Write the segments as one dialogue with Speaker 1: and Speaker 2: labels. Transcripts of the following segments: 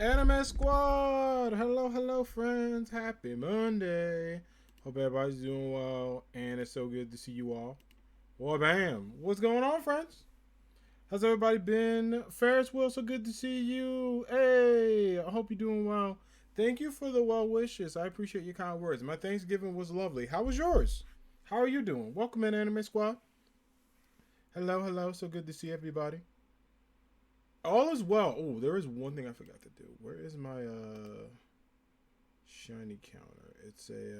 Speaker 1: Anime Squad! Hello, hello, friends. Happy Monday. Hope everybody's doing well, and it's so good to see you all. Well, bam. What's going on, friends? How's everybody been? Ferris Wheel, so good to see you. Hey, I hope you're doing well. Thank you for the well wishes. I appreciate your kind words. My Thanksgiving was lovely. How was yours? How are you doing? Welcome in, Anime Squad. Hello, hello. So good to see everybody. All is well. Oh, there is one thing I forgot to do. Where is my shiny counter? It's a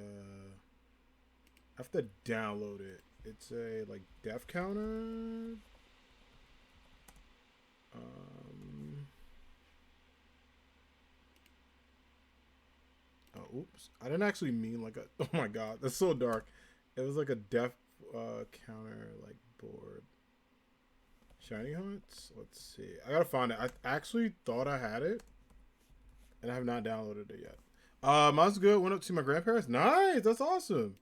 Speaker 1: I have to download it. It's a like def counter. Um oh oops. I didn't actually mean like a oh my god, that's so dark. It was like a def counter like board. Shiny hunts? Let's see. I gotta find it. I actually thought I had it and I have not downloaded it yet. Mine's good. Went up to see my grandparents. Nice, that's awesome.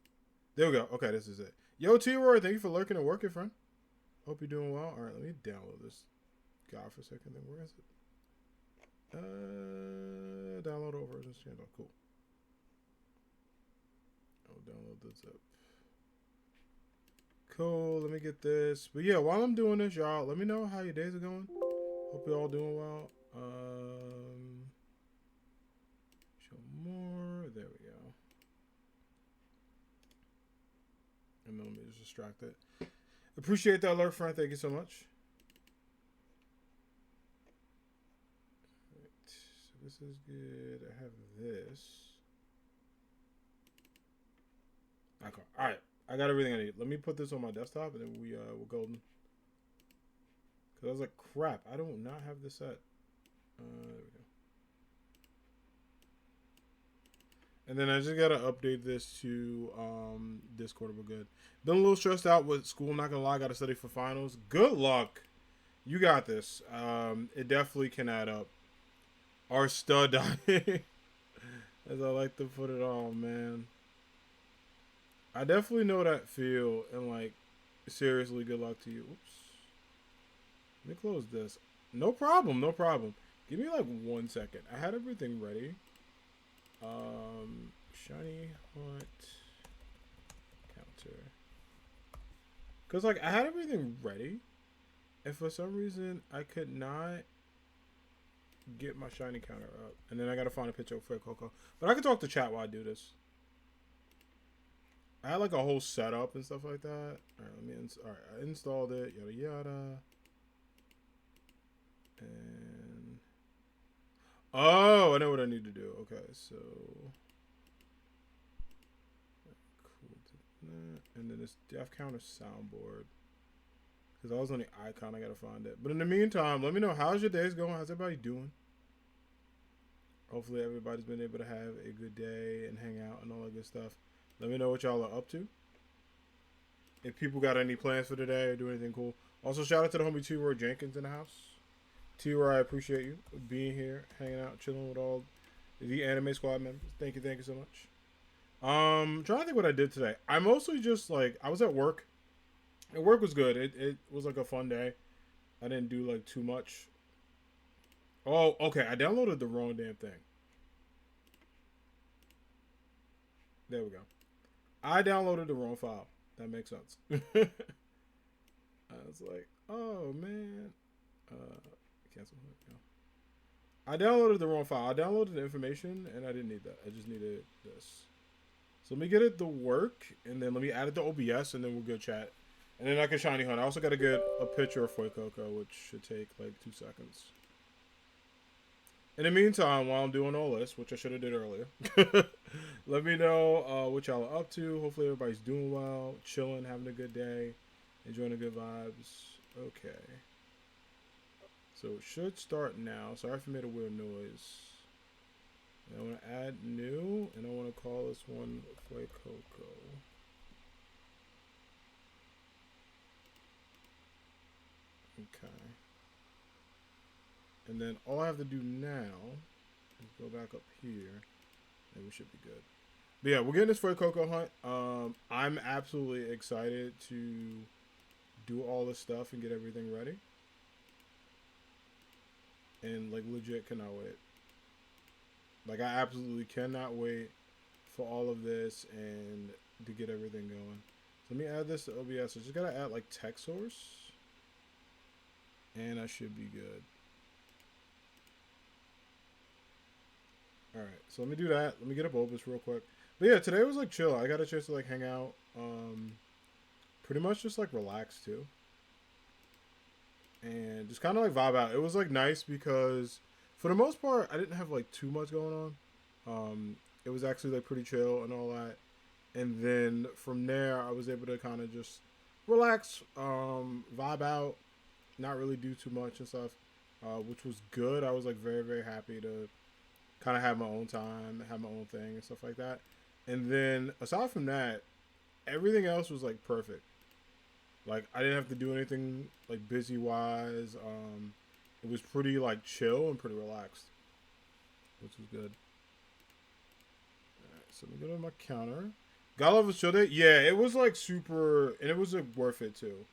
Speaker 1: There we go. Okay, this is it. Yo, T-Roy, thank you for lurking and working, friend. Hope you're doing well. All right, let me download this guy for a second. Then where is it? Download over version channel. Cool. I'll download this up. Cool. Let me get this. But yeah, while I'm doing this, y'all, let me know how your days are going. Hope you're all doing well. Show more. There we go. And then let me just distract it. Appreciate that alert, friend. Thank you so much. Right. So this is good. I have this. Okay. All right. I got everything I need. Let me put this on my desktop, and then we're golden. Cause I was like, crap. I do not have this set. There we go. And then I just gotta update this to Discord. We're good. Been a little stressed out with school. Not gonna lie. Gotta study for finals. Good luck. You got this. It definitely can add up. Our stud dying, as I like to put it on, man. I definitely know that feel, and like, seriously, good luck to you. Oops. Let me close this. No problem, no problem. Give me like 1 second. I had everything ready. Shiny hot counter. Cause like I had everything ready, and for some reason I could not get my shiny counter up, and then I gotta find a picture of Fuecoco. But I can talk to chat while I do this. I had like a whole setup and stuff like that. All right, let me. All right, I installed it. Yada yada. And oh, I know what I need to do. Okay, so cool. And then this def counter soundboard. Because I was on the icon, I gotta find it. But in the meantime, let me know how's your days going. How's everybody doing? Hopefully everybody's been able to have a good day and hang out and all that good stuff. Let me know what y'all are up to. If people got any plans for today or do anything cool. Also, shout out to the homie T-Roy Jenkins in the house. T-Roy, I appreciate you being here, hanging out, chilling with all the Anime Squad members. Thank you so much. Trying to think what I did today. I mostly just like I was at work. And work was good. It was like a fun day. I didn't do like too much. Oh, okay. I downloaded the wrong damn thing. There we go. I downloaded the wrong file. That makes sense. I was like, oh man. Cancel. I downloaded the wrong file. I downloaded the information and I didn't need that. I just needed this. So let me get it to work and then let me add it to OBS and then we'll go chat. And then I can shiny hunt. I also got to get a picture of Fuecoco, which should take like 2 seconds. In the meantime, while I'm doing all this, which I should have did earlier, let me know what y'all are up to. Hopefully everybody's doing well, chilling, having a good day, enjoying the good vibes. Okay. So it should start now. Sorry if I made a weird noise. And I want to add new, and I want to call this one Fuecoco. Okay. And then all I have to do now is go back up here, and we should be good. But yeah, we're getting this Fuecoco hunt. I'm absolutely excited to do all this stuff and get everything ready. And like legit cannot wait. Like, I absolutely cannot wait for all of this and to get everything going. So let me add this to OBS. I just gotta add like text source, and I should be good. All right, so let me do that. Let me get up Opus real quick. But yeah, today was like chill. I got a chance to like hang out. Pretty much just like relax too, and just kind of like vibe out. It was like nice because for the most part, I didn't have like too much going on. It was actually like pretty chill and all that. And then from there, I was able to kind of just relax, vibe out, not really do too much and stuff, which was good. I was like very, very happy to kind of have my own time, have my own thing and stuff like that. And then aside from that, everything else was like perfect. Like I didn't have to do anything like busy wise. It was pretty like chill and pretty relaxed, which was good. All right, so let me go to my counter. God Love was chill day. Yeah, it was like super, and it was like worth it too.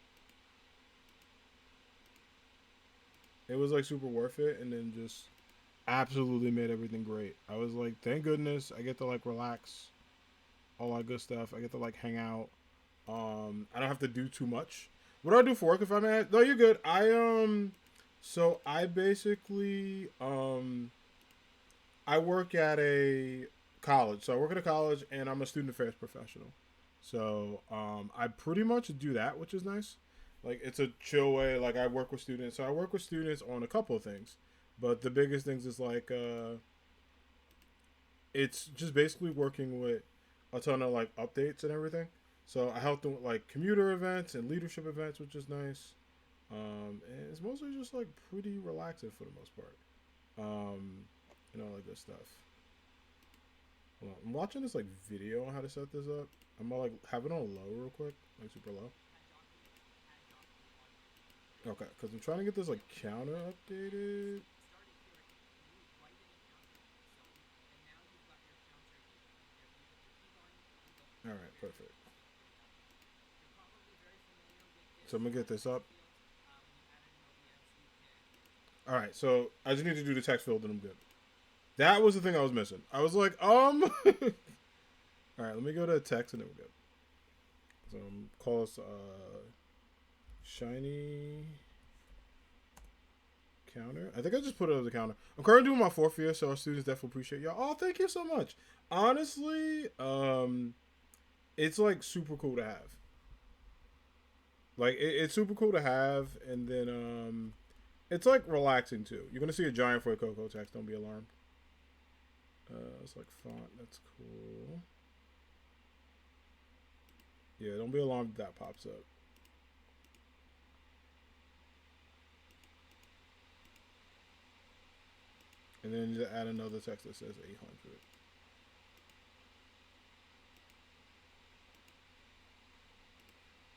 Speaker 1: It was like super worth it, and then just absolutely made everything great. I was like, thank goodness I get to like relax, all that good stuff. I get to like hang out. I don't have to do too much. What do I do for work if I'm at? No, you're good. So I basically I work at a college. So I work at a college, and I'm a student affairs professional. So I pretty much do that, which is nice. Like it's a chill way. Like I work with students. So I work with students on a couple of things, but the biggest things is like it's just basically working with a ton of like updates and everything. So I help them with like commuter events and leadership events, which is nice. And it's mostly just like pretty relaxing for the most part. Um, and all that good stuff. Hold on. I'm watching this like video on how to set this up. I'm gonna like have it on low real quick, like super low. Okay, because I'm trying to get this like counter updated. All right, perfect. So I'm gonna get this up. All right, so I just need to do the text field and I'm good. That was the thing I was missing. I was like, All right, let me go to text and then we're good. So call us shiny counter. I think I just put it as a counter. I'm currently doing my fourth year, so our students definitely appreciate y'all. Oh, thank you so much. Honestly, it's like super cool to have. Like it's super cool to have, and then it's like relaxing too. You're gonna see a giant Fuecoco text. Don't be alarmed. It's like font. That's cool. Yeah, don't be alarmed if that pops up. And then just add another text that says 800.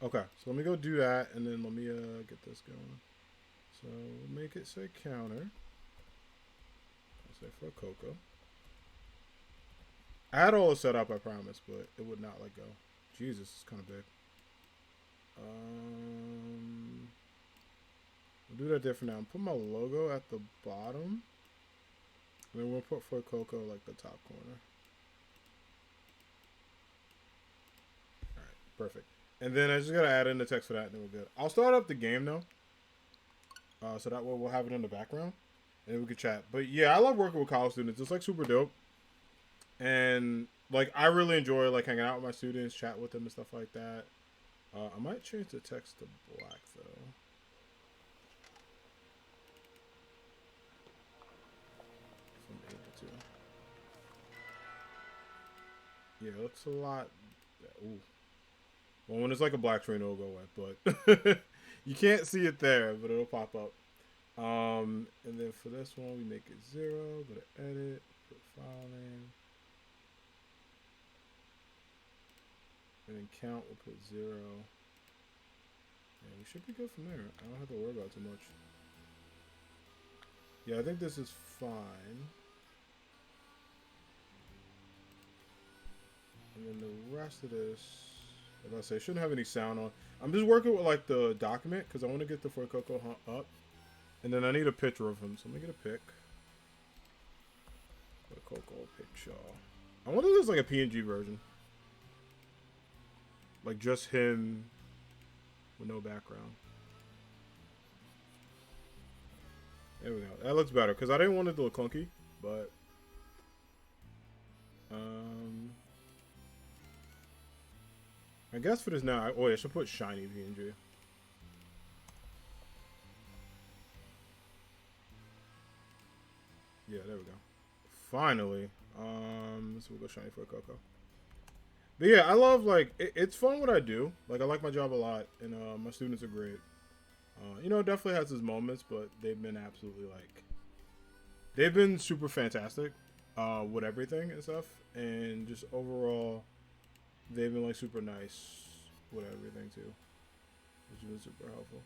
Speaker 1: Okay, so let me go do that, and then let me get this going. So make it say counter. I'll say for Coco. I had all this set up, I promise, but it would not let go. Jesus, it's kind of big. We'll do that different now. Put my logo at the bottom. And then we'll put for Coco like the top corner. Alright, perfect. And then I just gotta add in the text for that and then we're good. I'll start up the game though. So that way we'll have it in the background. And then we can chat. But yeah, I love working with college students. It's like super dope. And like I really enjoy like hanging out with my students, chat with them and stuff like that. I might change the text to black though. If I'm able to. Yeah, it looks a lot. Ooh. Well, when it's like a black screen, it'll go away, but you can't see it there, but it'll pop up. And then for this one, we make it 0. Go to edit, put file name, and then count. We'll put 0. And we should be good from there. I don't have to worry about too much. Yeah, I think this is fine. And then the rest of this, like I say, shouldn't have any sound on. I'm just working with like the document because I want to get the Fuecoco up. And then I need a picture of him, so let me get a pic. Fuecoco picture. I wonder if there's like a PNG version. Like just him with no background. There we go. That looks better because I didn't want it to look clunky, but I guess for this now, I should put shiny PNG. Yeah, there we go. Finally, so we'll go shiny for a Coco. But yeah, I love like it's fun what I do. Like I like my job a lot, and my students are great. You know, it definitely has its moments, but they've been absolutely like they've been super fantastic with everything and stuff, and just overall, they've been like super nice with everything too, which has been super helpful.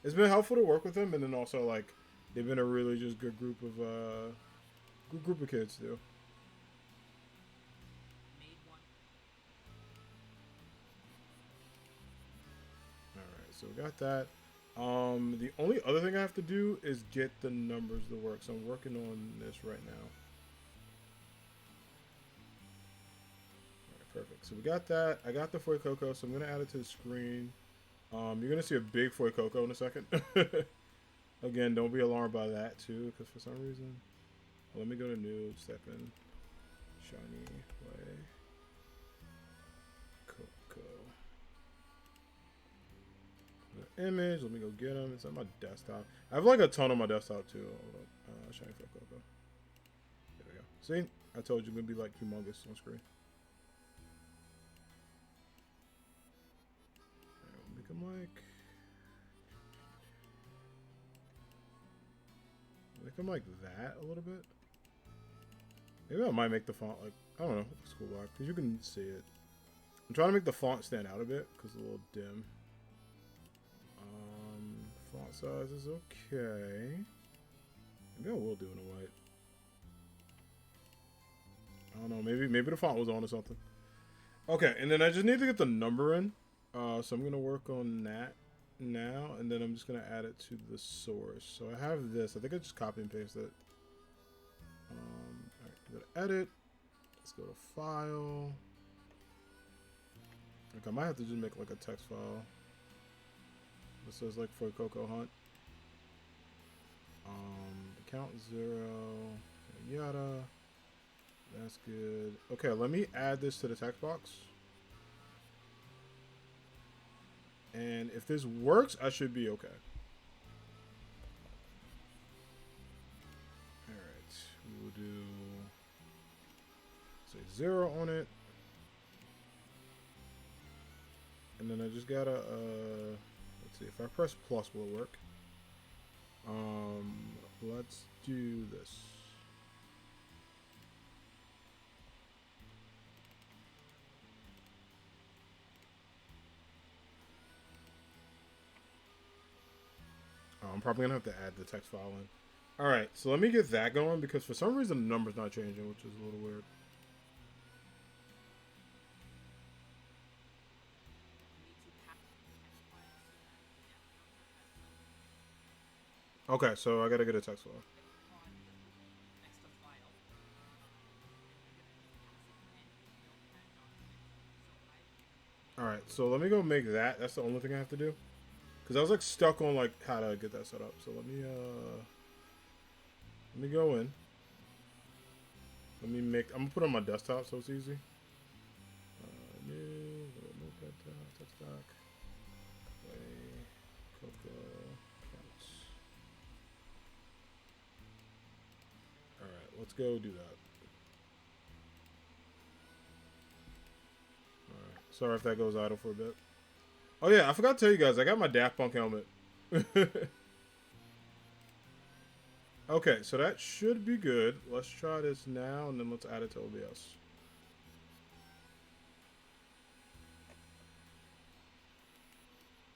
Speaker 1: It's been helpful to work with them, and then also like they've been a really just good group of kids too. All right, so we got that. The only other thing I have to do is get the numbers to work, so I'm working on this right now. Perfect. So we got that. I got the Fuecoco, so I'm gonna add it to the screen. You're gonna see a big Fuecoco in a second. Again, don't be alarmed by that too, because for some reason, let me go to new, step in, shiny way, Coco. The image. Let me go get them. It's on my desktop. I have like a ton on my desktop too. Hold up. Shiny Fuecoco. There we go. See, I told you it's gonna be like humongous on screen. Make them like that a little bit. Maybe I might make the font like I don't know, it's cool black because you can see it. I'm trying to make the font stand out a bit because it's a little dim. Font size is okay. Maybe I will do it in white. I don't know. Maybe the font was on or something. Okay, and then I just need to get the number in. So I'm gonna work on that now, and then I'm just gonna add it to the source. So I have this. I think I just copy and paste it. Alright, go to edit. Let's go to file. Like I might have to just make like a text file. This says like Fuecoco hunt. Count 0. Yada. That's good. Okay, let me add this to the text box. And if this works, I should be okay. Alright. We will do say 0 on it. And then I just gotta let's see, if I press plus will it work? Let's do this. I'm probably gonna have to add the text file in. Alright, so let me get that going because for some reason the number's not changing, which is a little weird. Okay, so I gotta get a text file. Alright, so let me go make that. That's the only thing I have to do. Because I was like stuck on like how to get that set up. So let me go in. Let me make I'm gonna put it on my desktop so it's easy. New text doc. Play Coco counts. Alright, let's go do that. Alright. Sorry if that goes idle for a bit. Oh yeah, I forgot to tell you guys, I got my Daft Punk helmet. Okay, so that should be good. Let's try this now, and then let's add it to OBS.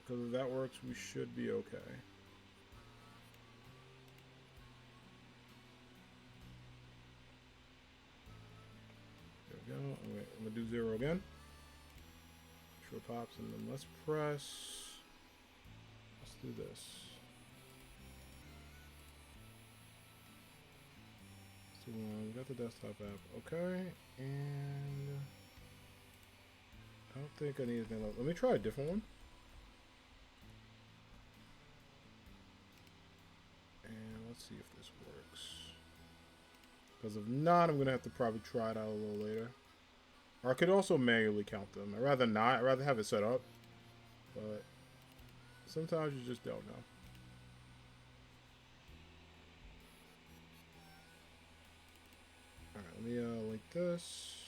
Speaker 1: Because if that works, we should be okay. There we go. Okay, I'm going to do 0 again. Sure pops, and then let's press. Let's do this. got the desktop app. Okay, and I don't think I need anything else. Let me try a different one. And let's see if this works. Because if not, I'm going to have to probably try it out a little later. Or I could also manually count them. I'd rather not. I'd rather have it set up. But sometimes you just don't know. Alright, let me link this.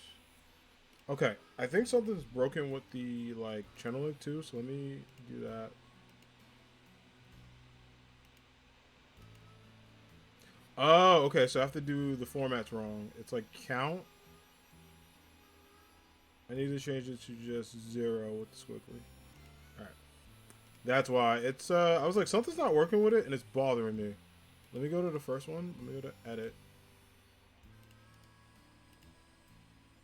Speaker 1: Okay, I think something's broken with the like channel link too, so let me do that. Oh, okay, so I have to do the formats wrong. It's like count. I need to change it to just 0 with the squiggly. Alright. That's why. It's I was like, something's not working with it and it's bothering me. Let me go to the first one. Let me go to edit.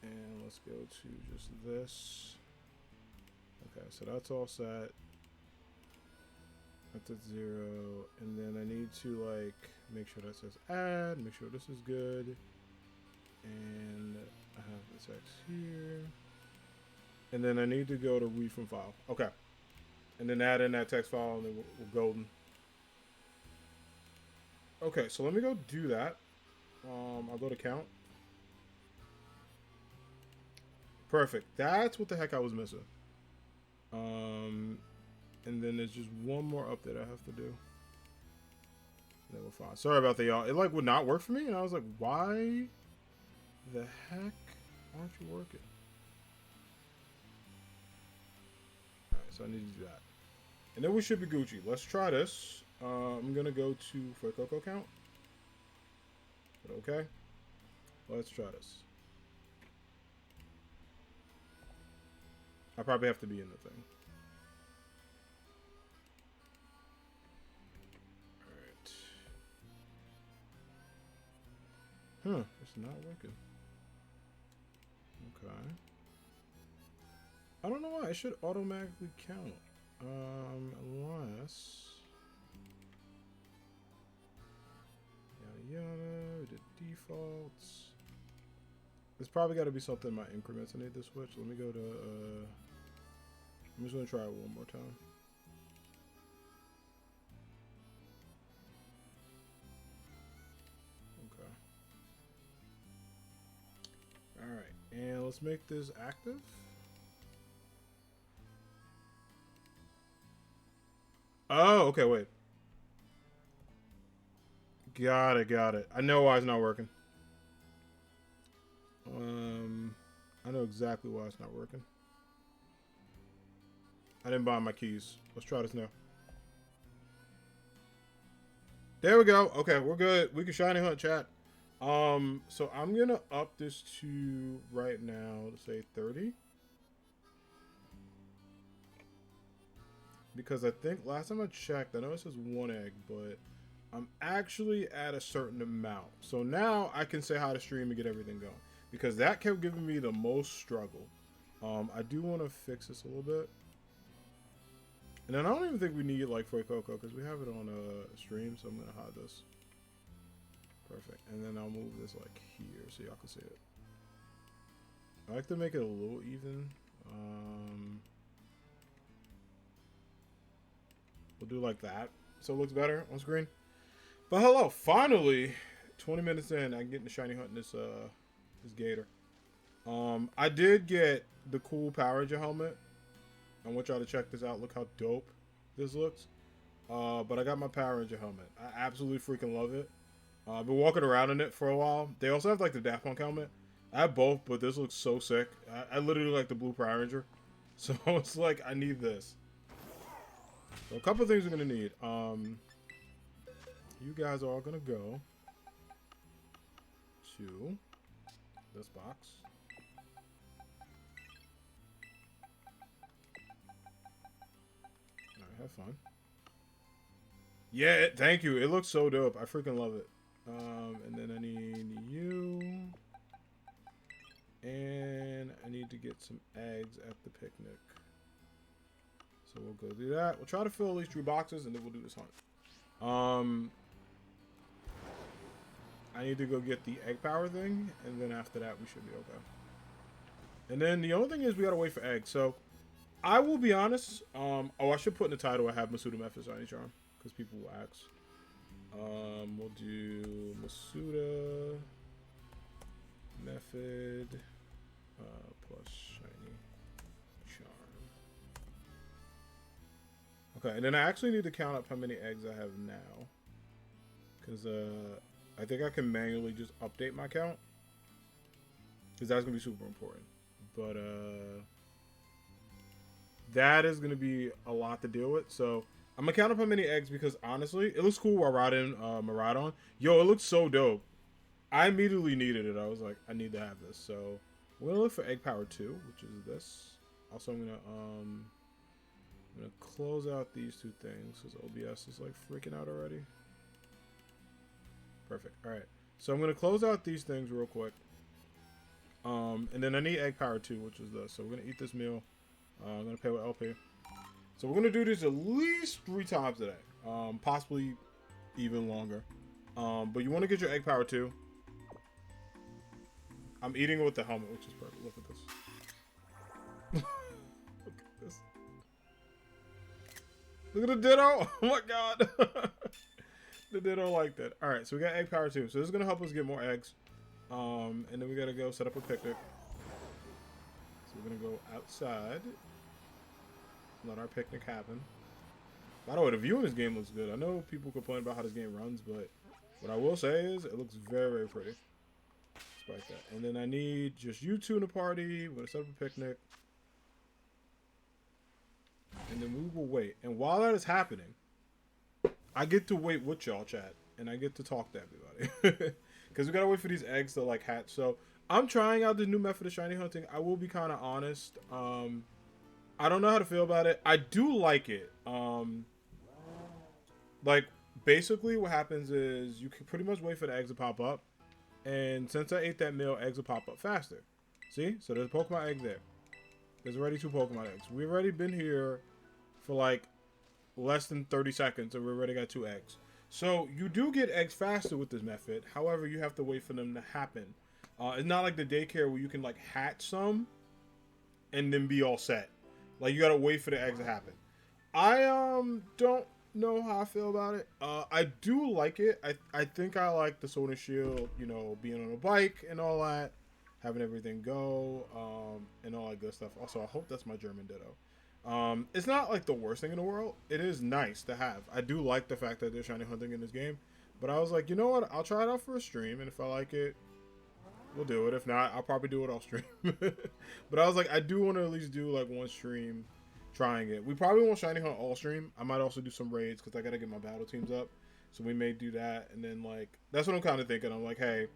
Speaker 1: And let's go to just this. Okay, so that's all set. That's at 0. And then I need to like make sure that says add, make sure this is good. And I have the text here. And then I need to go to read from file. Okay. And then add in that text file and then we're golden. Okay, so let me go do that. I'll go to count. Perfect. That's what the heck I was missing. And then there's just one more update I have to do. Then we're fine. Sorry about that, y'all. It like would not work for me, and I was like, why the heck aren't you working? Alright, so I need to do that. And then we should be Gucci. Let's try this. I'm gonna go to Fuecoco count. Okay. Let's try this. I probably have to be in the thing. Alright. Huh, it's not working. Okay. I don't know why. It should automatically count. Unless... Yada yada, the defaults. There's probably got to be something in my increments I need to switch. Let me go to, I'm just going to try it one more time. Okay. Alright, and let's make this active. Oh, okay, wait. Got it, got it. I know why it's not working. I know exactly why it's not working. I didn't buy my keys. Let's try this now. There we go. Okay, we're good. We can shiny hunt chat. So I'm gonna up this to right now to say 30. Because I think last time I checked, I know it says 1 egg, but I'm actually at a certain amount. So now I can say hi to stream and get everything going. Because that kept giving me the most struggle. I do want to fix this a little bit. And then I don't even think we need like Fuecoco because we have it on a stream, so I'm going to hide this. Perfect. And then I'll move this like here so y'all can see it. I like to make it a little even. We'll do like that so it looks better on screen. But hello, finally, 20 minutes in, I can get into shiny hunting this this gator. I did get the cool Power Ranger helmet. I want y'all to check this out. Look how dope this looks. But I got my Power Ranger helmet. I absolutely freaking love it. I've been walking around in it for a while. They also have like the Daft Punk helmet. I have both, but this looks so sick. I literally like the blue Power Ranger. So it's like, I need this. So a couple of things we're going to need. You guys are all going to go to this box. Alright, have fun. Yeah, thank you. It looks so dope. I freaking love it. And then I need you. And I need to get some eggs at the picnic. So we'll go do that. We'll try to fill at least 3 boxes and then we'll do this hunt. I need to go get the egg power thing, and then after that we should be okay. And then the only thing is we gotta wait for eggs. So I will be honest. Oh, I should put in the title I have Masuda Method Shiny Charm because people will ask. We'll do Masuda Method plus Shiny Charm. Okay, and then I actually need to count up how many eggs I have now, because I think I can manually just update my count, because that's gonna be super important. But that is gonna be a lot to deal with. So I'm gonna count up how many eggs because honestly, it looks cool while riding Miraidon. Yo, it looks so dope. I immediately needed it. I was like, I need to have this. So we're gonna look for egg power 2, which is this. Also, I'm gonna close out these two things because OBS is like freaking out already. Perfect. All right. So I'm gonna close out these things real quick. And then I need egg power 2, which is this. So we're gonna eat this meal. I'm gonna pay with LP. So we're gonna do this at least 3 times today, possibly even longer. But you want to get your egg power 2. I'm eating it with the helmet, which is perfect. Look at this. Look at this. Look at the ditto. Oh my god. The ditto like that. All right, so we got egg power 2. So this is gonna help us get more eggs. And then we gotta go set up a picnic. So we're gonna go outside. Let our picnic happen. By the way, the view in this game looks good. I know people complain about how this game runs, but what I will say is it looks very, very pretty. Like that. And then I need just you two in the party. We're gonna set up a picnic. And then we will wait. And while that is happening, I get to wait with y'all, chat. And I get to talk to everybody. Because we gotta wait for these eggs to like hatch. So I'm trying out the new method of shiny hunting. I will be kind of honest. I don't know how to feel about it. I do like it. Like basically what happens is you can pretty much wait for the eggs to pop up. And since I ate that meal, eggs will pop up faster. See? So there's a Pokemon egg there. There's already 2 Pokemon eggs. We've already been here for like less than 30 seconds and we already got 2 eggs. So you do get eggs faster with this method. However, you have to wait for them to happen. It's not like the daycare where you can like hatch some and then be all set. Like you gotta wait for the eggs to happen. I don't know how I feel about it. I do like it. I think I like the Sword and Shield, you know, being on a bike and all that, having everything go, and all that good stuff. Also, I hope that's my German ditto. It's not like the worst thing in the world. It is nice to have. I do like the fact that they're shiny hunting in this game, but I was like, you know what? I'll try it out for a stream, and if I like it, we'll do it. If not, I'll probably do it off stream. But I was like, I do want to at least do like one stream trying it. We probably won't shiny hunt all stream. I might also do some raids because I gotta get my battle teams up, so we may do that. And then like that's what I'm kind of thinking. I'm like, hey,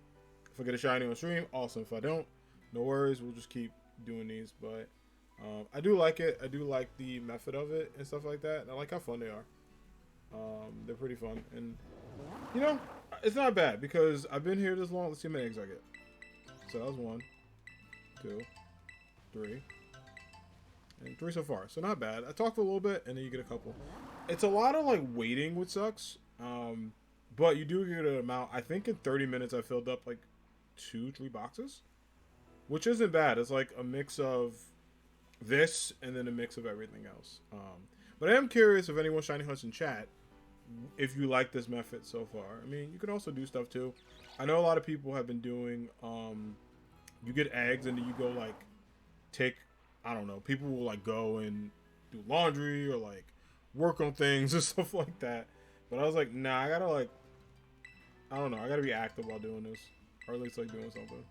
Speaker 1: if I get a shiny on stream, awesome. If I don't, no worries, we'll just keep doing these. But I do like it. I do like the method of it and stuff like that, and I like how fun they are. They're pretty fun, and you know, it's not bad because I've been here this long. Let's see how many eggs I get. So that was 1, 2, 3. And 3 so far, so not bad. I talked for a little bit, and then you get a couple. It's a lot of like waiting, which sucks. But you do get an amount. I think in 30 minutes, I filled up like 2-3 boxes, which isn't bad. It's like a mix of this and then a mix of everything else. But I am curious if anyone shiny hunts in chat, if you like this method so far. I mean, you can also do stuff too. I know a lot of people have been doing. You get eggs, and then you go like take. I don't know. People will like go and do laundry or like work on things and stuff like that. But I was like, nah, I gotta like, I don't know. I gotta be active while doing this, or at least like doing something.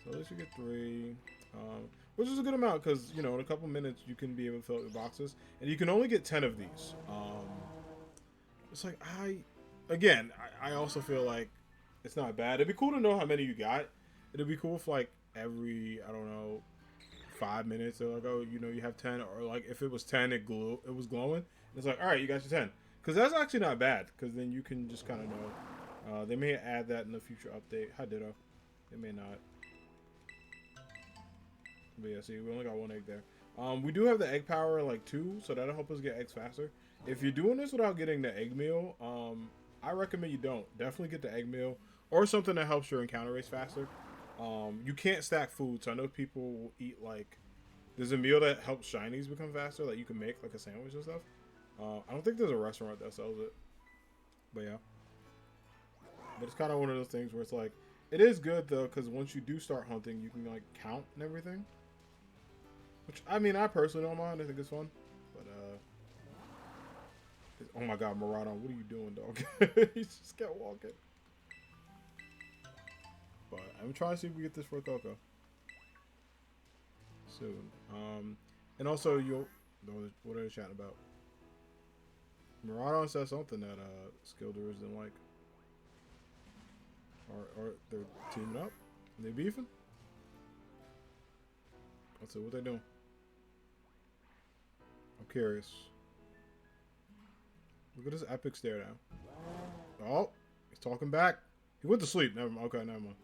Speaker 1: So at least you get 3, which is a good amount because you know in a couple minutes you can be able to fill up your boxes, and you can only get 10 of these. It's like I also feel like it's not bad. It'd be cool to know how many you got. It'd be cool if like every I don't know. 5 minutes, they're like, oh, you know, you have 10, or like if it was 10, it was glowing. It's like, all right, you got your 10, because that's actually not bad, because then you can just kind of know. They may add that in the future update. Hi, ditto. They may not. But yeah, see, we only got 1 egg there. We do have the egg power like 2, so that'll help us get eggs faster. If you're doing this without getting the egg meal, I recommend you don't. Definitely get the egg meal. or something that helps your encounter race faster. You can't stack food, so I know people will eat like there's a meal that helps shinies become faster, that you can make like a sandwich and stuff. I don't think there's a restaurant that sells it, but yeah. But it's kind of one of those things where it's like it is good though, because once you do start hunting, you can like count and everything. Which I mean, I personally don't mind. I think it's fun, but oh my God, Maraudon, what are you doing, dog? You just kept walking. But I'm trying to see if we get this Fuecoco soon. And also, what are they chatting about? Maraudon said something that Skilders didn't like. Or they're teaming up? They beefing? Let's see what they doing. I'm curious. Look at this epic stare down. Oh, he's talking back. He went to sleep. Never mind. Okay, never mind.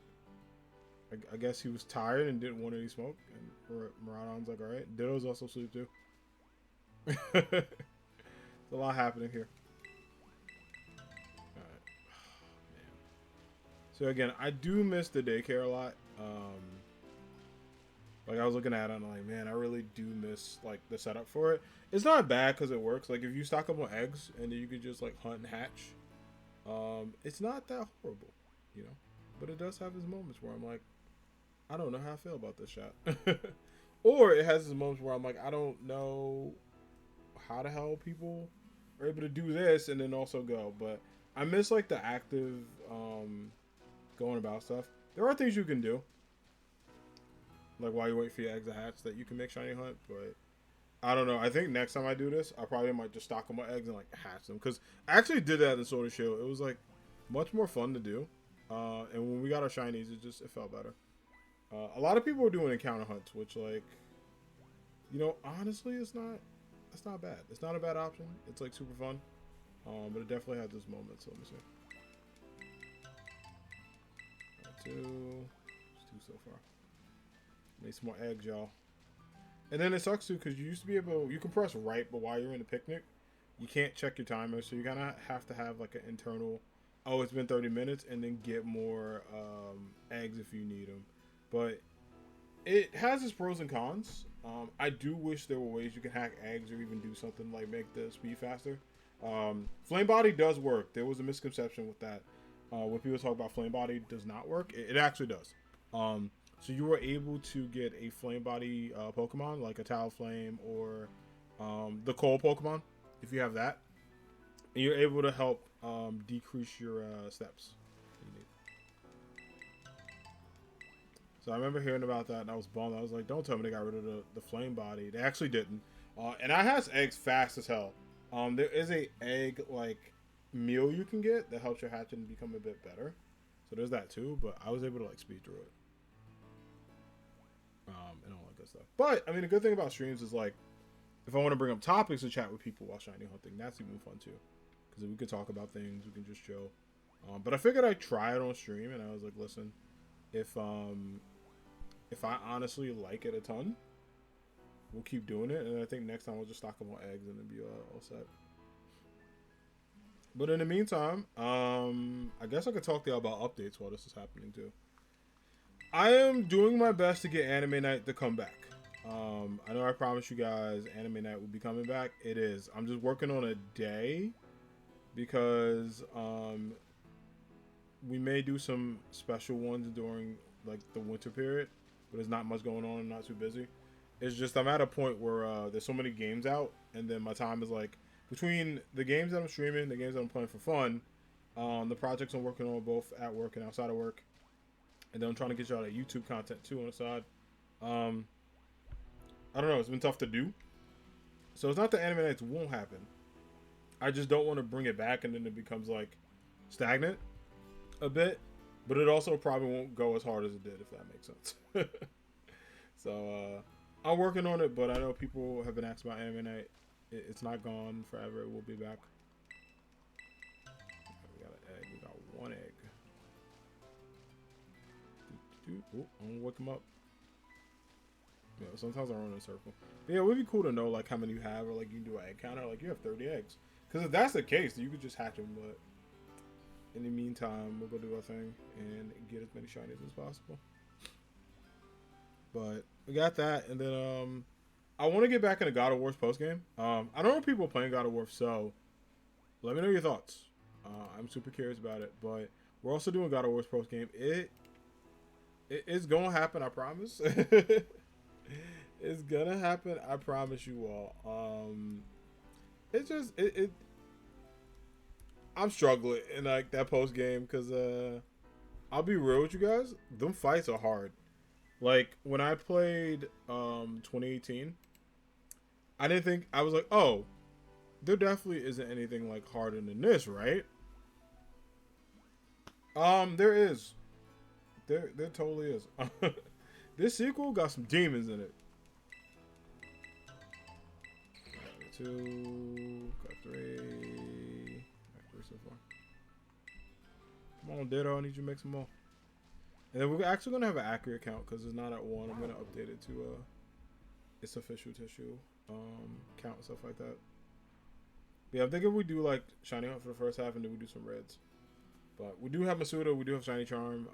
Speaker 1: I guess he was tired and didn't want any smoke. And Maraudon's like, alright. Ditto's also asleep too. There's a lot happening here. Alright. Oh, man. So again, I do miss the daycare a lot. Like I was looking at it and I'm like, man, I really do miss like the setup for it. It's not bad because it works. Like if you stock up on eggs and then you could just like hunt and hatch, it's not that horrible, you know. But it does have its moments where I'm like, I don't know how I feel about this shot. Or it has its moments where I'm like, I don't know how the hell people are able to do this and then also go. But I miss like the active going about stuff. There are things you can do. Like while you wait for your eggs to hatch that you can make shiny hunt, but I don't know. I think next time I do this, I probably might just stock on my eggs and like hatch them. Because I actually did that in Sword and Shield. It was like much more fun to do. And when we got our shinies, it felt better. A lot of people are doing encounter hunts, which like, you know, honestly, it's not bad. It's not a bad option. It's like super fun. But it definitely has its moments. So let me see. 2. It's 2 so far. Make some more eggs, y'all. And then it sucks too because you used to be able, you can press right, but while you're in the picnic, you can't check your timer, so you kind of have to have like an internal, oh, it's been 30 minutes, and then get more eggs if you need them. But it has its pros and cons. I do wish there were ways you can hack eggs or even do something like make the speed faster. Flame body does work. There was a misconception with that. When people talk about flame body does not work, it actually does. So you were able to get a flame body Pokemon like a Talonflame or the Coal Pokemon if you have that, and you're able to help decrease your steps. So I remember hearing about that and I was bummed. I was like, don't tell me they got rid of the flame body. They actually didn't. And I has eggs fast as hell. There is a egg like meal you can get that helps your hatching become a bit better. So there's that too, but I was able to like speed through it. And all that good stuff. But I mean, the good thing about streams is like, if I want to bring up topics to chat with people while shiny hunting, that's even fun too. Because we could talk about things, we can just chill. But I figured I'd try it on stream, and I was like, listen, if I honestly like it a ton, we'll keep doing it. And I think next time I'll just stock them on eggs and then be all set. But in the meantime, I guess I could talk to you about updates while this is happening too. I am doing my best to get Anime Night to come back. I know I promised you guys Anime Night will be coming back. It is. I'm just working on a day because we may do some special ones during like the winter period, but there's not much going on. I'm not too busy. It's just I'm at a point where there's so many games out, and then my time is like between the games that I'm streaming, the games that I'm playing for fun, the projects I'm working on both at work and outside of work. And then I'm trying to get y'all that YouTube content too on the side. I don't know. It's been tough to do. So it's not that Anime Nights won't happen. I just don't want to bring it back and then it becomes like stagnant a bit. But it also probably won't go as hard as it did, if that makes sense. So I'm working on it, but I know people have been asking about Anime Night. It's not gone forever. It will be back. We got an egg. We got one egg. Ooh, I'm gonna wake him up. Yeah, sometimes I run in a circle. But yeah, it would be cool to know like how many you have, or like you can do an egg counter. Like you have 30 eggs. Because if that's the case, then you could just hatch them. But in the meantime, we'll go do our thing and get as many shinies as possible. But we got that, and then I want to get back into God of War's post game. I don't know if people are playing God of War, so let me know your thoughts. I'm super curious about it, but we're also doing God of War's post game. It's gonna happen, I promise. It's gonna happen, I promise you all. It's just I'm struggling in like that post game because I'll be real with you guys. Them fights are hard. Like when I played 2018, I didn't think I was like, oh, there definitely isn't anything like harder than this, right? There is. There totally is. This sequel got some demons in it. Got 2, got 3. Got 3 so far. Come on, Ditto, I need you to make some more. And then we're actually gonna have an accurate count because it's not at 1. I'm gonna update it to its official tissue count and stuff like that. But yeah, I'm thinking we do like shiny hunt for the first half and then we do some reds. But we do have Masuda, we do have Shiny Charm.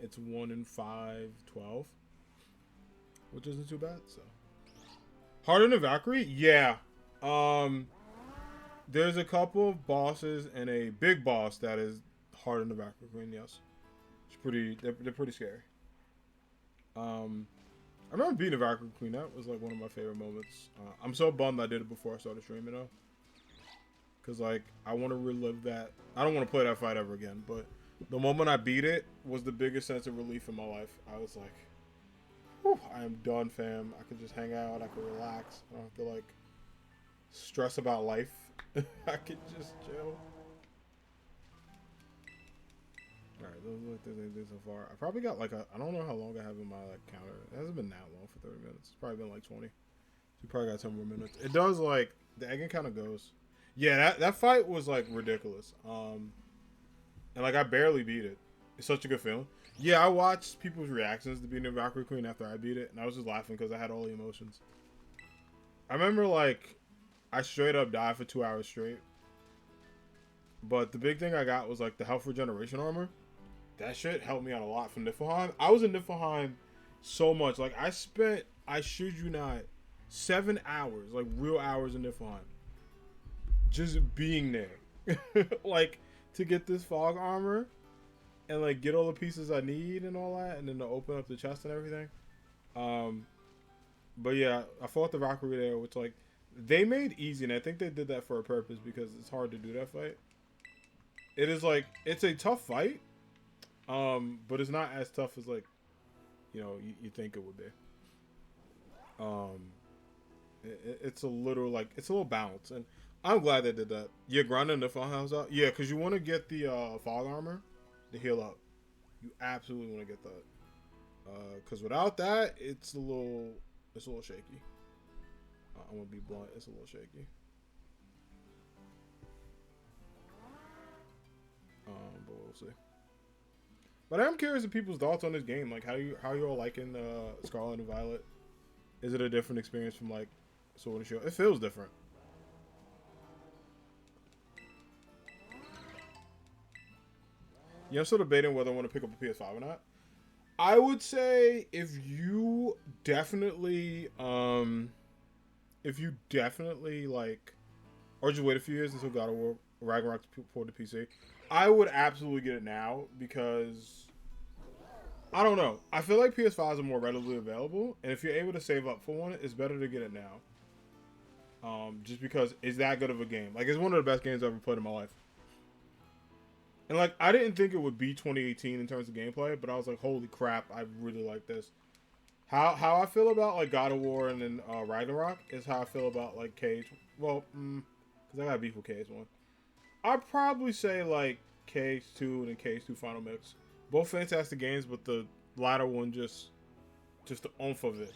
Speaker 1: It's 1 in 5, 12. Which isn't too bad, so. Harder than Valkyrie? Yeah. There's a couple of bosses and a big boss that is harder than Valkyrie Queen, yes. It's pretty, they're pretty scary. I remember beating a Valkyrie Queen. That was like one of my favorite moments. I'm so bummed I did it before I started streaming though. Because, like, I want to relive that. I don't want to play that fight ever again. But the moment I beat it was the biggest sense of relief in my life. I was like, whew, I am done, fam. I could just hang out. I could relax. I don't have to, like, stress about life. I could just chill. Alright, those look like there's anything so far. I probably got, like, I don't know how long I have in my, like, counter. It hasn't been that long for 30 minutes. It's probably been, like, 20. So you probably got 10 more minutes. It does, like, the egg kind of goes. Yeah, that fight was like ridiculous. And like I barely beat it. It's such a good feeling. Yeah, I watched people's reactions to beating the Valkyrie Queen after I beat it, and I was just laughing because I had all the emotions. I remember like I straight up died for 2 hours straight. But the big thing I got was like the health regeneration armor. That shit helped me out a lot from Niflheim. I was in Niflheim so much. Like I spent, I shit you not, 7 hours, like real hours in Niflheim. Just being there. Like, to get this fog armor and, like, get all the pieces I need and all that, and then to open up the chest and everything. But yeah, I fought the Valkyrie there, which, like, they made easy, and I think they did that for a purpose because it's hard to do that fight. It is, like, it's a tough fight, but it's not as tough as, like, you know, you think it would be. It's a little, like, it's a little balanced, and I'm glad they did that. You're grinding the fog house out? Yeah, because you want to get the fog armor to heal up. You absolutely want to get that. Because without that, it's a little shaky. I'm going to be blunt. It's a little shaky. But we'll see. But I am curious of people's thoughts on this game. Like, how you all liking Scarlet and Violet? Is it a different experience from, like, Sword and Shield? It feels different. Yeah, I'm still debating whether I want to pick up a PS5 or not. I would say if you definitely like, or just wait a few years until God of War Ragnarok port to PC, I would absolutely get it now because I don't know. I feel like PS5s are more readily available, and if you're able to save up for one, it's better to get it now. Just because it's that good of a game. Like, it's one of the best games I've ever played in my life. And, like, I didn't think it would be 2018 in terms of gameplay, but I was like, holy crap, I really like this. How I feel about, like, God of War and then Ragnarok is how I feel about, like, KH. Well, because I got beef with KH1. I'd probably say, like, KH2 and then KH2 Final Mix. Both fantastic games, but the latter one just the oomph of it.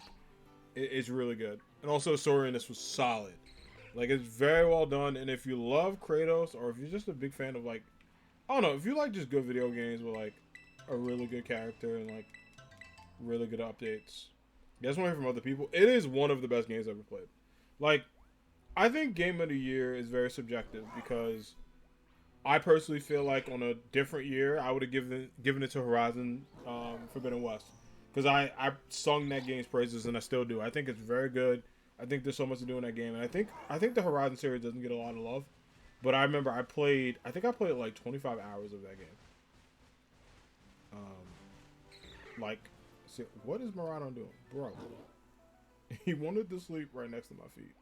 Speaker 1: It's really good. And also, the story in this was solid. Like, it's very well done, and if you love Kratos, or if you're just a big fan of, like, I don't know, if you like just good video games with, like, a really good character and, like, really good updates. You guys want to hear from other people? It is one of the best games I've ever played. Like, I think Game of the Year is very subjective because I personally feel like on a different year, I would have given it to Horizon Forbidden West because I sung that game's praises and I still do. I think it's very good. I think there's so much to do in that game, and I think the Horizon series doesn't get a lot of love. But I remember I think I played like 25 hours of that game. Like, see, what is Murano doing, bro? He wanted to sleep right next to my feet.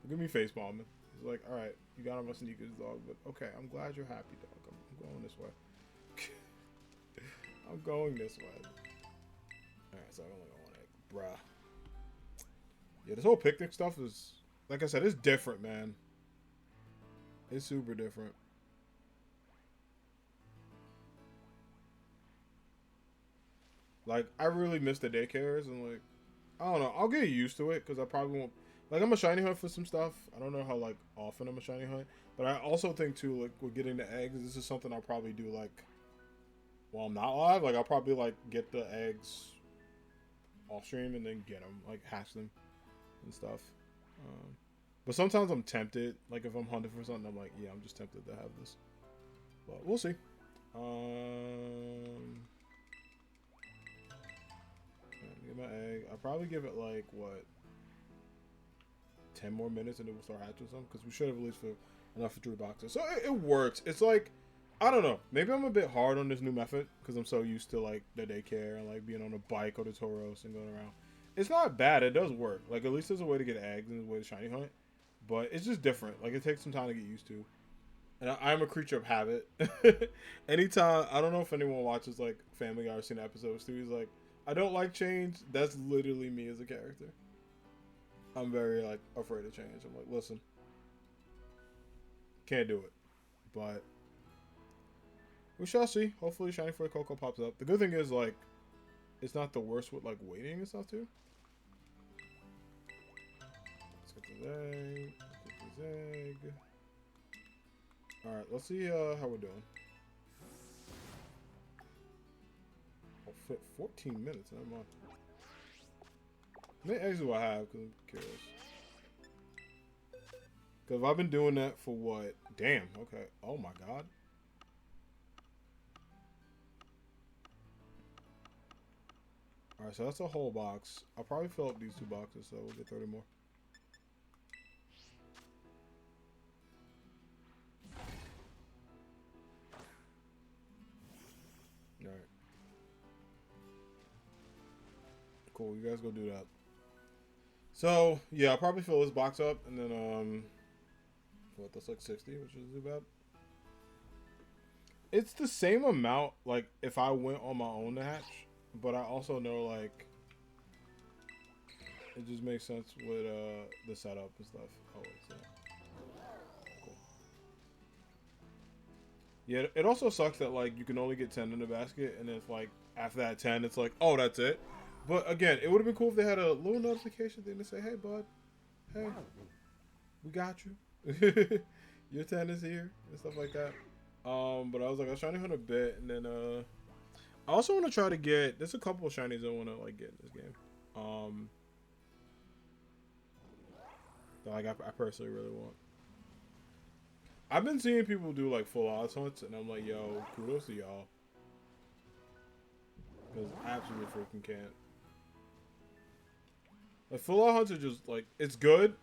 Speaker 1: Look at me face palming. He's like, all right, you got on my sneakers, dog, but okay, I'm glad you're happy, dog. I'm going this way. I'm going this way. All right, so I only got one egg, bruh. Yeah, this whole picnic stuff is, like I said, it's different, man. It's super different. Like, I really miss the daycares, and like, I don't know. I'll get used to it because I probably won't. Like, I'm a shiny hunt for some stuff. I don't know how like often I'm a shiny hunt, but I also think too, like, with getting the eggs, this is something I'll probably do like while I'm not live. Like, I'll probably like get the eggs off stream and then get them, like hatch them and stuff. Um, but sometimes I'm tempted. Like, if I'm hunting for something, I'm like, yeah, I'm just tempted to have this. But we'll see. Um, Get my egg. I'll probably give it like what 10 more minutes and it will start hatching some because we should have at least for enough for 3 boxes. So it works. It's like I don't know. Maybe I'm a bit hard on this new method because I'm so used to like the daycare and like being on a bike or the Toros and going around. It's not bad. It does work. Like at least there's a way to get eggs and a way to shiny hunt. But it's just different. Like it takes some time to get used to. And I'm a creature of habit. Anytime I don't know if anyone watches like Family Guy or seen episodes too. He's like, I don't like change. That's literally me as a character. I'm very like afraid of change. I'm like, listen, can't do it. But we shall see. Hopefully, Shiny Fuecoco pops up. The good thing is like, it's not the worst with like waiting and stuff too. Let's get this egg. Let's get this egg. All right, let's see how we're doing. Oh, fit 14 minutes. Never mind. How many eggs do I have? Because I'm curious. Because I've been doing that for what? Damn. Okay. Oh my god. Alright, so that's a whole box. I'll probably fill up these 2 boxes, so we'll get 30 more. Alright. Cool, you guys go do that. So, yeah, I'll probably fill this box up, and then, what, that's like 60, which is too bad. It's the same amount, like, if I went on my own to hatch, but I also know, like, it just makes sense with, the setup and stuff. Oh, it's cool. Yeah, it also sucks that, like, you can only get 10 in the basket, and if, like, after that 10, it's like, oh, that's it. But, again, it would have been cool if they had a little notification thing to say, hey, bud, hey, we got you. Your 10 is here, and stuff like that. But I was like, I was trying to hunt a bit, and then, I also want to try to get, there's a couple of shinies I want to, like, get in this game. That, like, I personally really want. I've been seeing people do, like, full odds hunts, and I'm like, yo, kudos to y'all. Because I absolutely freaking can't. Like, full odds hunts are just, like, it's good,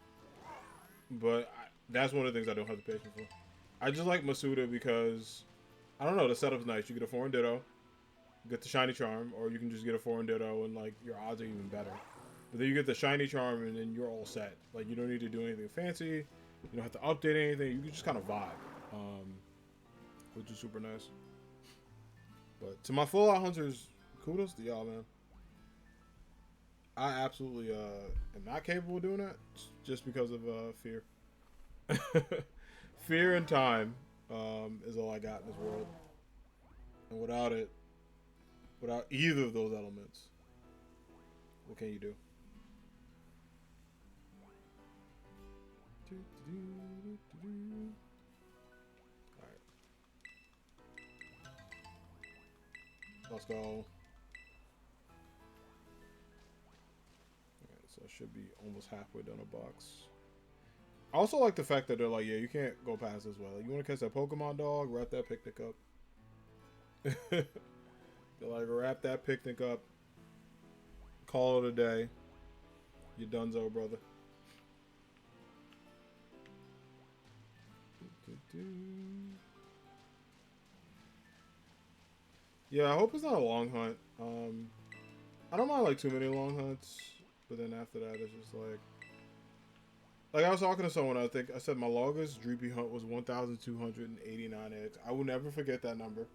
Speaker 1: but that's one of the things I don't have the patience for. I just like Masuda because, I don't know, the setup's nice. You get a foreign ditto, you get the shiny charm, or you can just get a foreign ditto and, like, your odds are even better. But then you get the shiny charm and then you're all set. Like, you don't need to do anything fancy. You don't have to update anything. You can just kind of vibe. Which is super nice. But to my full out hunters, kudos to y'all, man. I absolutely am not capable of doing that just because of fear. Fear and time is all I got in this world. And without it, without either of those elements, what can you do? Alright. Let's go. Alright, so I should be almost halfway done a box. I also like the fact that they're like, yeah, you can't go past this way. Like, you want to catch that Pokemon dog, wrap that picnic up. They're like, wrap that picnic up, call it a day. You donezo, brother. Yeah, I hope it's not a long hunt. I don't mind like too many long hunts, but then after that, it's just like I was talking to someone. I said my longest Dreepy hunt was 1,289 eggs. I will never forget that number,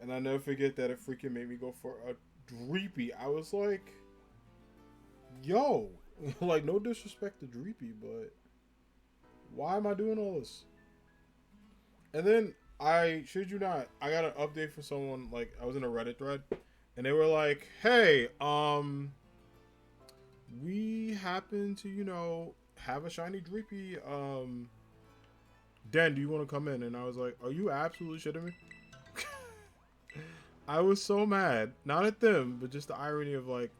Speaker 1: and I never forget that it freaking made me go for a Dreepy. I was like, yo, like no disrespect to Dreepy, but why am I doing all this? And then I shit you not, I got an update for someone. Like I was in a Reddit thread, and they were like, "Hey, we happen to have a shiny Dreepy. Dan, do you want to come in?" And I was like, "Are you absolutely shitting me?" I was so mad, not at them, but just the irony of like,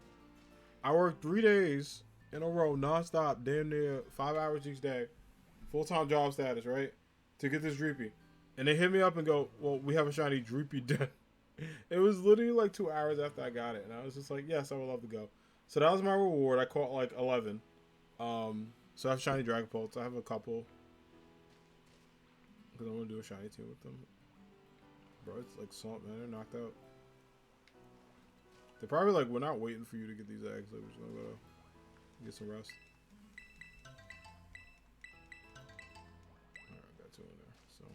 Speaker 1: I worked 3 days in a row, nonstop, damn near 5 hours each day, full-time job status, right, to get this Dreepy. And they hit me up and go, "Well, we have a shiny Dreepy Den." It was literally like 2 hours after I got it, and I was just like, "Yes, I would love to go." So that was my reward. I caught like 11. So I have shiny Dragon Pulse. I have a couple because I want to do a shiny team with them. Bro, it's like Swamp, man. They're knocked out. They're probably like, "We're not waiting for you to get these eggs. Like, we're just gonna go get some rest." Alright, got two in there. So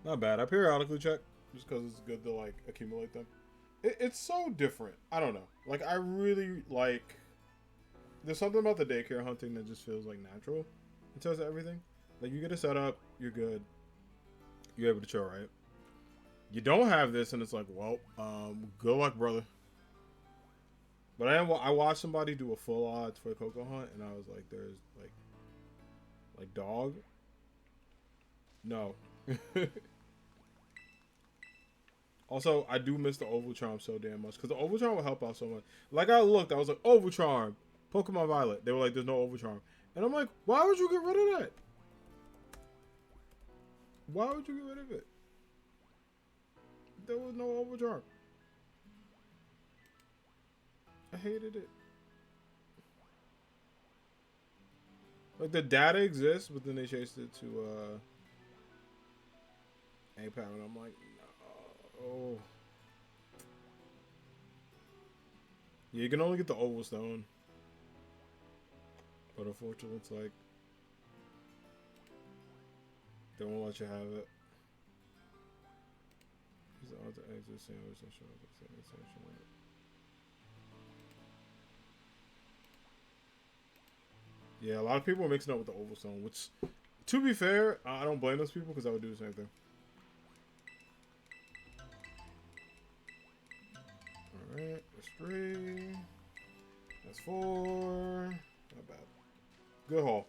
Speaker 1: not bad. I periodically check just because it's good to like accumulate them. It's so different. I don't know. Like I really like. There's something about the daycare hunting that just feels like natural in terms of everything. Like you get a setup, you're good. You're able to chill, right? You don't have this, and it's like, well, good luck, brother. But I watched somebody do a full odds Fuecoco hunt, and I was like, there's like dog. No. Also, I do miss the Oval Charm so damn much because the Oval Charm will help out so much. Like I looked, I was like, Oval Charm, Pokemon Violet. They were like, there's no Oval Charm, and I'm like, why would you get rid of that? Why would you get rid of it? There was no Oval Charm. I hated it. Like the data exists, but then they chased it to A-Power, and I'm like, no. Yeah, you can only get the Oval Stone, but unfortunately, it's like they won't let you have it. These are the exit sandwich. Yeah, a lot of people are mixing up with the Oval Stone, which, to be fair, I don't blame those people because I would do the same thing. Alright, that's 3. That's 4. Not bad. Good haul.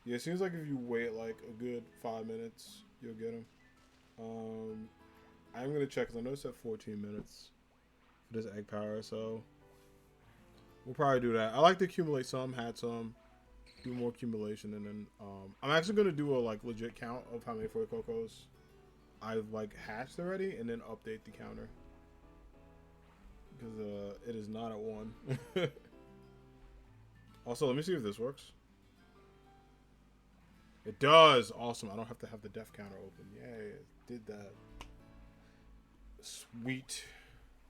Speaker 1: Yeah, it seems like if you wait like a good 5 minutes, you'll get them. I'm going to check because I know it's at 14 minutes for this egg power, so we'll probably do that. I like to accumulate some, had some, do more accumulation, and then I'm actually going to do a like legit count of how many Fuecocos I've like hatched already, and then update the counter. Because it is not at 1. Also, let me see if this works. It does. Awesome. I don't have to have the death counter open. Yay, it did that. Sweet.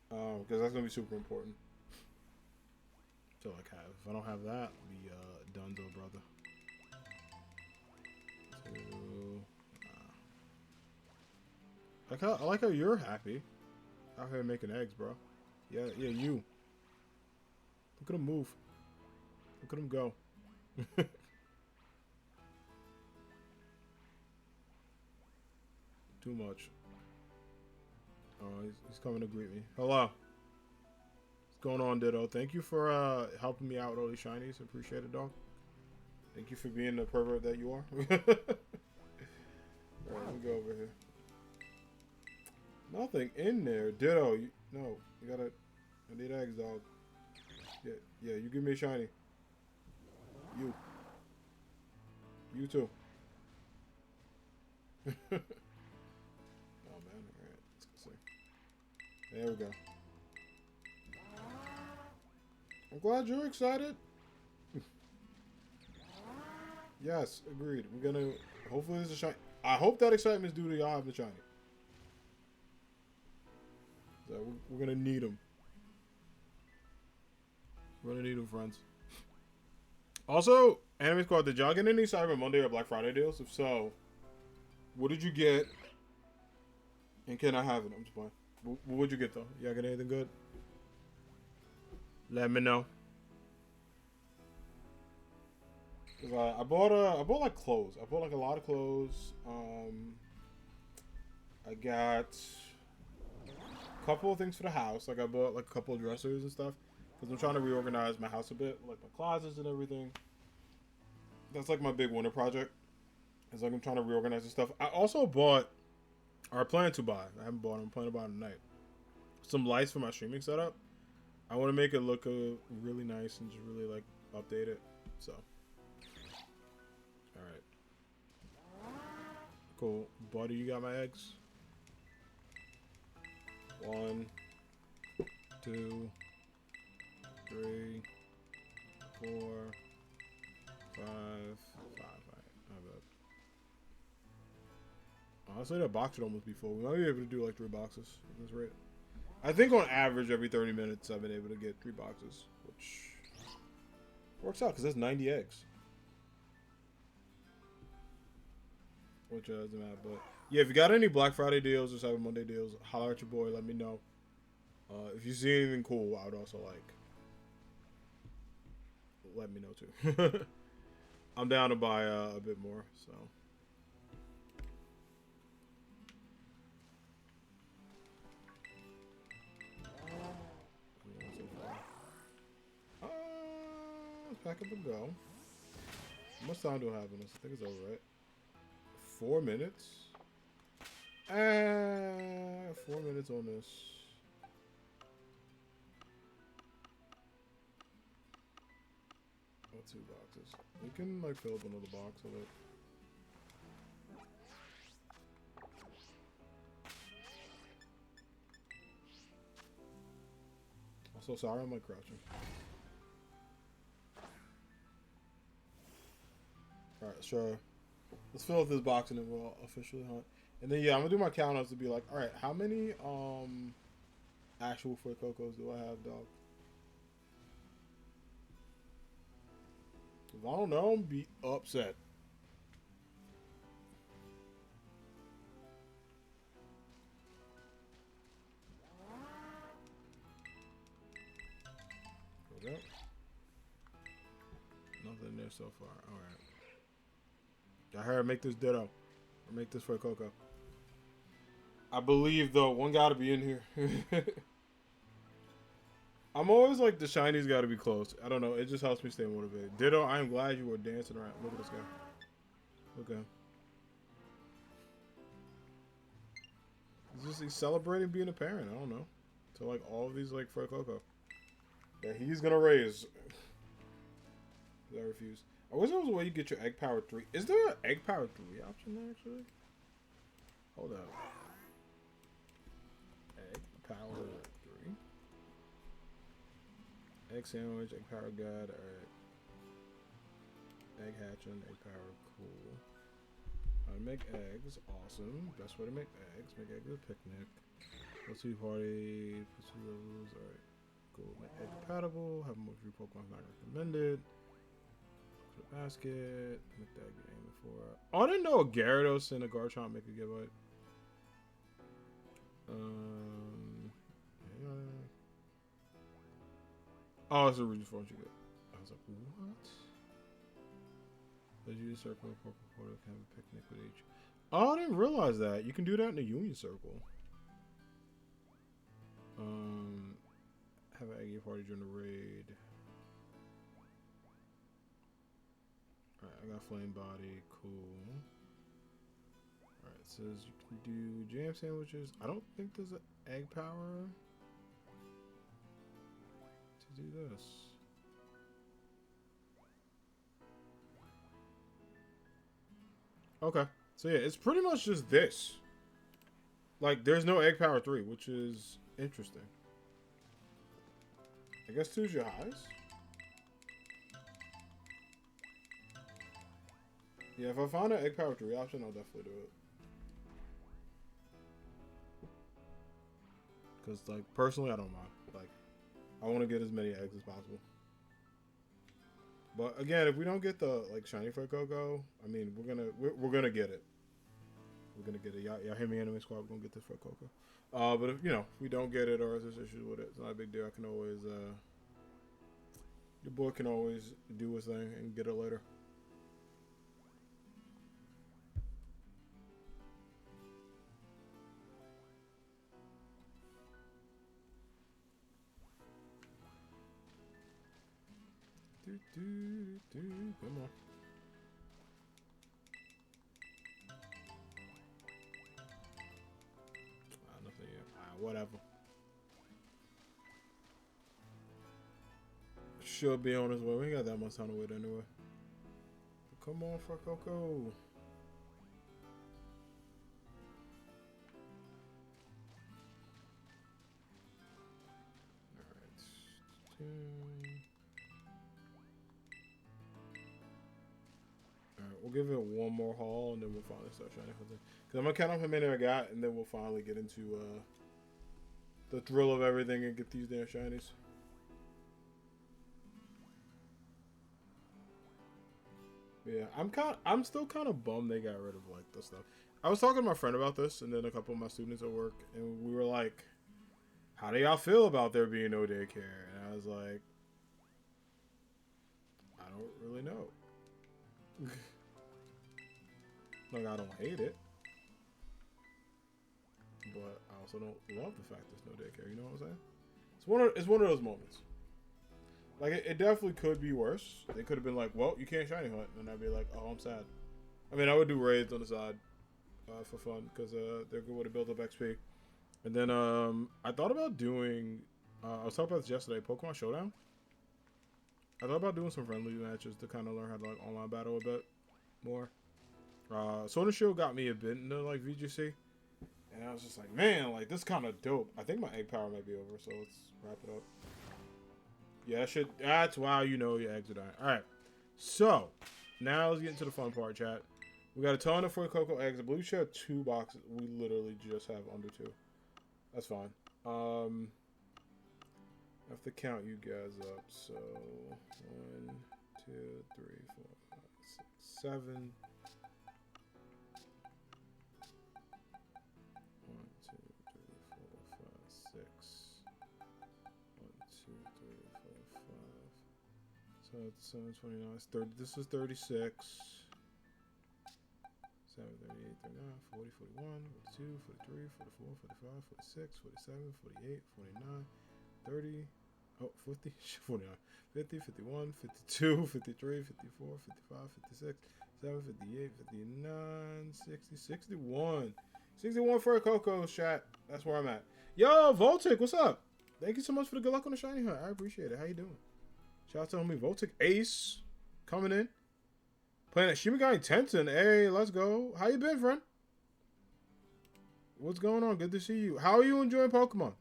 Speaker 1: Because that's going to be super important to like have. If I don't have that, I'll be donezo, brother. 2. I like how you're happy. Out here making eggs, bro. Yeah, you. Look at him move. Look at him go. Too much. Oh, he's coming to greet me. Hello. What's going on, Ditto? Thank you for helping me out with all these shinies. Appreciate it, dog. Thank you for being the pervert that you are. Alright, let me go over here. Nothing in there. Ditto. No, you gotta... I need eggs, dog. Yeah, you give me a shiny. You. You too. Oh man. Alright, let's go see. There we go. I'm glad you're excited. Yes, agreed. We're gonna hopefully there's a shiny. I hope that excitement is due to y'all having the shiny. So we're gonna need them. We're gonna need them, friends. Also, Anime Squad, did y'all get any Cyber Monday or Black Friday deals? If so, what did you get? And can I have it? I'm just playing. What would you get though? Y'all get anything good? Let me know. Cause I bought like clothes. I bought like a lot of clothes. I got a couple of things for the house. Like I bought like a couple of dressers and stuff. Cause I'm trying to reorganize my house a bit, like my closets and everything. That's like my big winter project. It's like I'm trying to reorganize the stuff. I also bought, or I plan to buy. I haven't bought them. I'm planning to buy them tonight. Some lights for my streaming setup. I want to make it look really nice and just really like update it. So. Alright. Cool. Buddy, you got my eggs? 1, 2, 3, 4, 5, 5. Alright, not bad. Honestly, that box should almost be full. We might be able to do like 3 boxes. That's right. I think on average, every 30 minutes, I've been able to get 3 boxes, which works out because that's 90 eggs. Which doesn't matter, but yeah, if you got any Black Friday deals or Cyber Monday deals, holler at your boy. Let me know. If you see anything cool, I would also like let me know too. I'm down to buy a bit more, so. Let's pack up and go. How much time do I have on this? I think it's over, right? 4 minutes? 4 minutes on this. Oh, 2 boxes. We can like fill up another box of it. I'm so sorry, I'm like crouching. Alright, sure. Let's fill up this box and then we'll officially hunt. And then yeah, I'm gonna do my countouts to be like, alright, how many actual Fuecocos do I have, dog? If I don't know, I'm be upset. Okay. Nothing there so far. Alright. I heard make this ditto. Or make this Fuecoco. I believe though, one gotta be in here. I'm always like the shinies gotta be close. I don't know, it just helps me stay motivated. Ditto, I am glad you were dancing around. Look at this guy. Okay. He's celebrating being a parent, I don't know. To like all of these like Fuecoco that he's gonna raise. I refuse. I wish there was a way you get your egg power 3. Is there an egg power 3 option there actually? Hold up. Egg power 3. Egg sandwich, egg power guide, alright. Egg hatching, egg power, cool. Make eggs, awesome. Best way to make eggs. Make eggs at a picnic. Let's see party, pursue levels, alright. Cool. Make egg compatible, have more 3 Pokemon not recommended. Basket. Make that you're aiming for. Oh, I didn't know a Gyarados and a Garchomp make a giveaway. Yeah. Oh, it's a region 4 you get. I was like, what? Let's use a circle of purple portal to have a picnic with each. Oh, I didn't realize that. You can do that in a Union Circle. Have an eggy party during the raid. Alright, I got flame body, cool. Alright, it says you can do jam sandwiches. I don't think there's an egg power to do this. Okay. So yeah, it's pretty much just this. Like, there's no egg power 3, which is interesting. I guess 2's your highs. Yeah, if I find an egg power 3 option, I'll definitely do it. Because, like, personally, I don't mind. Like, I want to get as many eggs as possible. But again, if we don't get the like shiny Fuecoco, I mean, we're gonna get it. We're gonna get it. Y'all hear me, Anime Squad? We're gonna get this Fuecoco. But if if we don't get it or there's issues with it, it's not a big deal. I can always your boy can always do his thing and get it later. Come on. Nothing yet. Whatever. Should be on his way. We ain't got that much time to wait anyway. But come on, Fuecoco. Alright, we'll give it one more haul and then we'll finally start shining something. Because I'm gonna count up how many I got and then we'll finally get into the thrill of everything and get these damn shinies. Yeah, I'm still kind of bummed they got rid of like the stuff. I was talking to my friend about this and then a couple of my students at work and we were like, how do y'all feel about there being no daycare? And I was like, I don't really know. Like, I don't hate it, but I also don't love the fact there's no daycare. You know what I'm saying? It's one of those moments. Like, it definitely could be worse. They could have been like, well, you can't shiny hunt, and I'd be like, oh, I'm sad. I mean, I would do raids on the side for fun because they're a good way to build up XP. And then I thought about doing. I was talking about this yesterday. Pokemon Showdown. I thought about doing some friendly matches to kind of learn how to like online battle a bit more. Sword and Shield got me a bit into like VGC, and I was just like, man, like this kind of dope. I think my egg power might be over, so let's wrap it up. Yeah, that's why your eggs are dying. All right, so now let's get into the fun part, chat. We got a ton of Fuecoco eggs. I believe we should have 2 boxes. We literally just have under 2. That's fine. I have to count you guys up. So 1, 2, 3, 4, 5, 6, 7. 1, 2, 3, 4, 5, 6. 1, 2, 3, 4, 5. So it's 729. It's 30. This is 36. 7, 38, 39, 40, 41, 42, 43, 44, 45, 46, 47, 48, 49, 30, oh, 50, 49, 50, 51, 52, 53, 54, 55, 56, 7, 58, 59, 60, 61. 61 for a Coco chat. That's where I'm at. Yo, Voltic, what's up? Thank you so much for the good luck on the shiny hunt. I appreciate it. How you doing? Shout out to homie Voltic Ace coming in. Playing at Shimigami Tenten. Hey, let's go. How you been, friend? What's going on? Good to see you. How are you enjoying Pokemon?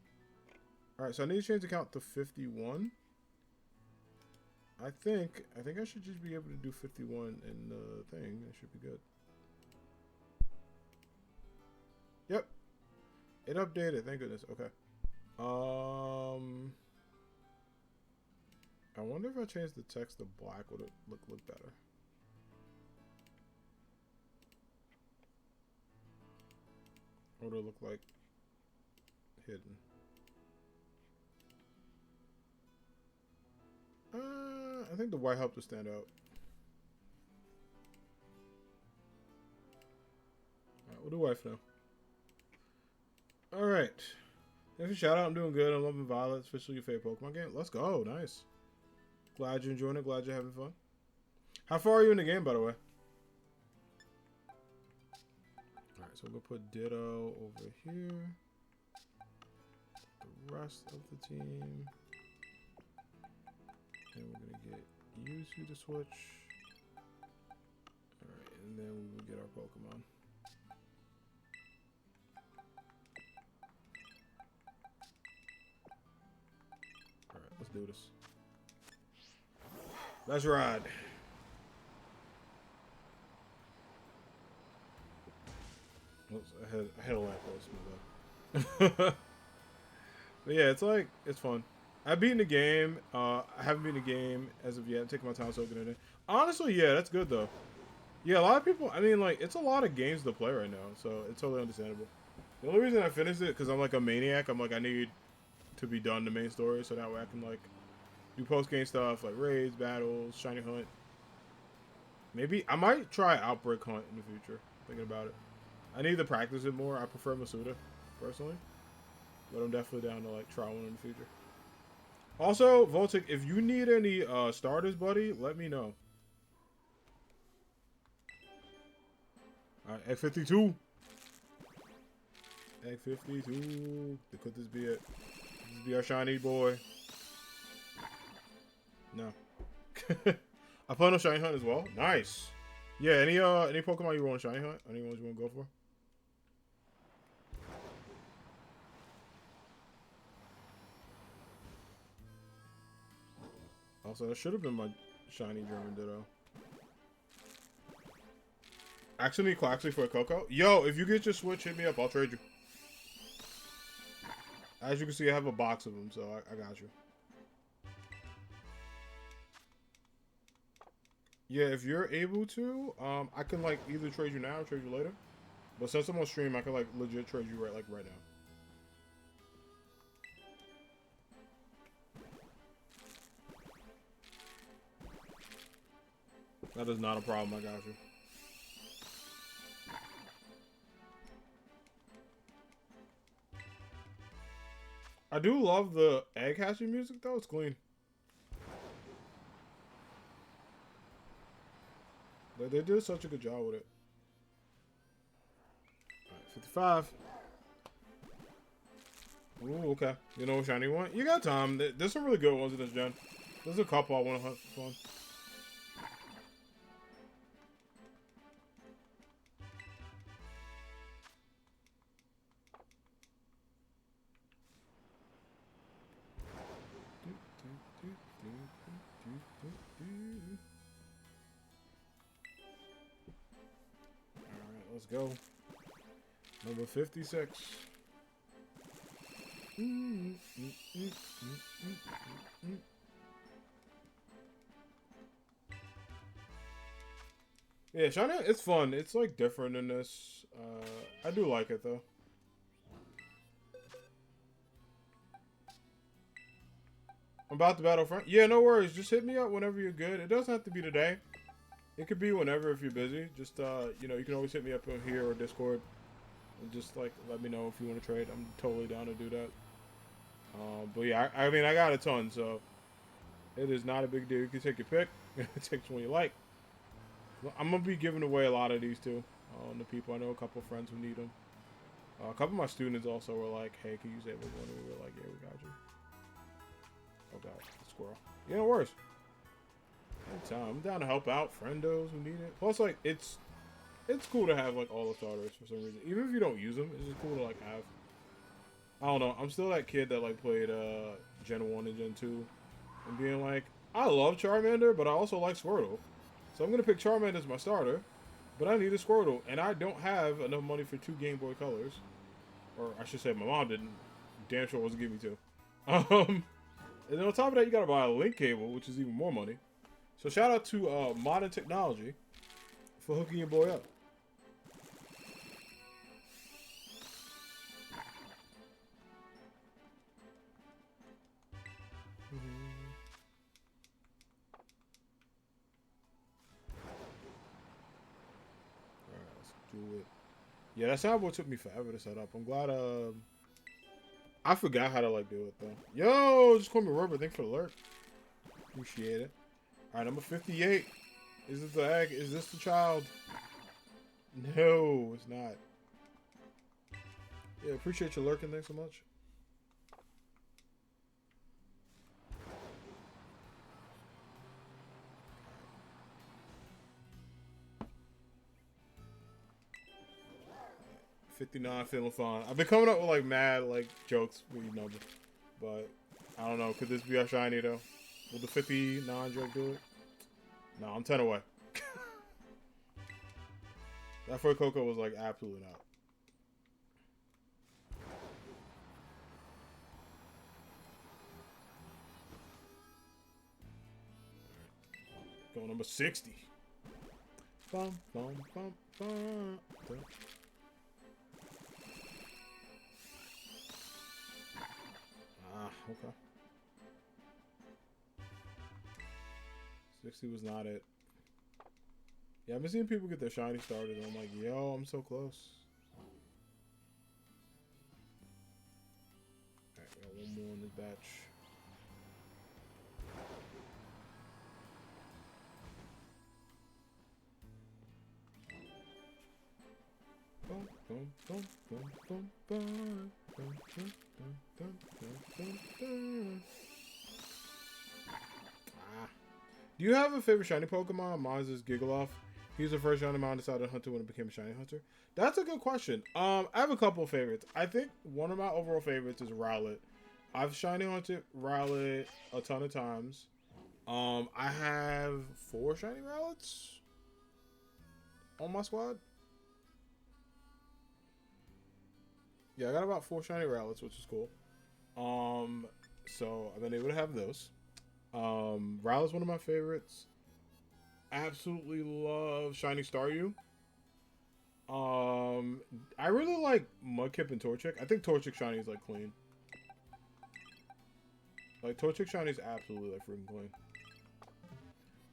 Speaker 1: Alright, so I need to change the count to 51. I think I should just be able to do 51 in the thing. It should be good. Yep. It updated. Thank goodness. Okay. I wonder if I change the text to black, would it look better? What would it look like hidden? I think the white helped to stand out. Alright, we'll do white for now. Alright. Thanks for shout out. I'm doing good. I'm loving Violet. It's officially your favorite Pokemon game. Let's go. Nice. Glad you're enjoying it. Glad you're having fun. How far are you in the game, by the way? Alright, so we'll put Ditto over here. The rest of the team. And we're going to get you two to switch. Alright, and then we will get our Pokemon. Alright, let's do this. Let's ride. Oops, I had a lamppost. But yeah, it's fun. I've beaten the game. I haven't beaten the game as of yet. I'm taking my time soaking it in. Honestly, yeah, that's good though. Yeah, a lot of people. I mean, like, it's a lot of games to play right now, so it's totally understandable. The only reason I finished it because I'm like a maniac. I'm like, I need to be done the main story so that way I can like do post game stuff like raids, battles, shiny hunt. Maybe I might try Outbreak Hunt in the future. Thinking about it. I need to practice it more. I prefer Masuda, personally. But I'm definitely down to like try one in the future. Also, Voltic, if you need any starters, buddy, let me know. Alright, Egg 52. Egg 52. Could this be it? Could this be our shiny boy? No. I plan on shiny hunt as well. Nice. Yeah, any Pokemon you want to shiny hunt? Any ones you want to go for? Also, that should have been my shiny German Ditto. Actually, Quaxley for a Fuecoco. Yo, if you get your Switch, hit me up. I'll trade you. As you can see, I have a box of them, so I got you. Yeah, if you're able to, I can like either trade you now or trade you later. But since I'm on stream, I can like legit trade you right now. That is not a problem. I got you. I do love the egg hatching music though. It's clean. They did such a good job with it. Alright, 55. Ooh, okay. You know what shiny you want? You got time. There's some really good ones in this gen. There's a couple I want to hunt for fun. Alright, let's go. Number 56. Yeah, shiny, it's fun. It's like different in this. I do like it though. I'm about to Battlefront. Yeah, no worries. Just hit me up whenever you're good. It doesn't have to be today. It could be whenever if you're busy. Just you know, you can always hit me up on here or Discord. And just like let me know if you want to trade. I'm totally down to do that. But yeah, I mean, I got a ton, so it is not a big deal. You can take your pick. Take one you like. I'm gonna be giving away a lot of these too. To people, I know a couple of friends who need them. A couple of my students also were like, "Hey, can you save us one?" And we were like, "Yeah, we got you." Oh god, squirrel. Yeah, no worries. Anytime. I'm down to help out friendos who need it. Plus, like, it's cool to have like all the starters for some reason. Even if you don't use them, it's just cool to like have. I don't know. I'm still that kid that like played Gen 1 and Gen 2 and being like, I love Charmander, but I also like Squirtle. So I'm going to pick Charmander as my starter, but I need a Squirtle, and I don't have enough money for 2 Game Boy Colors. Or I should say my mom didn't. Damn sure wasn't giving me 2. And then on top of that, you got to buy a link cable, which is even more money. So shout out to Modern Technology for hooking your boy up. Do it. Yeah, that soundboard took me forever to set up. I'm glad I forgot how to like do it though. Yo, just call me Rubber. Thanks for the alert. Appreciate it. Alright, number 58. Is this the egg? Is this the child? No, it's not. Yeah, appreciate you lurking. Thanks so much. 59 feeling fine. I've been coming up with like mad like jokes with these numbers, but I don't know. Could this be a shiny though? Will the 59 joke do it? No, I'm 10 away. That Fuecoco was like absolutely not. Go number 60. Bum, bum, bum, bum, bum. Ah, okay. 60 was not it. Yeah, I've been seeing people get their shiny started, and I'm like, yo, I'm so close. Alright, we got one more in this batch. Ah. Do you have a favorite shiny Pokemon? Mine is Giggaloff. He's the first shiny Mon decided to hunter when it became a shiny hunter. That's a good question. I have a couple of favorites. I think one of my overall favorites is Rowlet. I've shiny hunted Rowlet a ton of times. I have 4 shiny Rowlets on my squad. Yeah, I got about 4 shiny Rowlets, which is cool. So I've been able to have those. Rowlet's one of my favorites. Absolutely love Shiny Staryu. I really like Mudkip and Torchic. I think Torchic Shiny is like clean. Like Torchic Shiny is absolutely like freaking clean.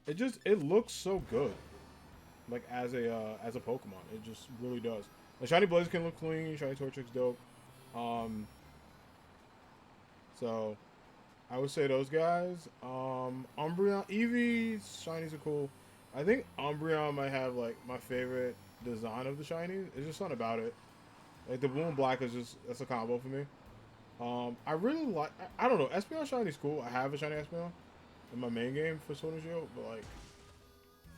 Speaker 1: It looks so good. Like as a Pokemon, it just really does. Like Shiny Blaziken look clean. Shiny Torchic's dope. So I would say those guys. Umbreon, Eevee's shinies are cool. I think Umbreon might have like my favorite design of the shinies. It's just something about it. Like the blue and black is just that's a combo for me. I really like. I don't know. Espeon shiny's cool. I have a shiny Espeon in my main game for Sword and Shield, but like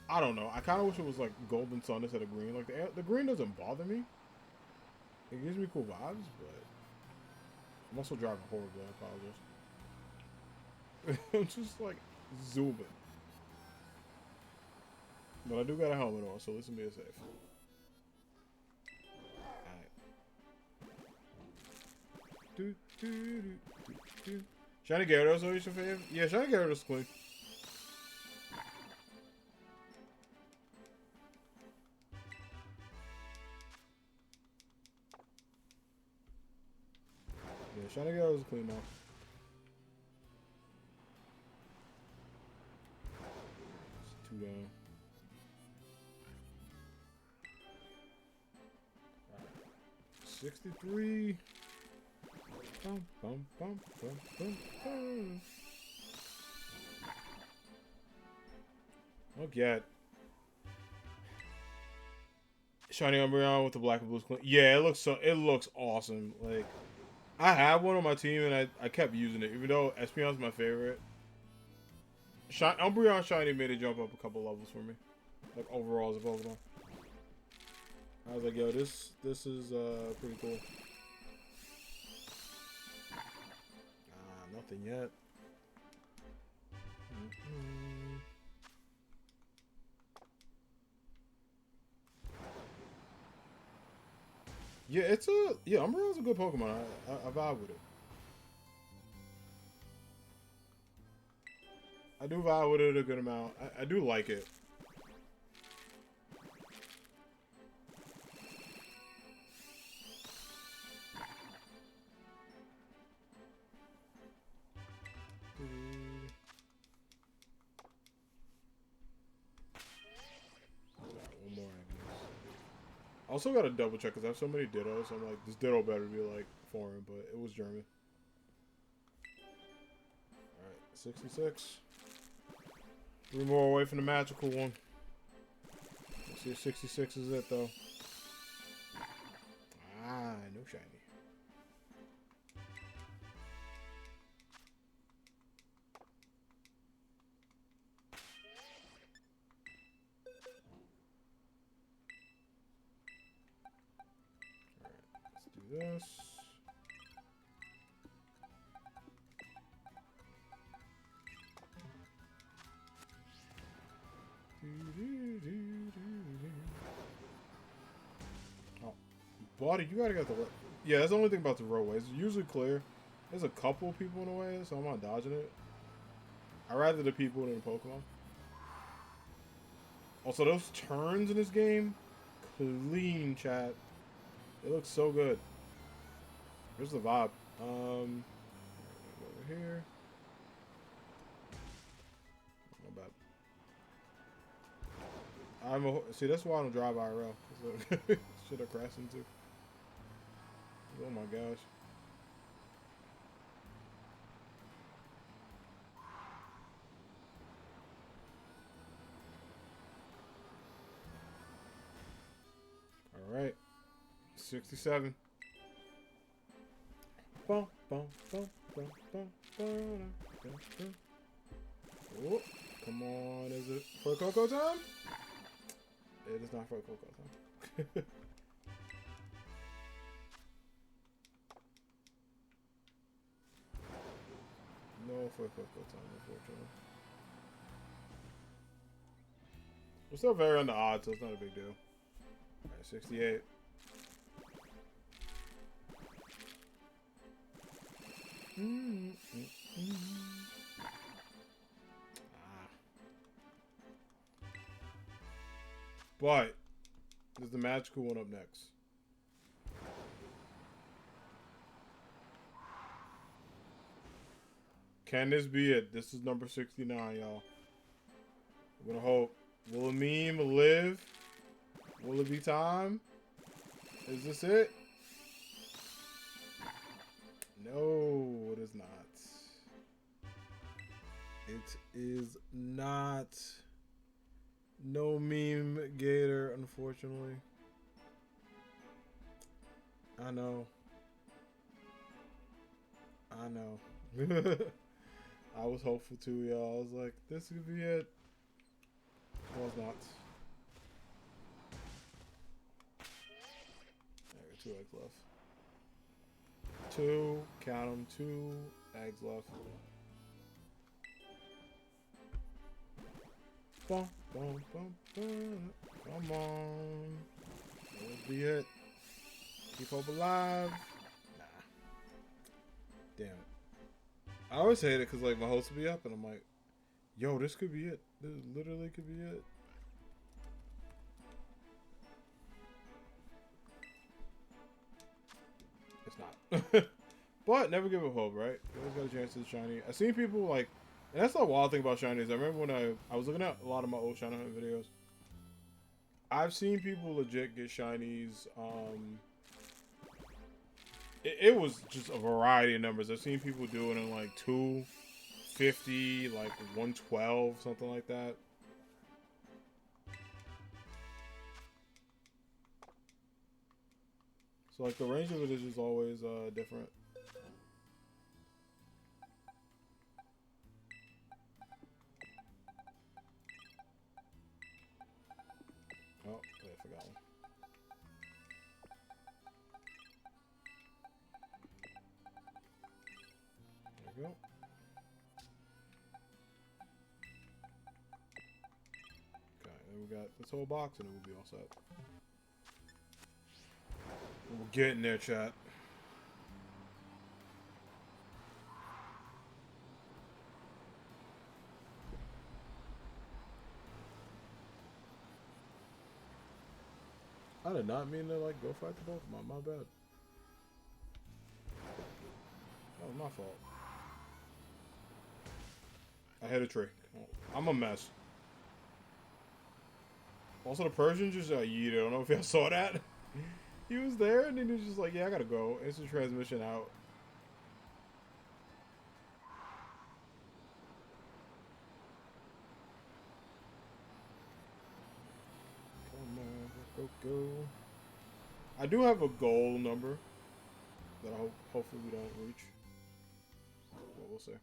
Speaker 1: I don't know. I kind of wish it was like Golden Sun instead of green. Like the green doesn't bother me. It gives me cool vibes, but I'm also driving horribly. I apologize. I'm just like zooming. But I do got a helmet on, so listen to me safe. Alright. Shiny Gyarados always your fave? Yeah, Shiny Gyarados clean. Yeah, Shiny Gyarados is clean now. It's 2 down. 63. Bum, bum, bum, bum, bum, bum. Look at Shiny Umbreon with the black and blue clean. Yeah, it looks awesome. Like I have one on my team and I kept using it, even though Espeon's my favorite. Umbreon Shiny made it jump up a couple levels for me, like overall as a Pokemon. I was like, yo, this is pretty cool. Nothing yet. Yeah, Umbreon's a good Pokemon. I vibe with it. I do vibe with it a good amount. I do like it. One more, I guess. I also got to double check because I have so many Dittos. I'm like, this Ditto better be like foreign, but it was German. Alright, 66. 3 more away from the magical one. Let's see if 66 is it though. No shiny. this. Oh, buddy, you gotta get the. Yeah, that's the only thing about the roadway. It's usually clear. There's a couple people in the way, so I'm not dodging it. I'd rather the people than the Pokemon. Also, those turns in this game, clean, chat. It looks so good. Here's the vibe. Over here. My bad. See, that's why I don't drive IRL. Shit I crashed into. Oh my gosh. All right. 67. Oh, come on. Is it Fuecoco time? It is not Fuecoco time. No Fuecoco time, unfortunately. We're still very on the odds, so it's not a big deal. Alright, 68. But there's the magical one up next. Can this be it? This is number 69, y'all. I'm gonna hope. Will a meme live? Will it be time? Is this it? No, it is not. It is not. No meme gator, unfortunately. I know. I know. I was hopeful too, y'all. I was like, this could be it. It was not. I got 2 eggs left. 2, count them, 2 eggs left. Bum, bum, bum, bum. Come on. That'll be it. Keep hope alive. Nah. Damn it. I always hate it because like my hopes will be up and I'm like, yo, this could be it. This literally could be it. It's not. But never give up hope, right? You always got a chance to shiny. I've seen people like, and that's the wild thing about shinies. I remember when I was looking at a lot of my old shiny hunt videos. I've seen people legit get shinies. It was just a variety of numbers. I've seen people do it in like 250, like 112, something like that. So like the range of it is just always different. Oh, I forgot one. There we go. Okay, then we got this whole box and it will be all set. We're getting there, chat. I did not mean to like go fight the Pokemon. My bad. That was my fault. I hit a tree. I'm a mess. Also, the Persian just yeeted. I don't know if y'all saw that. He was there and then he was just like, yeah, I gotta go. Instant transmission out. Come on, go. I do have a goal number that I hopefully we don't reach. But we'll see.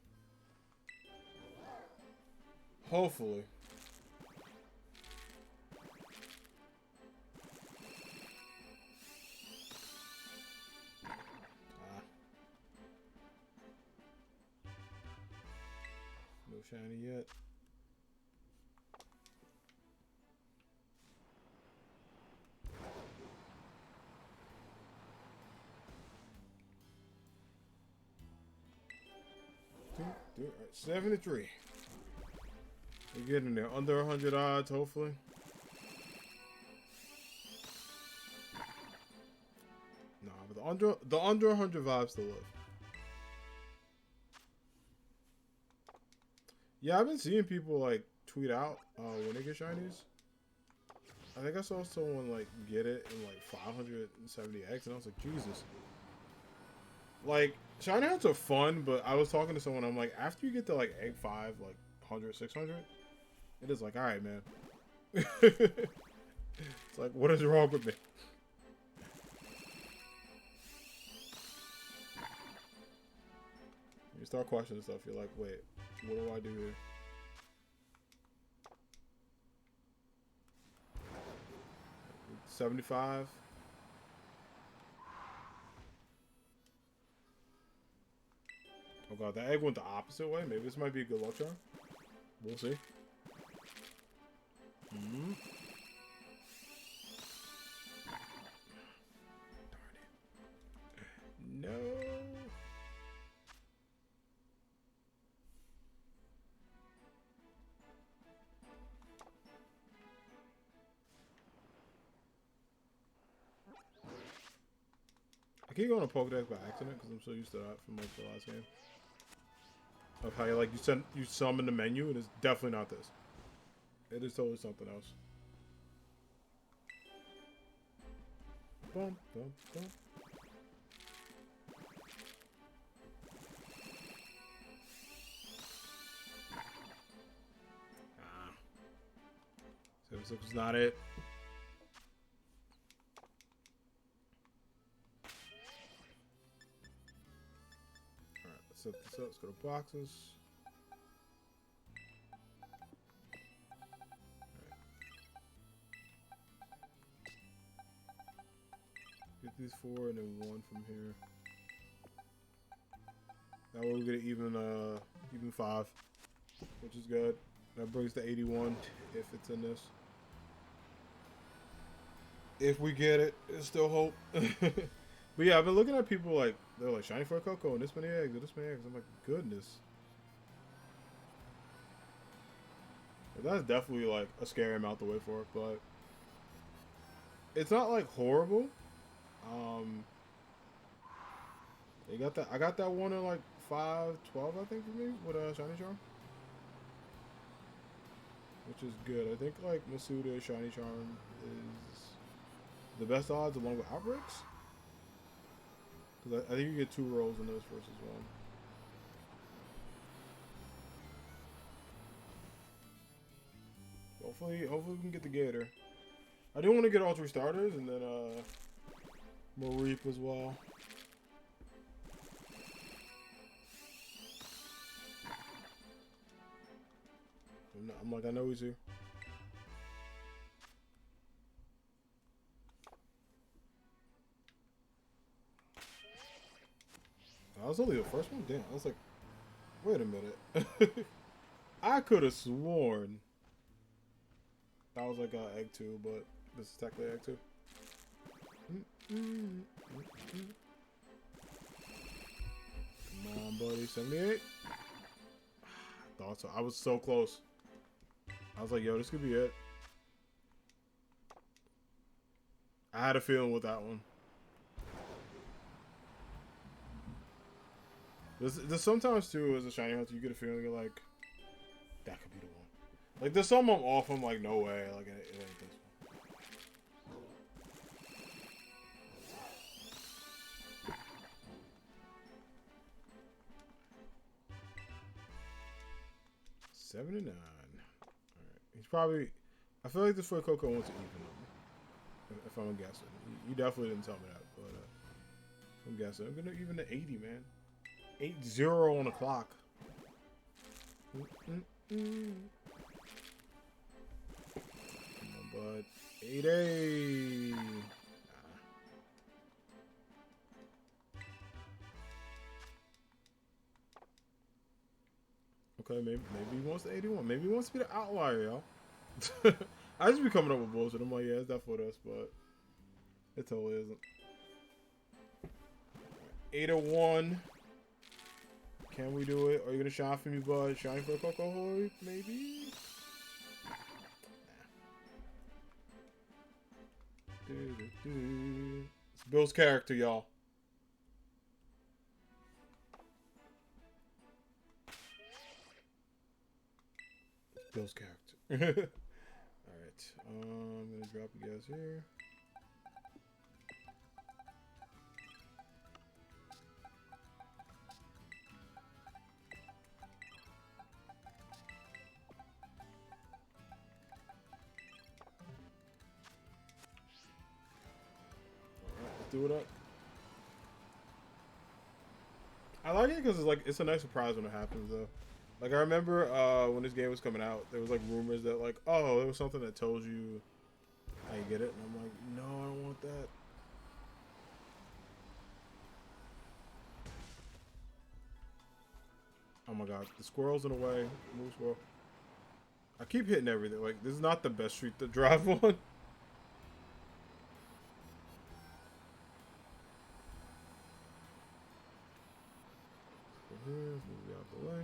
Speaker 1: Hopefully. shiny yet. All right, 73. We're getting there. Under 100 odds, hopefully. Nah, but the under 100 vibes still live. Yeah, I've been seeing people like tweet out when they get shinies. I think I saw someone like get it in like 570x, and I was like, Jesus. Like, shiny hunts are fun, but I was talking to someone, I'm like, after you get to like egg 5, like 100, 600, it is like, alright, man. It's like, what is wrong with me? You start questioning stuff, you're like, wait, what do I do here? $75. Oh god, that egg went the opposite way. Maybe this might be a good luck charm. We'll see. Hmm. Darn it. No. I keep going to Pokedex by accident because I'm so used to that from like the last game. Of how you like you summon the menu and it's definitely not this. It is totally something else. Bum, bum, bum. Ah. 76 was not it. Alright, let's set this up. Let's go to boxes. Get these 4 and then 1 from here. That way we get even 5, which is good. That brings to 81 if it's in this. If we get it, there's still hope. But yeah, I've been looking at people like, they're like, shiny Fuecoco and this many eggs and this many eggs. I'm like, goodness. That's definitely like a scary amount to wait for, but it's not like horrible. They got that. I got that one in like 512, I think, for me with a shiny charm, which is good. I think like Masuda shiny charm is the best odds along with outbreaks, because I think you get 2 rolls in those versus 1. Hopefully we can get the Gator. I do want to get all 3 starters and then Mareep as well. I'm like, I know he's here. That was only the first one? Damn, I was like, wait a minute. I could have sworn that was like egg 2, but this is technically egg 2. Come on, buddy. 78. I thought so. I was so close. I was like, yo, this could be it. I had a feeling with that one. There's sometimes too, as a shiny hunter, you get a feeling you're like, that could be the one. Like there's some I'm off. I'm like, no way. Like it ain't this one. $79. All right. He's probably. I feel like this Fuecoco wants to even them. If I'm guessing, you definitely didn't tell me that, but I'm guessing I'm gonna even to 80, man. 80 on the clock. Come on, bud. 80. Nah. Okay, maybe he wants the 81. Maybe he wants to be the outlier, y'all. I just be coming up with bullshit. I'm like, yeah, it's definitely this, but it totally isn't. 801. Can we do it? Are you gonna shine for me, bud? Shine for a Fuecoco, maybe? Nah. It's Bill's character, y'all. It's Bill's character. Alright. I'm gonna drop you guys here. Do it up. I like it because it's a nice surprise when it happens though. Like I remember when this game was coming out, there was like rumors that like, oh, it was something that told you how you get it, and I'm like, no, I don't want that. Oh my god, the squirrel's in the way. Move, squirrel. I keep hitting everything. Like this is not the best street to drive on. Move you out the way.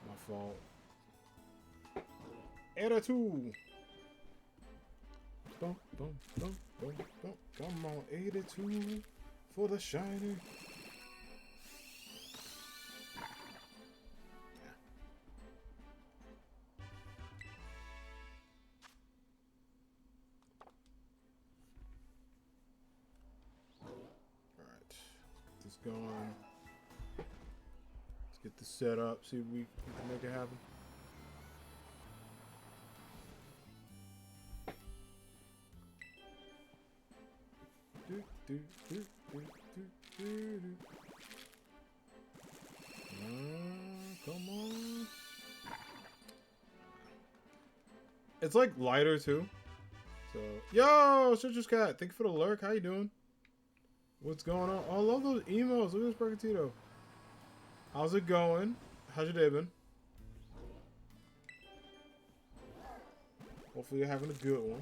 Speaker 1: My fault. Attitude. Bum, bum, bum, bum, bum. Come on, 82 for the shiny. Alright. Let's get this going. Let's get this set up. See if we can make it happen. Come on. It's like lighter too. So, yo, Citrus Cat, thank you for the lurk. How you doing? What's going on? Oh, I love those emos. Look at this Percatito. How's it going? How's your day been? Hopefully you're having a good one.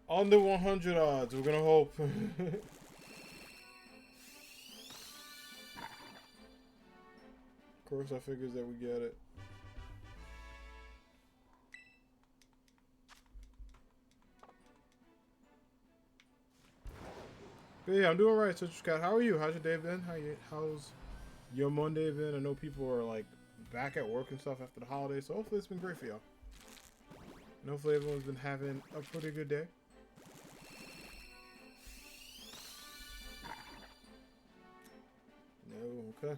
Speaker 1: Under 100 odds, we're gonna hope. Of course, I figures that we get it. But yeah, I'm doing alright, Citrus Cat. How are you? How's your day been? How's your Monday been? I know people are like back at work and stuff after the holidays, so hopefully it's been great for y'all. And hopefully everyone's been having a pretty good day. No, okay.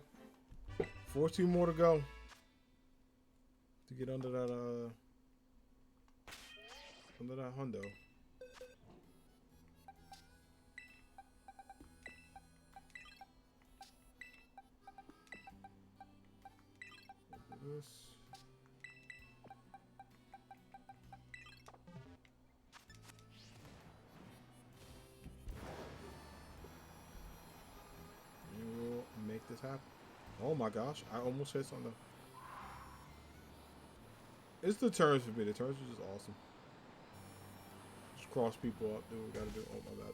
Speaker 1: 14 more to go to get under that hundo. This. And we'll make this happen. Oh my gosh, I almost hit something. It's the turns for me. The turns are just awesome. Just cross people up, do what we gotta do. Oh my god.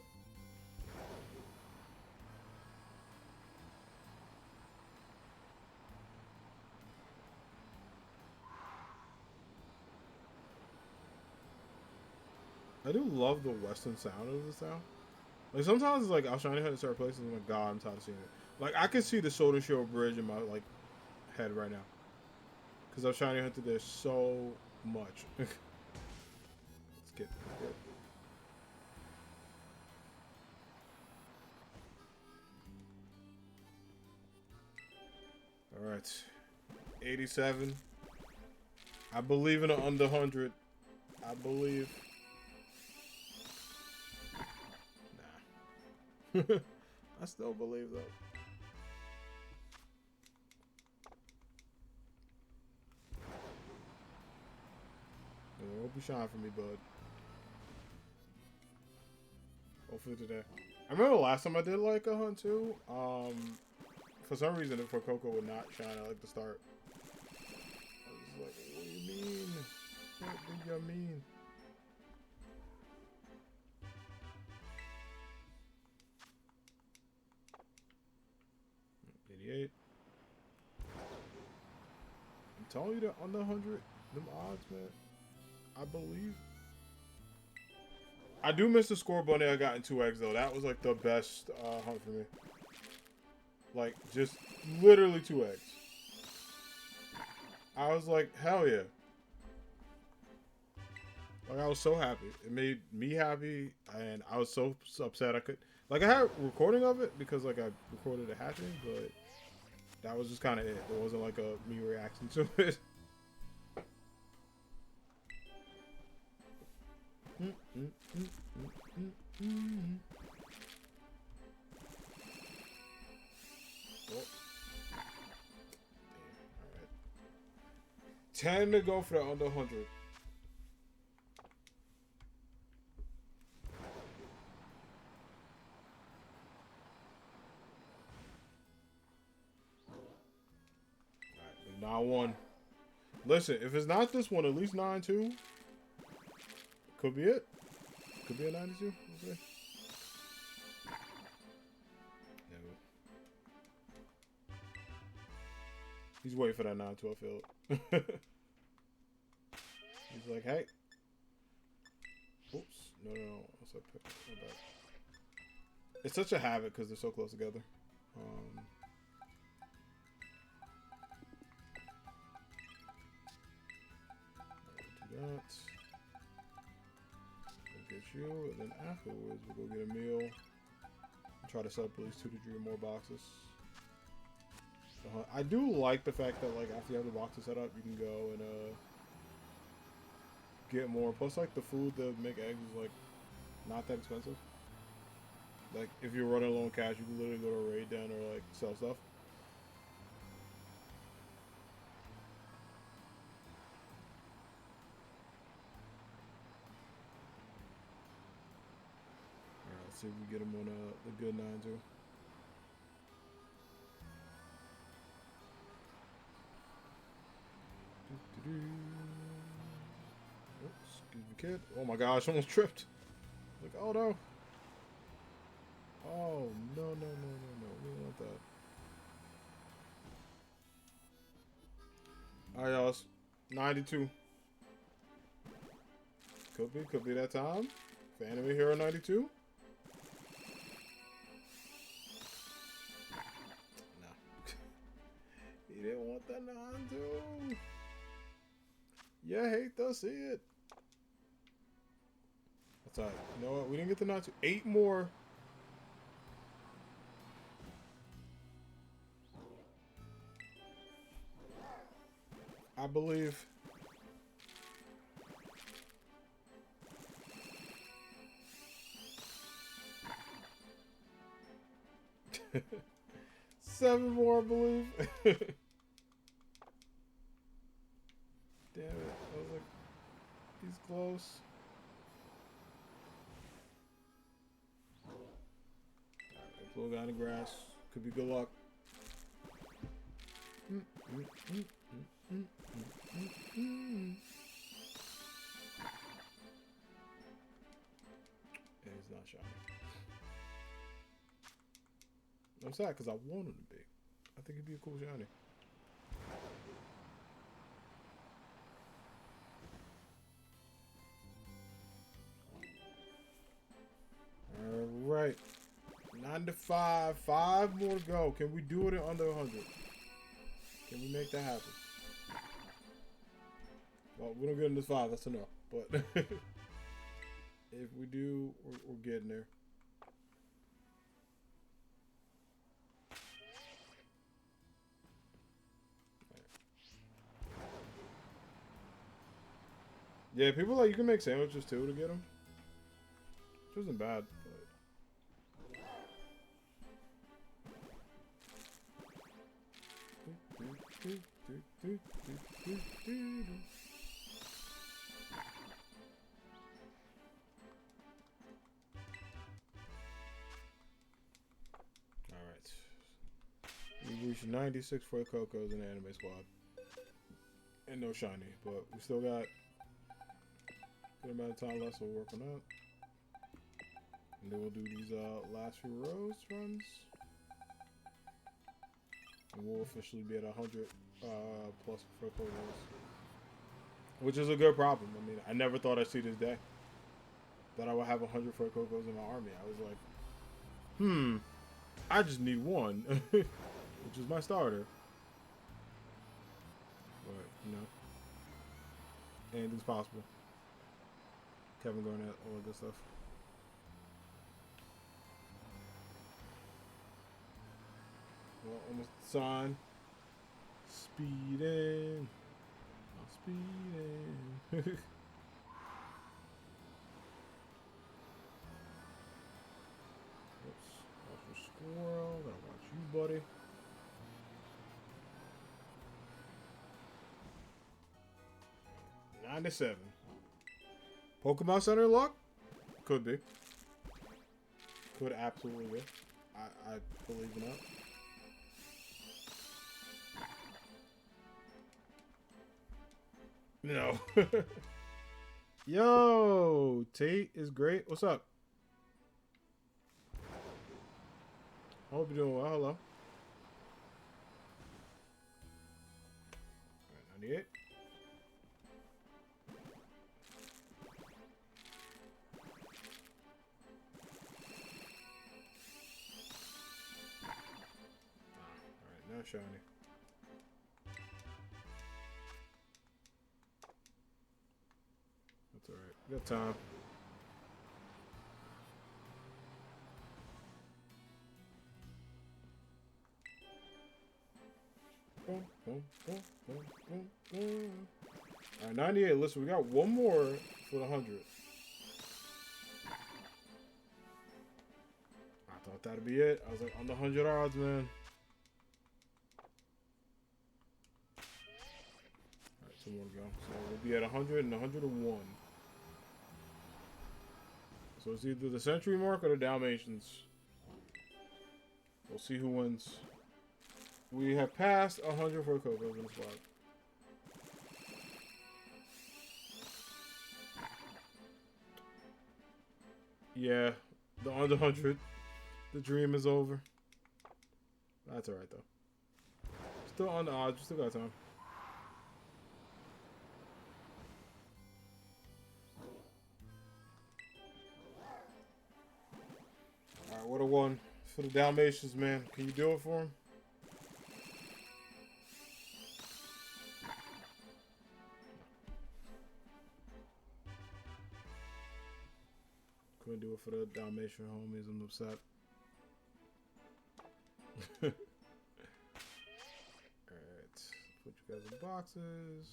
Speaker 1: I do love the western sound of the sound. Like sometimes it's like I'll try to hit certain places and I'm like, God, I'm tired of seeing it. Like I can see the Soda Show Bridge in my like head right now. Cause I'm trying to hunt through there so much. Let's get. it. 87. I believe in an under 100. I believe. Nah. I still believe though. I hope you shine for me, bud. Hopefully today. I remember last time I did like a hunt too. For some reason, if Fuecoco would not shine at like the start. I was like, what do you mean? What do you mean? $88. I'm telling you that under 100, them odds, man. I believe. I do miss the score bunny I got in 2x though. That was like the best hunt for me. Like just literally 2x. I was like, hell yeah. Like I was so happy. It made me happy, and I was so upset I could. Like I had a recording of it because like I recorded it happening, but that was just kind of it. It wasn't like a me reaction to it. Oh. 10 to go for the under 100. Alright, 9-1. Listen, if it's not this one, at least 9-2. Could be it. Could be a 92. We'll see. No. He's waiting for that 9-2, I feel. He's like, hey. Oops. No. What's up? My bad. It's such a habit because they're so close together. Do that. We'll get you, and then afterwards we'll go get a meal. And try to sell at least 2 to 3 more boxes. I do like the fact that like after you have the boxes set up, you can go and get more. Plus, like the food to make eggs is like not that expensive. Like if you're running low on cash, you can literally go to a raid den or like sell stuff. Alright, let's see if we get him on the good 9-2. Oops, excuse me, kid. Oh my gosh, almost tripped. Like, oh no. Oh, no. We don't want that. Alright, y'all. 92. Could be that time. For Anime Hero 92. No. He didn't want that 92. Yeah, hate to see it. That's alright. You know what? We didn't get the 92. 8 more. I believe. Seven more, I believe. Damn it. I was like, he's close. Alright, blow down the grass. Could be good luck. And he's not shiny. I'm sad because I want him to be. I think he'd be a cool shiny. Alright. 95. 5 more to go. Can we do it in under 100? Can we make that happen? Well, we don't get in this 5. That's enough. But if we do, we're getting there. Yeah, people like you can make sandwiches too to get them. Which isn't bad. Alright. We've reached 96 Fuecocos in the anime squad. And no shiny, but we still got a good amount of time left, so we'll work on that. And then we'll do these last few rows runs. And we'll officially be at 100 plus Fuecocos. Which is a good problem. I mean, I never thought I'd see this day. That I would have 100 Fuecocos in my army. I was like, I just need one. Which is my starter. But, you know. Anything's possible. Kevin Garnett, all that good stuff. Well, almost sign. Speeding. I'm speeding. Oops. Watch your squirrel. Gotta watch you, buddy. $97. Pokemon Center luck? Could be. Could absolutely be. I believe in that. No. Yo, Tate is great. What's up? I hope you're doing well. Hello. Alright, 98. Alright, now shiny. That's alright. We got time. Alright, 98. Listen, we got one more for the 100. I thought that'd be it. I was like, on the 100 odds, man. Alright, two more to go. So we'll be at 100 and 101. So it's either the century mark or the Dalmatians. We'll see who wins. We have passed 100 Fuecocos in the squad. Yeah, the under 100. The dream is over. That's alright, though. Still on the odds. Still got time. Alright, what a one for the Dalmatians, man. Can you do it for him? Couldn't do it for the Dalmatian homies. I'm upset. Alright. Put you guys in boxes.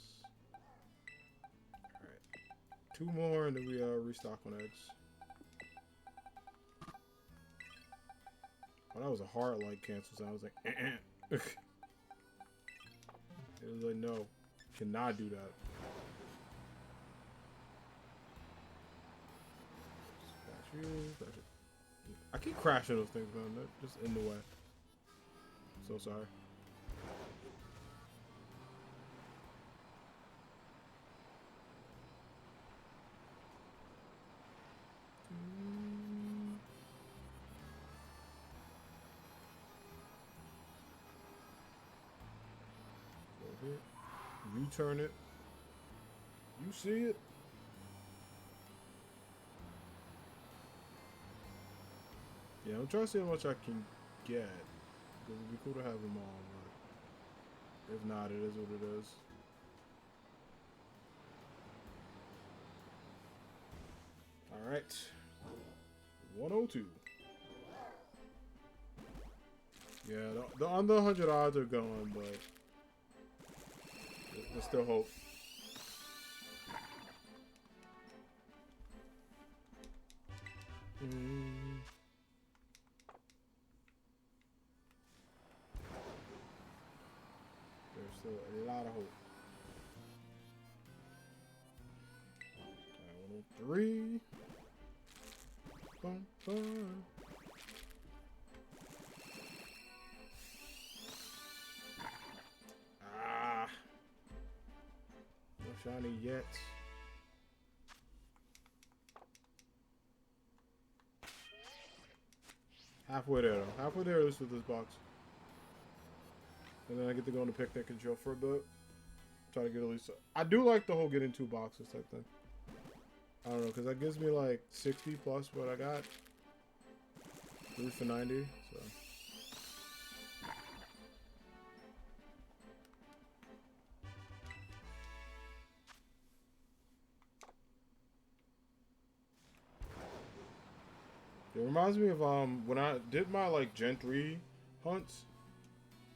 Speaker 1: Alright. Two more and then we restock on eggs. Oh, that was a hard like cancel sound. I was like, It was like, no. Cannot do that. I keep crashing those things, man. They're just in the way. So sorry. You turn it. You see it. Yeah, I'm trying to see how much I can get. It would be cool to have them all, but if not, it is what it is. Alright. 102. Yeah, the under 100 odds are going, but there's still hope. fun. Ah. No shiny yet. Halfway there, though. Halfway there, at least with this box. And then I get to go on a picnic and chill for a bit. Try to get at least... I do like the whole getting 2 boxes type thing. I don't know, because that gives me like 60 plus what I got. 3 for 90, so... It reminds me of when I did my like Gen 3 hunts.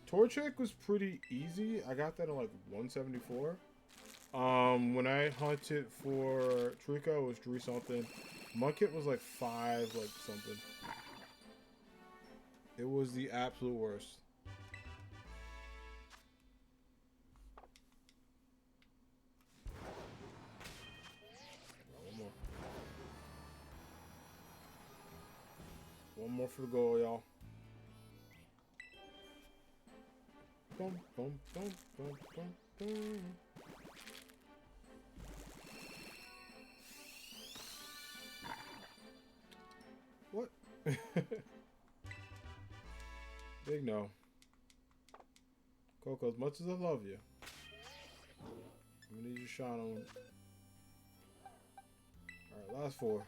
Speaker 1: Torchic was pretty easy. I got that at like 174. When I hunted for Trico, it was 3 something. Munkit was like 5 like something. It was the absolute worst. One more. One more for the goal, y'all. Boom, boom, boom, boom, boom, boom. What? Big no. Coco, as much as I love you, I'm gonna need you to shine on. Alright, last 4.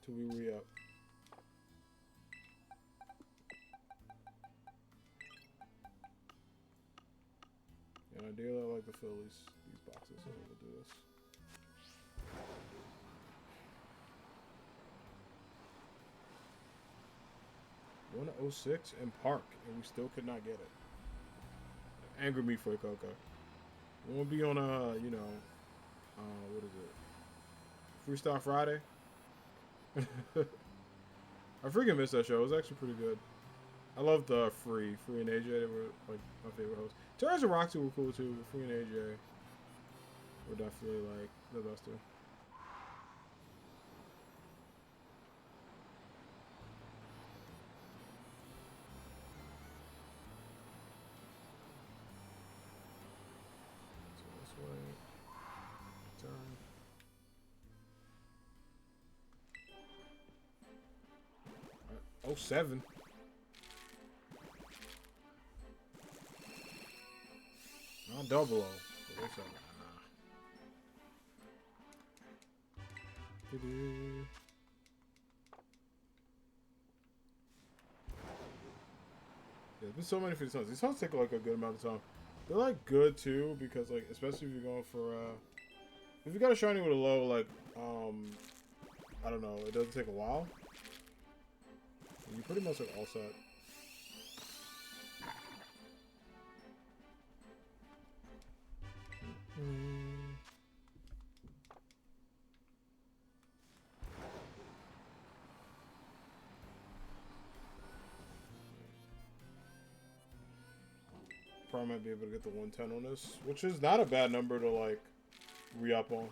Speaker 1: Till we re-up. And ideally I like to fill these boxes, so we'll do this. One 06 in Park, and we still could not get it. Anger me for Coco. We won't be on you know, what is it? Freestyle Friday. I freaking missed that show. It was actually pretty good. I loved Free and AJ. They were like my favorite hosts. Terrence and Roxy were cool too. Free and AJ were definitely like the best too. So this way. Turn. Right. 07. Not 00. But 07. Yeah, there's been so many for these songs. These songs take like a good amount of time. They're like good too because like especially if you're going for if you got a shiny with a low like I don't know, it doesn't take a while. You pretty much like all set. Probably might be able to get the 110 on this, which is not a bad number to like re-up on.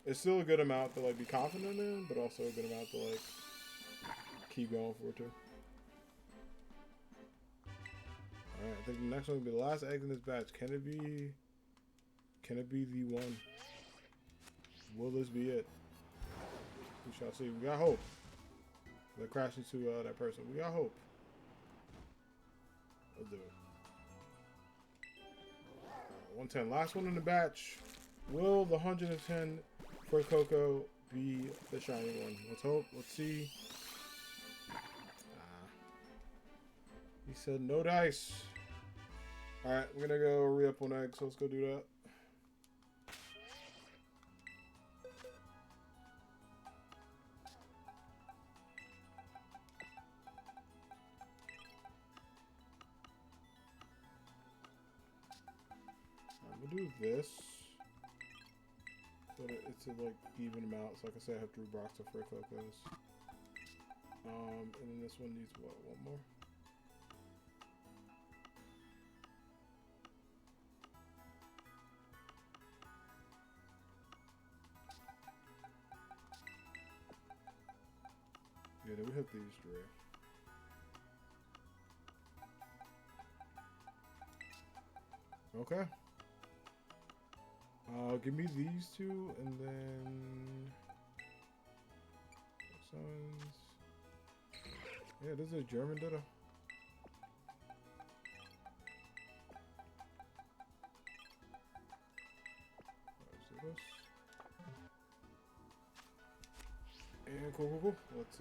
Speaker 1: It's still a good amount to like be confident in, but also a good amount to like keep going for too. Alright, I think the next one will be the last egg in this batch. Can it be the one? Will this be it? We shall see. We got hope. They're crashing to that person. We got hope. Let's do it. 110. Last one in the batch. Will the 110 Fuecoco be the shiny one? Let's hope. Let's see. He said no dice. Alright, we're gonna go re-up on eggs, so let's go do that. We'll do this. So that it's to like even them out. So like I said, I have 3 boxes of Fuecocos. And then this one needs what? One more? Okay, then we have these three. Okay. Give me these two, and then summons. Yeah, this is a German Ditto. This. And cool. Let's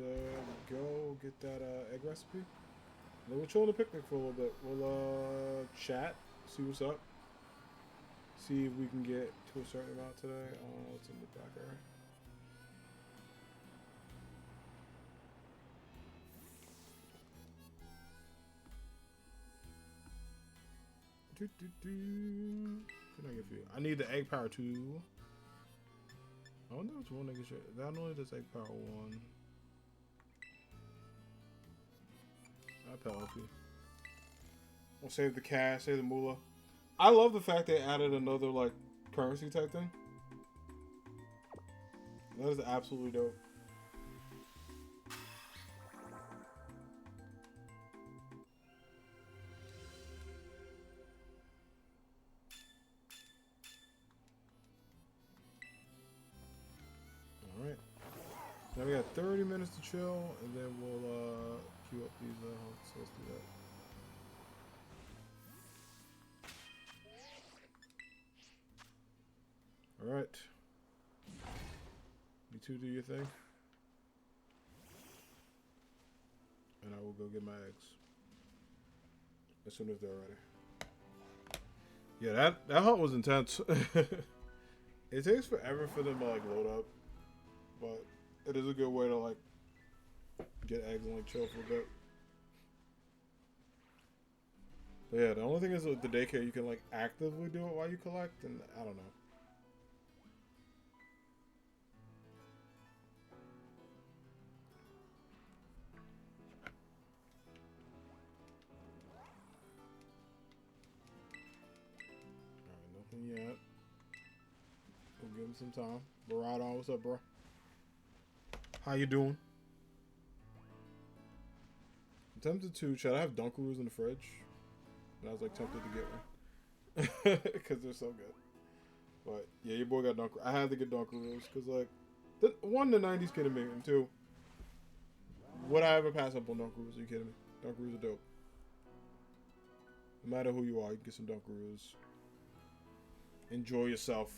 Speaker 1: go get that egg recipe. Then we'll chill on the picnic for a little bit. We'll chat, see what's up, see if we can get to a certain amount today. What's in the back area? Can I get for you? I need the egg power 2. I wonder which one nigga should. That only does egg power 1. I help you. We'll save the cash, save the moolah. I love the fact they added another like currency type thing. That is absolutely dope. Alright. Now we got 30 minutes to chill, and then we'll queue up these hunts. Let's do that. Alright. You two do your thing. And I will go get my eggs. As soon as they're ready. Yeah, that hunt was intense. It takes forever for them to like load up. But it is a good way to like get eggs and like chill for a bit. But yeah, the only thing is with the daycare you can like actively do it while you collect, and I don't know. Alright, nothing yet. We'll give him some time. Barada, what's up, bro? How you doing? I'm tempted to. Should I have Dunkaroos in the fridge? And I was like tempted to get one because they're so good. But yeah, your boy got Dunkaroos. I had to get Dunkaroos because like, one, the '90s kidding me, and two, would I ever pass up on Dunkaroos? Are you kidding me? Dunkaroos are dope. No matter who you are, you can get some Dunkaroos. Enjoy yourself.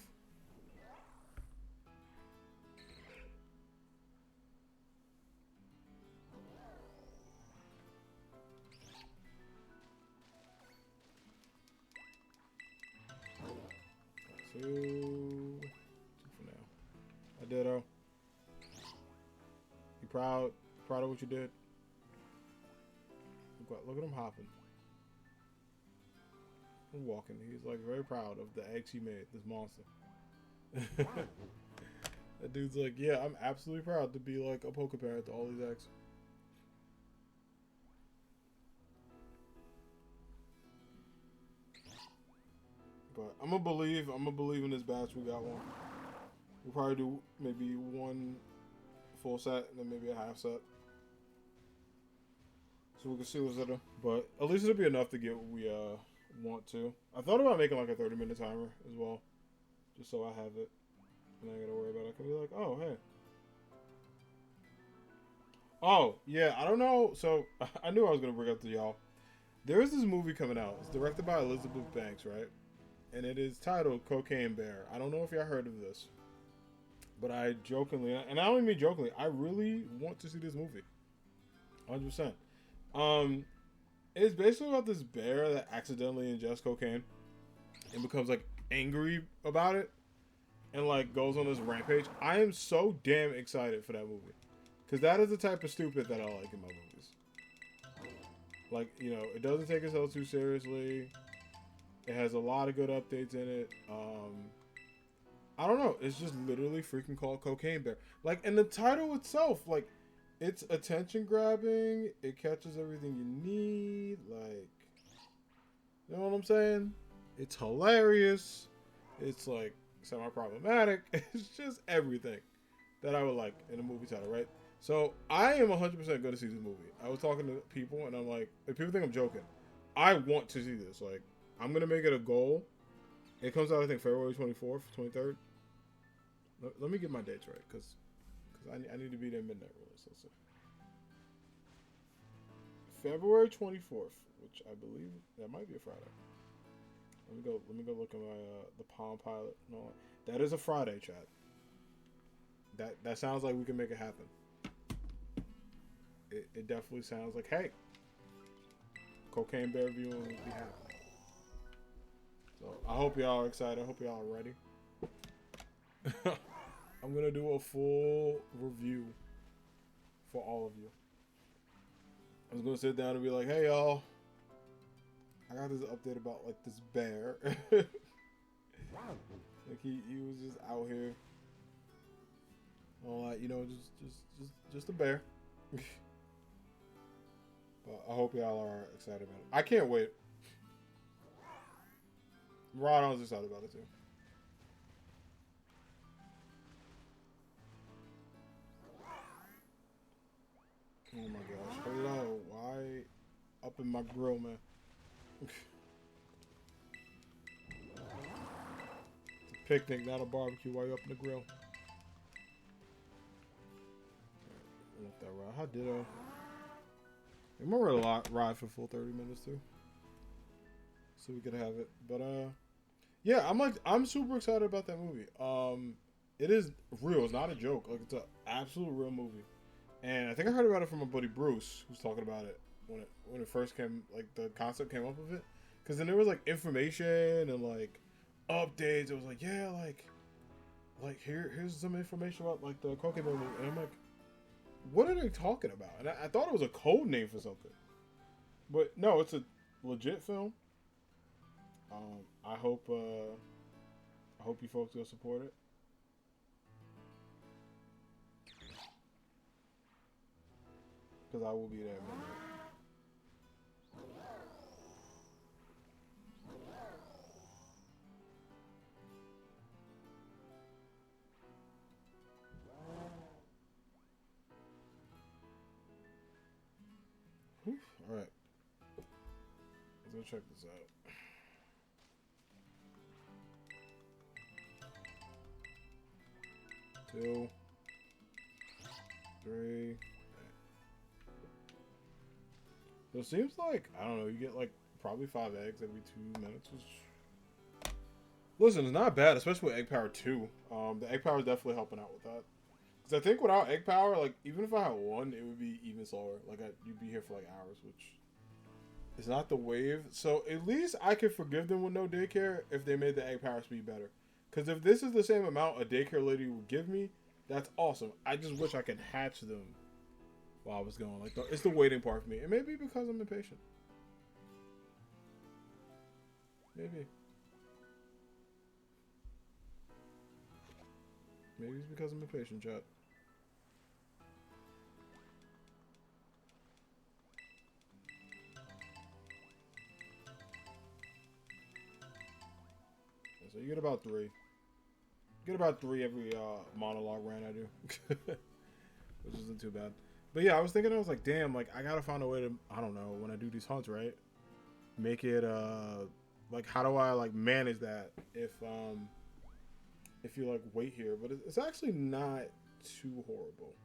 Speaker 1: Two for now. I ditto. You proud? Proud of what you did? Look at him hopping. I'm walking. He's like very proud of the eggs he made. This monster. That dude's like, yeah, I'm absolutely proud to be like a poker parent to all these eggs. But I'm gonna believe in this batch. We got one. We'll probably do maybe one full set and then maybe a half set. So we can see what's there. But at least it'll be enough to get what we want to. I thought about making like a 30-minute timer as well. Just so I have it. And I gotta worry about it. I can be like, oh hey. Oh, yeah, I don't know. So I knew I was gonna bring up to y'all. There is this movie coming out. It's directed by Elizabeth Banks, right? And it is titled Cocaine Bear. I don't know if y'all heard of this, but I jokingly, and I don't even mean jokingly, I really want to see this movie. 100%. It's basically about this bear that accidentally ingests cocaine and becomes like angry about it and like goes on this rampage. I am so damn excited for that movie because that is the type of stupid that I like in my movies. Like, you know, it doesn't take itself too seriously. It has a lot of good updates in it. I don't know. It's just literally freaking called Cocaine Bear. Like, and the title itself, like, it's attention grabbing. It catches everything you need. Like, you know what I'm saying? It's hilarious. It's like semi-problematic. It's just everything that I would like in a movie title, right? So I am 100% going to see this movie. I was talking to people, and I'm like, people think I'm joking. I want to see this. Like, I'm gonna make it a goal. It comes out, I think, February 24th, 23rd. Let me get my dates right, because I need to be there midnight release. Let's see. February 24th, which I believe that might be a Friday. Let me go look at my the Palm Pilot. No, that is a Friday, chat. That sounds like we can make it happen. It definitely sounds like, hey, Cocaine Bear viewing will be happening. So I hope y'all are excited. I hope y'all are ready. I'm gonna do a full review for all of you. I was gonna sit down and be like, hey y'all, I got this update about like this bear. Like he was just out here. All like, you know, just a bear. But I hope y'all are excited about it. I can't wait. Ron was excited about it too. Oh my gosh. Hello. Why up in my grill, man? It's a picnic, not a barbecue. Why you up in the grill? Let that ride. How ditto. I'm gonna ride for full 30 minutes too. So we could have it. But yeah, I'm super excited about that movie. It is real, it's not a joke. Like, it's an absolute real movie. And I think I heard about it from my buddy Bruce, who's talking about it when it first came, like the concept came up of it. Because then there was like information and like updates. It was like, yeah, like here's some information about like the Cocaine movie, and I'm like, what are they talking about? And I thought it was a code name for something, but no, it's a legit film. I hope you folks will support it. Because I will be there. All right, let's go check this out. 2, 3. So it seems like, I don't know, you get like probably 5 eggs every 2 minutes. Which, listen, it's not bad, especially with egg power 2. The egg power is definitely helping out with that. Because I think without egg power, like, even if I had one, it would be even slower. Like, you'd be here for like hours, which is not the wave. So at least I could forgive them with no daycare if they made the egg power speed better. Because if this is the same amount a daycare lady would give me, that's awesome. I just wish I could hatch them while I was going. Like, it's the waiting part for me. And maybe because I'm impatient. Maybe. Maybe it's because I'm impatient, chat. So you get about 3. You get about 3 every monologue rant I do. Which isn't too bad. But yeah, I was like, damn, like, I gotta find a way to, I don't know, when I do these hunts, right? Make it, like, how do I, like, manage that if you, like, wait here? But it's actually not too horrible.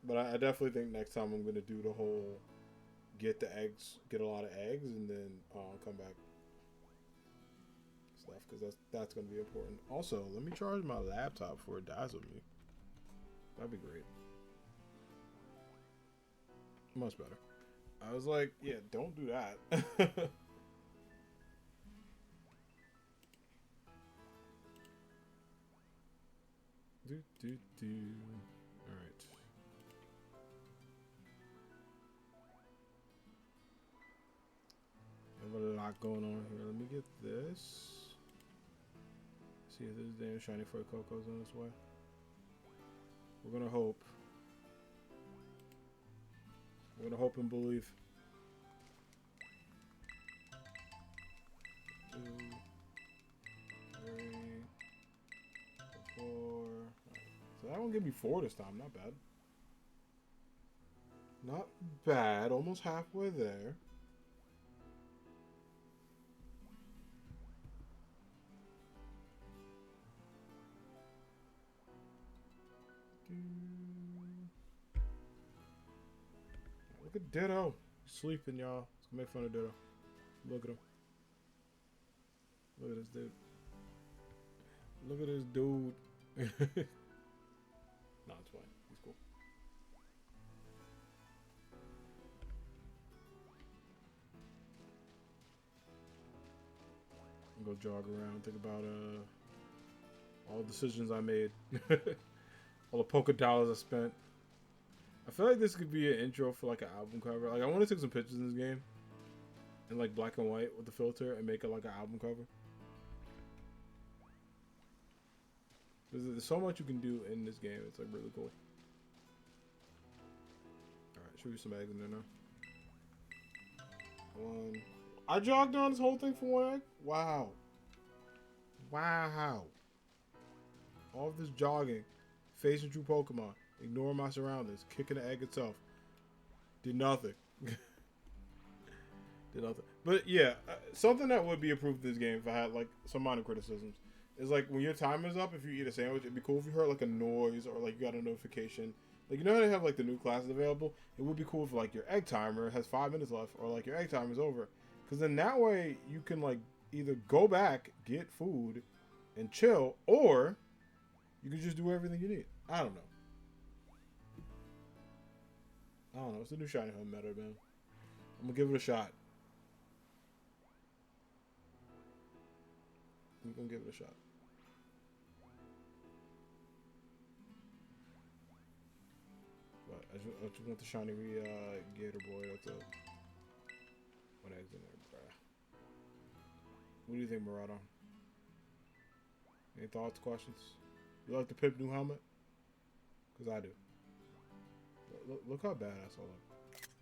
Speaker 1: But I definitely think next time I'm gonna do the whole get the eggs, get a lot of eggs, and then come back stuff, because that's gonna be important. Also, let me charge my laptop before it dies with me. That'd be great. Much better. I was like, yeah, don't do that. Alright. I have a lot going on here. Let me get this. See if this damn shiny Fuecoco's on its way. We're gonna hope. We're gonna hope and believe. 2, 3, 4. Right. So that one's gonna give me 4 this time. Not bad. Not bad. Almost halfway there. Look at Ditto. He's sleeping, y'all. Let's go make fun of Ditto. Look at him. Look at this dude. Look at this dude. Nah, it's fine. He's cool. I'm gonna go jog around, think about all the decisions I made. All the polka dollars I spent. I feel like this could be an intro for like an album cover. Like I want to take some pictures in this game in like black and white with the filter and make it like an album cover. There's so much you can do in this game. It's like really cool. Alright, show you some eggs in there now. I jogged on this whole thing for 1 egg? Wow. Wow. All of this jogging, facing true Pokemon, ignoring my surroundings, kicking the egg itself. Did nothing. Did nothing. But yeah, something that would be approved in this game if I had like some minor criticisms is like when your timer's up, if you eat a sandwich, it'd be cool if you heard like a noise or like you got a notification. Like, you know how they have like the new classes available? It would be cool if like your egg timer has 5 minutes left or like your egg timer's over. Because then that way you can like either go back, get food, and chill, or you can just do everything you need. I don't know. It's a new shiny home meta, man. I'm gonna give it a shot. I'm gonna give it a shot. But I just want the shiny Gator Boy. That's it. What eggs in there, bruh? What do you think, Murata? Any thoughts, questions? You like the Pip new helmet? Because I do. Look how badass I look.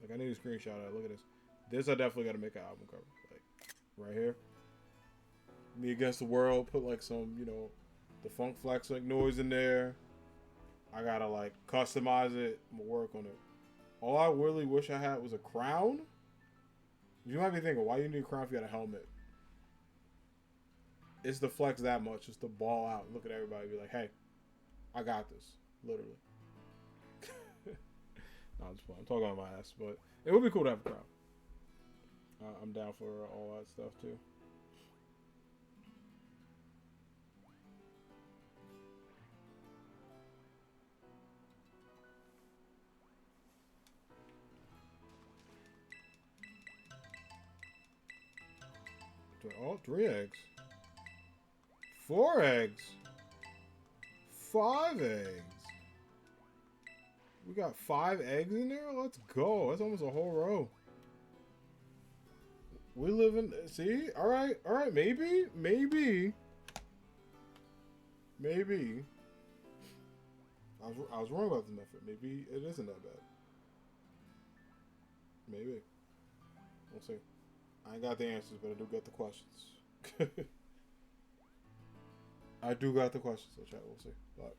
Speaker 1: Like, I need a screenshot of it. Look at this. This I definitely got to make an album cover. Like, right here. Me Against the World. Put, like, some, you know, the Funk Flex, like, noise in there. I got to, like, customize it. I'm going to work on it. All I really wish I had was a crown. You might be thinking, why you need a crown if you got a helmet? It's to flex that much. Just to ball out. Look at everybody and be like, hey, I got this. Literally. No, I'm just playing. I'm talking on my ass, but it would be cool to have a crown. I'm down for all that stuff too. Oh, 3 eggs. 4 eggs. 5 eggs. We got 5 eggs in there? Let's go. That's almost a whole row. We live in... See? Alright. Alright. Maybe. Maybe. Maybe. I was wrong about the method. Maybe it isn't that bad. Maybe. We'll see. I ain't got the answers, but I do got the questions. I do got the questions, so chat. We'll see. But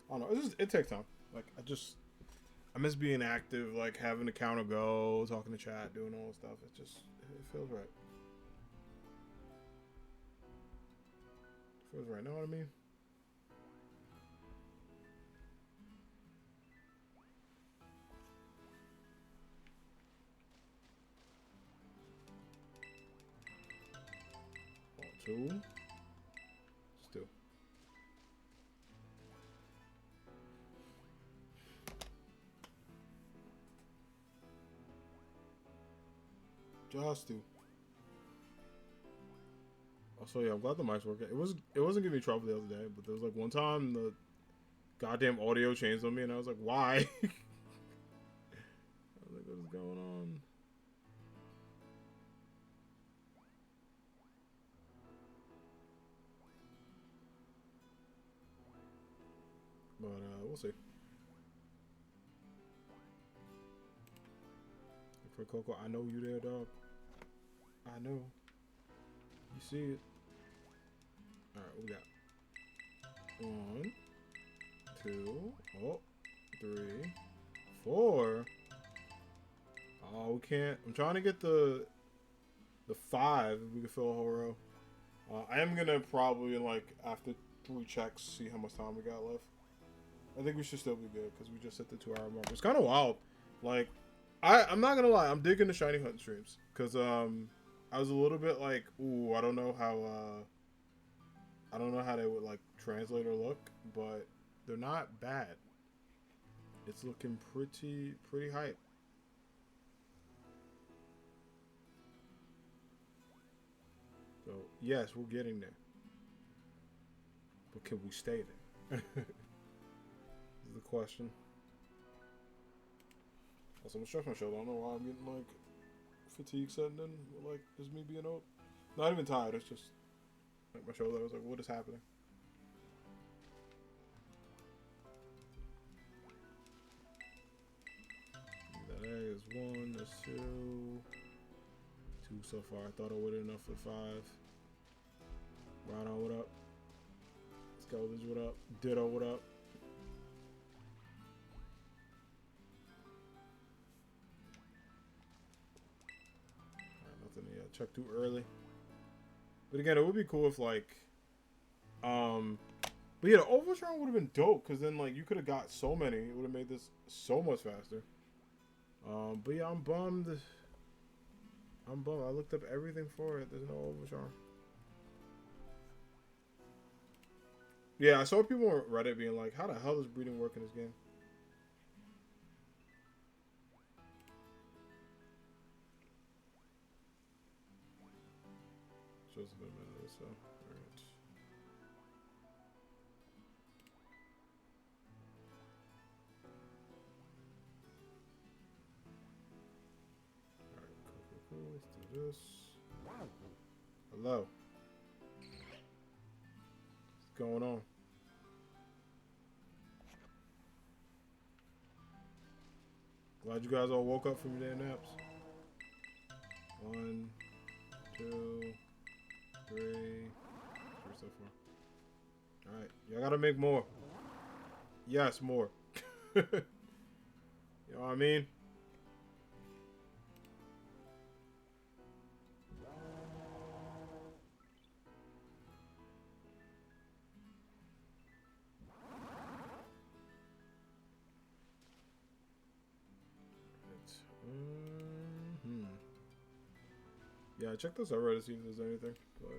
Speaker 1: I don't know. It takes time. Like, I miss being active, like having the counter go, talking to chat, doing all this stuff. It feels right. It feels right. Know what I mean? Oh, 2. Still. Just 2. So yeah, I'm glad the mic's working. It wasn't giving me trouble the other day, but there was like one time the goddamn audio changed on me, and I was like, why? I was like, what is going on? But we'll see. Fuecoco, I know you there, dog. I know. You see it. Alright, what we got? 1, 2. Oh, 3. 4. Oh, we can't. I'm trying to get the 5 if we can fill a whole row. I am gonna probably, like, after 3 checks, see how much time we got left. I think we should still be good because we just hit the 2-hour mark. It's kind of wild. Like, I'm not gonna lie, I'm digging the shiny hunt streams because I was a little bit like, ooh, I don't know how they would like translate or look, but they're not bad. It's looking pretty hype. So yes, we're getting there, but can we stay there? Is the question. Also, I'm stretching my shoulder. I don't know why I'm getting like fatigue setting in. Like, just me being old. Not even tired. It's just like my shoulder. I was like, what is happening? That is 1. That's 2. 2 so far. I thought I would have enough for 5. Rhino, what up? Skeletons, what up? Ditto, what up? Nothing yet. Check too early. But again, it would be cool if like, but yeah, the Overtron would have been dope because then like you could have got so many. It would have made this so much faster. But yeah, I'm bummed. I looked up everything for it. There's no Overtron. Yeah, I saw people on Reddit being like, "How the hell does breeding work in this game?" So it's been a minute, so alright. Alright, cool. Let's do this. Hello. What's going on? Glad you guys all woke up from your damn naps. 1, 2, 3. 3 so far. Alright, y'all gotta make more. Yes, more. You know what I mean? Yeah, check this out right to see if there's anything. But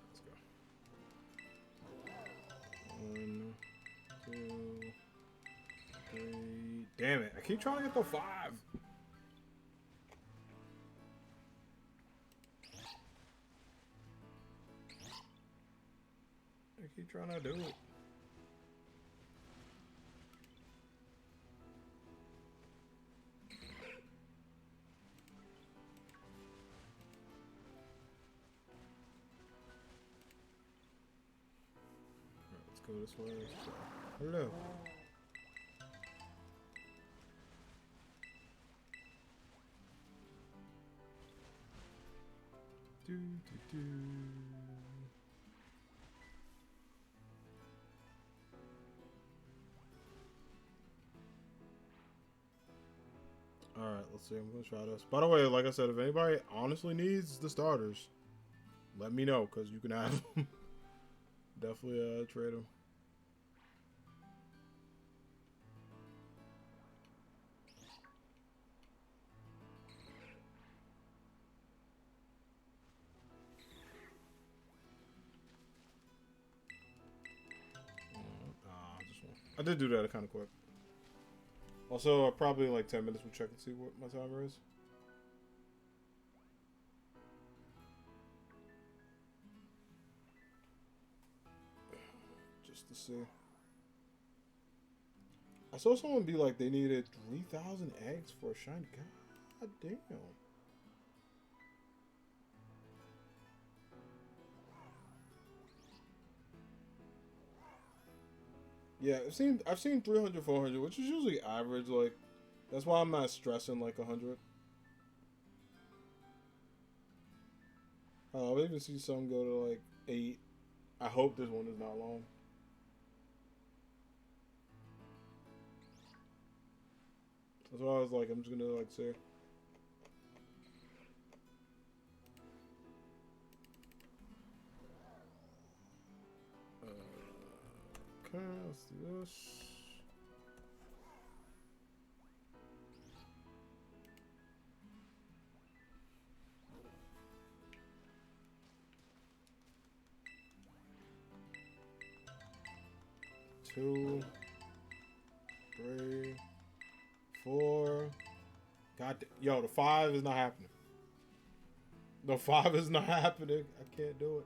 Speaker 1: let's go. 1, 2, 3. Damn it! I keep trying to get the 5. I keep trying to do it. Let's go this way. Hello. Do, do, do. Alright, let's see. I'm gonna try this. By the way, like I said, if anybody honestly needs the starters, let me know, because you can have them. Definitely trade them. I did do that kind of quick. Also, probably like 10 minutes we'll check and see what my timer is. Just to see. I saw someone be like they needed 3,000 eggs for a shiny. God damn. Yeah, I've seen 300, 400, which is usually average. Like, that's why I'm not stressing like 100. I'll even see some go to like 8. I hope this one is not long. That's why I was like, I'm just gonna like say. Okay, let's do this. Two, three, four. Yo, the 5 is not happening. The 5 is not happening. I can't do it.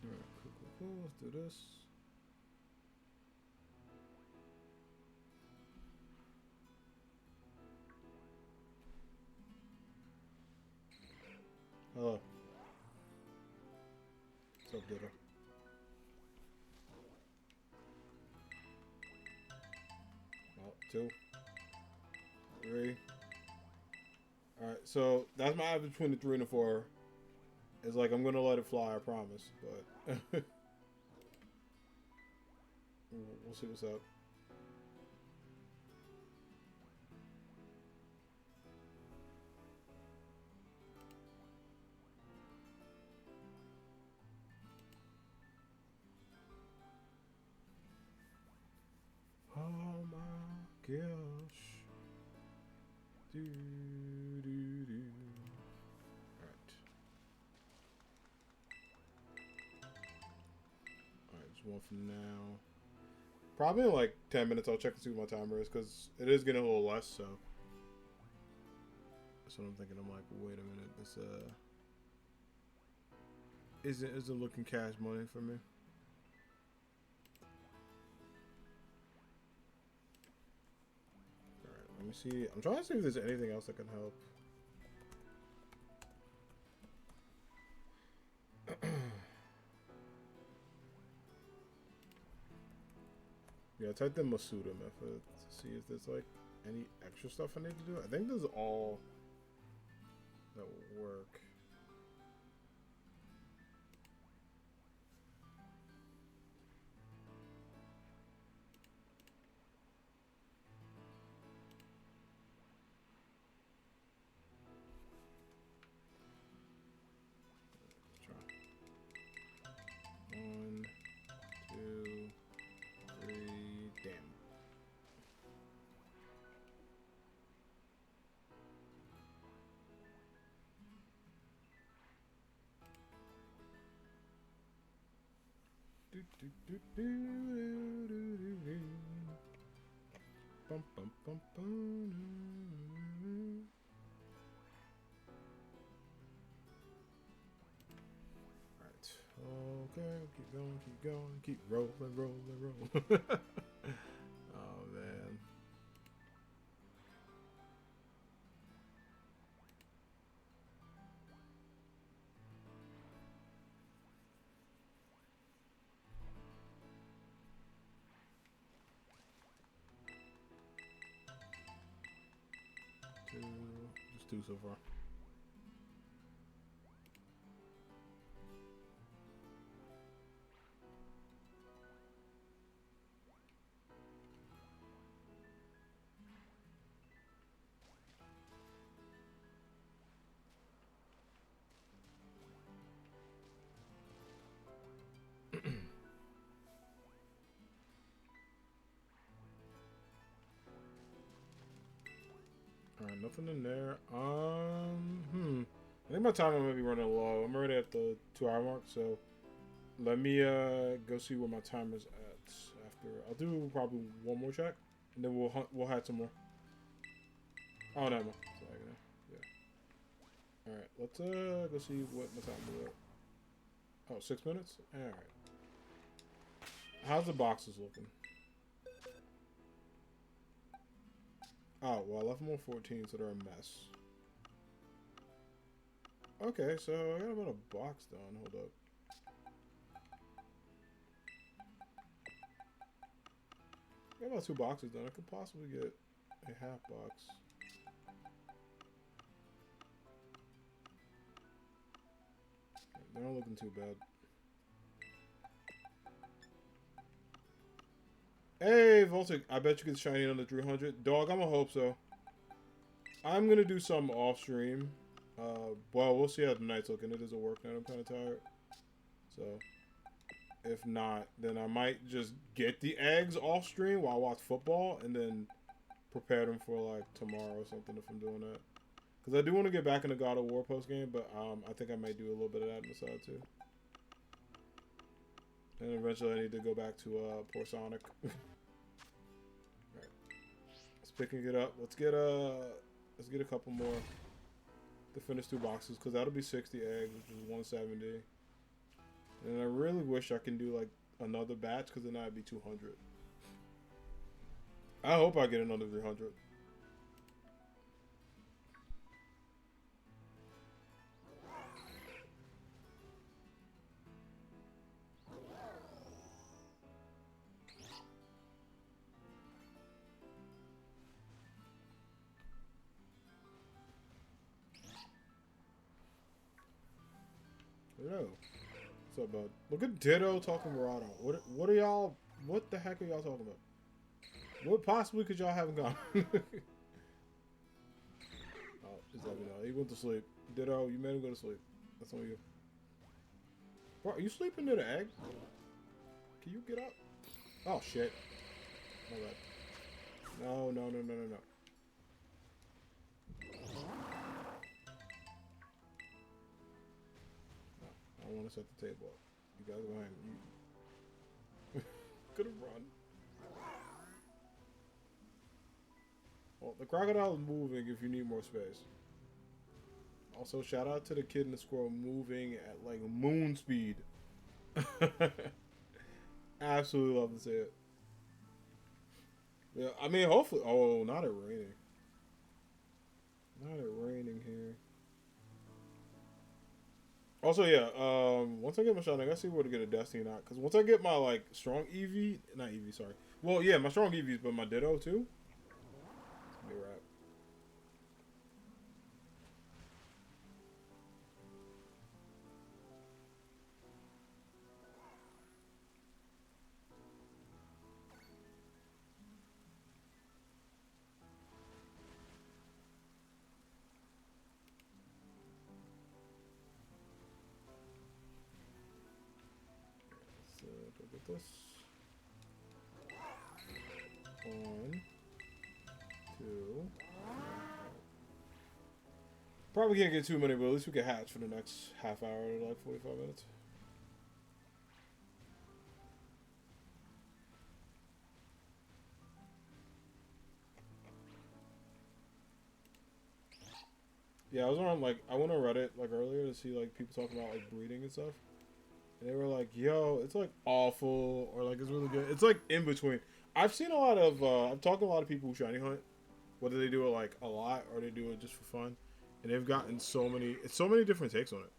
Speaker 1: Alright, cool. Let's do this. Hello. What's up, Ditto? Well, 2, 3. Alright, so that's my average between the 3 and the 4. It's like I'm gonna let it fly, I promise. But we'll see what's up. Oh my gosh. Do, do, do. Alright. Alright, just one for now. Probably in like 10 minutes I'll check and see what my timer is, because it is getting a little less, so. That's what I'm thinking. I'm like, wait a minute, this isn't looking cash money for me. Alright, let me see. I'm trying to see if there's anything else that can help. Yeah, I typed in Masuda method to see if there's like any extra stuff I need to do. I think this is all that will work. Let's try. 1, 2, 3. Damn. Bum, bum, bum, bum. Right. Okay, keep going, keep rolling. Oh man. Just 2 so far. Alright, nothing in there. I think my timer might be running low. I'm already at the 2-hour mark, so let me go see where my timer's at after. I'll do probably one more check, and then we'll have some more. Oh no, yeah. Alright, let's go see what my timer is at. Oh, 6 minutes? Alright. How's the boxes looking? Oh, well, I left them on 14, so they're a mess. Okay, so I got about a box done. Hold up. I got about 2 boxes done. I could possibly get a half box. They're not looking too bad. Hey, Voltic, I bet you get shiny under 300. Dog, I'm gonna hope so. I'm gonna do some off stream. Well, we'll see how the night's looking. It is a work night. I'm kind of tired. So, if not, then I might just get the eggs off stream while I watch football and then prepare them for like tomorrow or something if I'm doing that. Because I do want to get back in the God of War post game, but I think I might do a little bit of that on the side too. And eventually I need to go back to poor Sonic. Alright. Let's picking it up. Let's get a couple more to finish 2 boxes, because that'll be 60 eggs, which is 170. And I really wish I can do like another batch, because then that'd be 200. I hope I get another 300. Hello. What's up, bud? Look at Ditto talking Murado. What are y'all? What the heck are y'all talking about? What possibly could y'all have gone? Oh, just let me know. He went to sleep. Ditto, you made him go to sleep. That's on you. Bro, are you sleeping near the egg? Can you get up? Oh shit. My bad. No. I want to set the table up. You guys go ahead. You could have run. Well, the crocodile is moving if you need more space. Also, shout out to the kid and the squirrel moving at like moon speed. Absolutely love to see it. Yeah, I mean, hopefully. Oh, not it raining. Not it raining here. Also, yeah, once I get my shot, I gotta see where to get a Destiny knot. Because once I get my, like, strong EV, not EV, sorry. Well, yeah, my strong EVs, but my Ditto, too. It's gonna be a wrap. So, go get this. 1, 2. Probably can't get too many, but at least we can hatch for the next half hour to like 45 minutes. Yeah, I was on like I went on Reddit like earlier to see like people talking about like breeding and stuff, and they were like, "Yo, it's like awful," or like it's really good. It's like in between. I've seen a lot of I've talked to a lot of people who shiny hunt, whether they do it like a lot or they do it just for fun, and they've gotten so many different takes on it.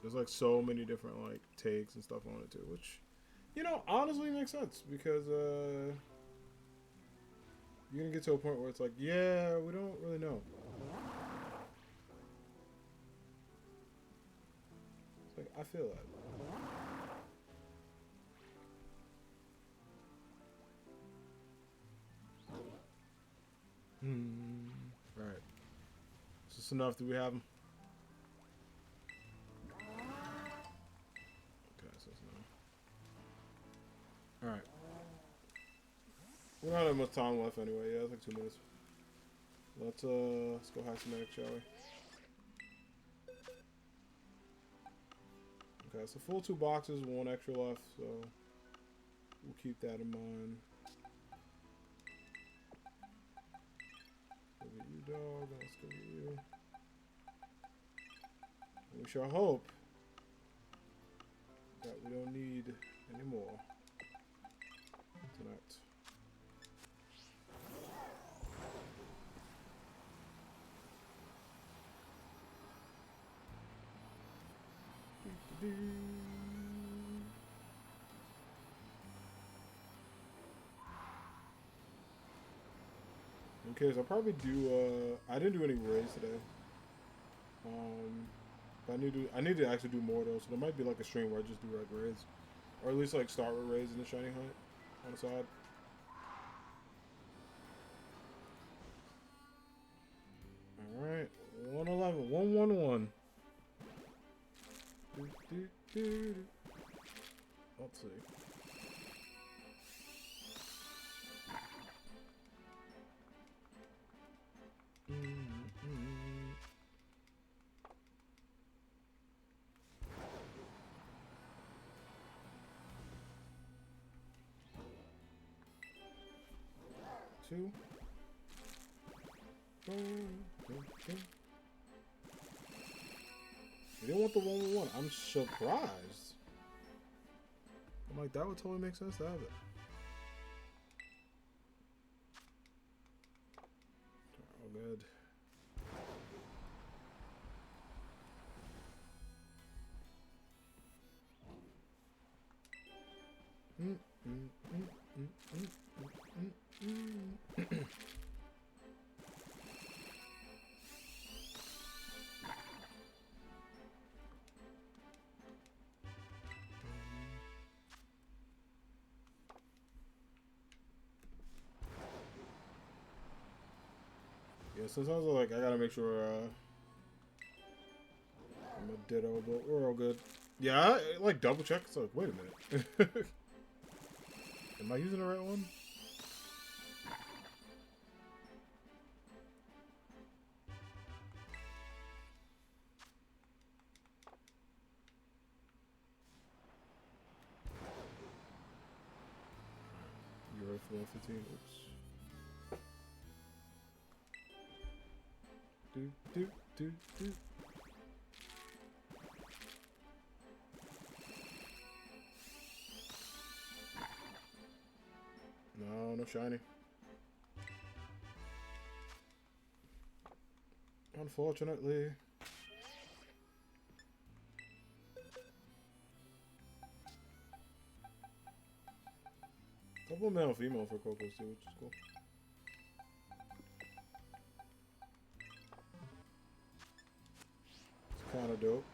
Speaker 1: There's like so many different like takes and stuff on it too, which honestly makes sense because you're gonna get to a point where it's like, yeah, we don't really know. It's like I feel that. Right. Is this enough? Do we have them? Okay, so it's no. Alright. We don't have much time left anyway. Yeah, it's like 2 minutes. Let's go have some eggs, shall we? Okay, so full 2 boxes, 1 extra left, so we'll keep that in mind. Let's go get you, dog, and let's go get you. And we shall hope that we don't need any more tonight. In case, I'll probably do. I didn't do any raids today. But I need to actually do more though. So there might be like a stream where I just do like raids, or at least like start with raids in the shiny hunt on the side. All right, 111, 111. Let's see. Two. You didn't want the 111. I'm surprised. I'm like, that would totally make sense to have it. Oh, good. Yeah, sometimes like I gotta make sure I'm a ditto, but we're all good. Yeah, I like double check. So wait a minute. Am I using the right one? You're right for 115. Oops. Do. No shiny. Unfortunately. Couple male and female for Fuecoco too, which is cool. It's kind of dope.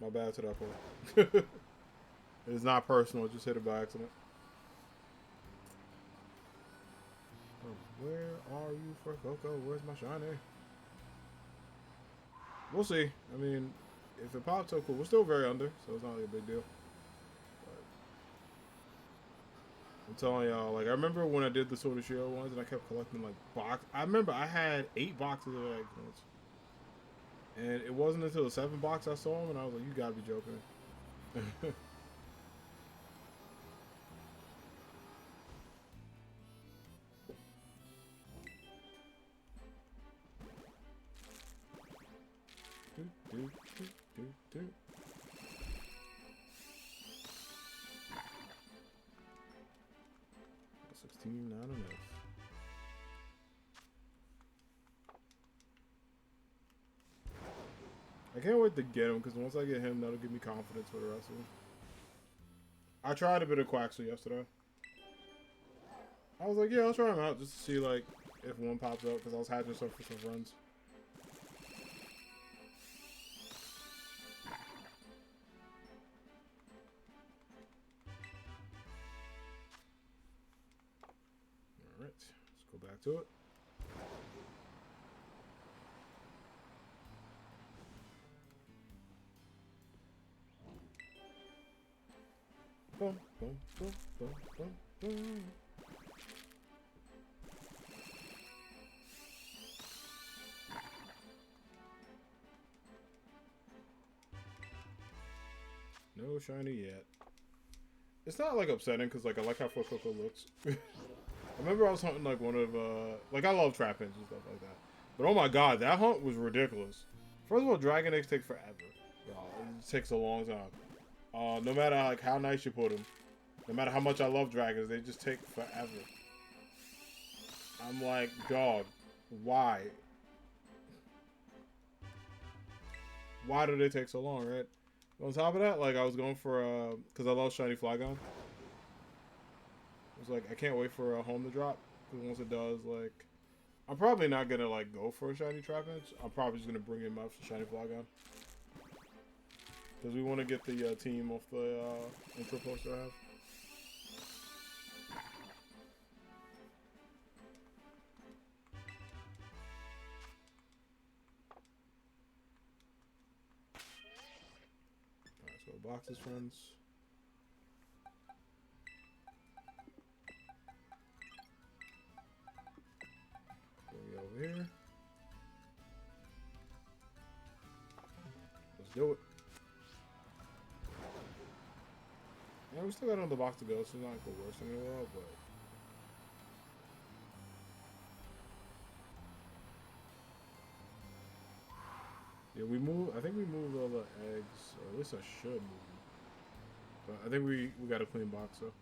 Speaker 1: My bad to that part. It's not personal, just hit it by accident. Where are you for Fuecoco? Where's my shiny? We'll see. I mean, if it pops up, cool. We're still very under, so it's not like a big deal. But I'm telling y'all, like, I remember when I did the Sword of Shield ones and I kept collecting, like, I remember I had 8 boxes of egg ones. And it wasn't until the 7th box I saw them, and I was like, you gotta be joking. Do. 16, not enough. I can't wait to get him, because once I get him, that'll give me confidence for the rest of them. I tried a bit of Quaxley yesterday. I was like, yeah, I'll try him out just to see, like, if one pops up, because I was hatching stuff for some friends. Alright, let's go back to it. Boom, boom, boom, boom, boom, boom. No shiny yet. It's not like upsetting because like I like how Fuecoco looks. I remember I was hunting like one of like I love trap pins and stuff like that. But oh my god, that hunt was ridiculous. First of all, dragon eggs take forever. It takes a long time. No matter like how nice you put them, no matter how much I love dragons, they just take forever. I'm like, dog, why? Why did it take so long, right? On top of that, like, I was going for, because I love Shiny Flygon. I was like, I can't wait for a home to drop. Because once it does, like, I'm probably not going to, like, go for a Shiny Trapinch. I'm probably just going to bring in my Shiny Flygon. Because we want to get the team off the intro poster I have. Alright, so boxes, friends. Bring it over here. Let's do it. Yeah, we still got another box to go, so it's not the worst thing in the world, but... Yeah, we moved. I think we moved all the eggs, or at least I should move them. But I think we got a clean box, so.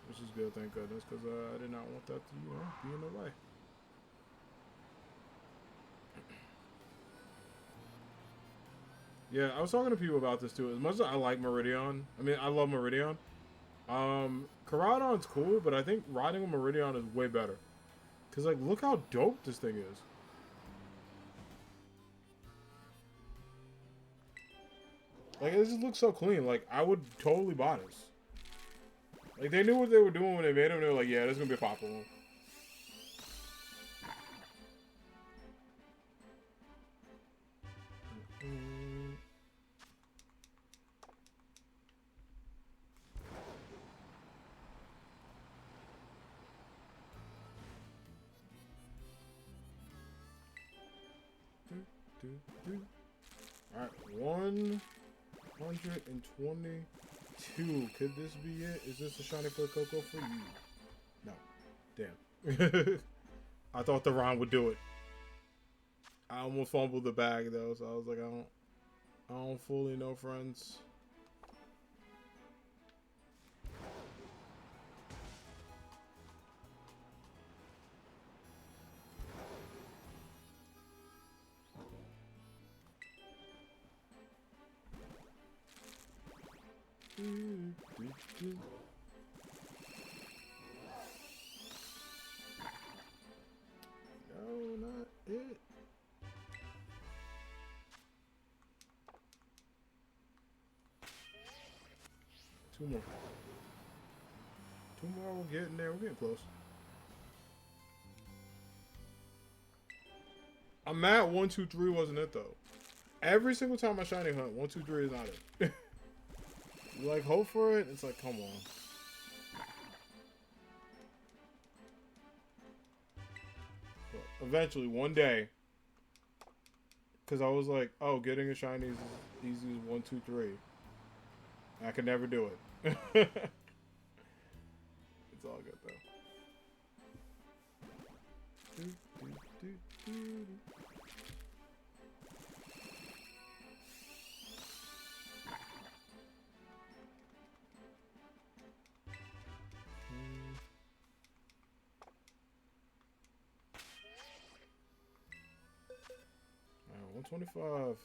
Speaker 1: Which is good, thank goodness, because I did not want that to, be in the way. Yeah, I was talking to people about this too. As much as I like Meridian, I mean, I love Meridian. Caradon's cool, but I think riding a Meridian is way better. Because, like, look how dope this thing is. Like, it just looks so clean. Like, I would totally buy this. Like, they knew what they were doing when they made them. They were like, yeah, this is going to be a popular one. Alright, 122. Could this be it? Is this a shiny Fuecoco for you? No. Damn. I thought the round would do it. I almost fumbled the bag though, so I was like, I don't fully know, friends. No, not it. Two more. Two more, we're getting there. We're getting close. I'm mad 1, 2, 3 wasn't it though. Every single time I shiny hunt, 1, 2, 3 is not it. You like hope for it? It's like, come on. But eventually, one day, because I was like, oh, getting a shiny is easy as 1, 2, 3. I could never do it. It's all good though. Alright, 125.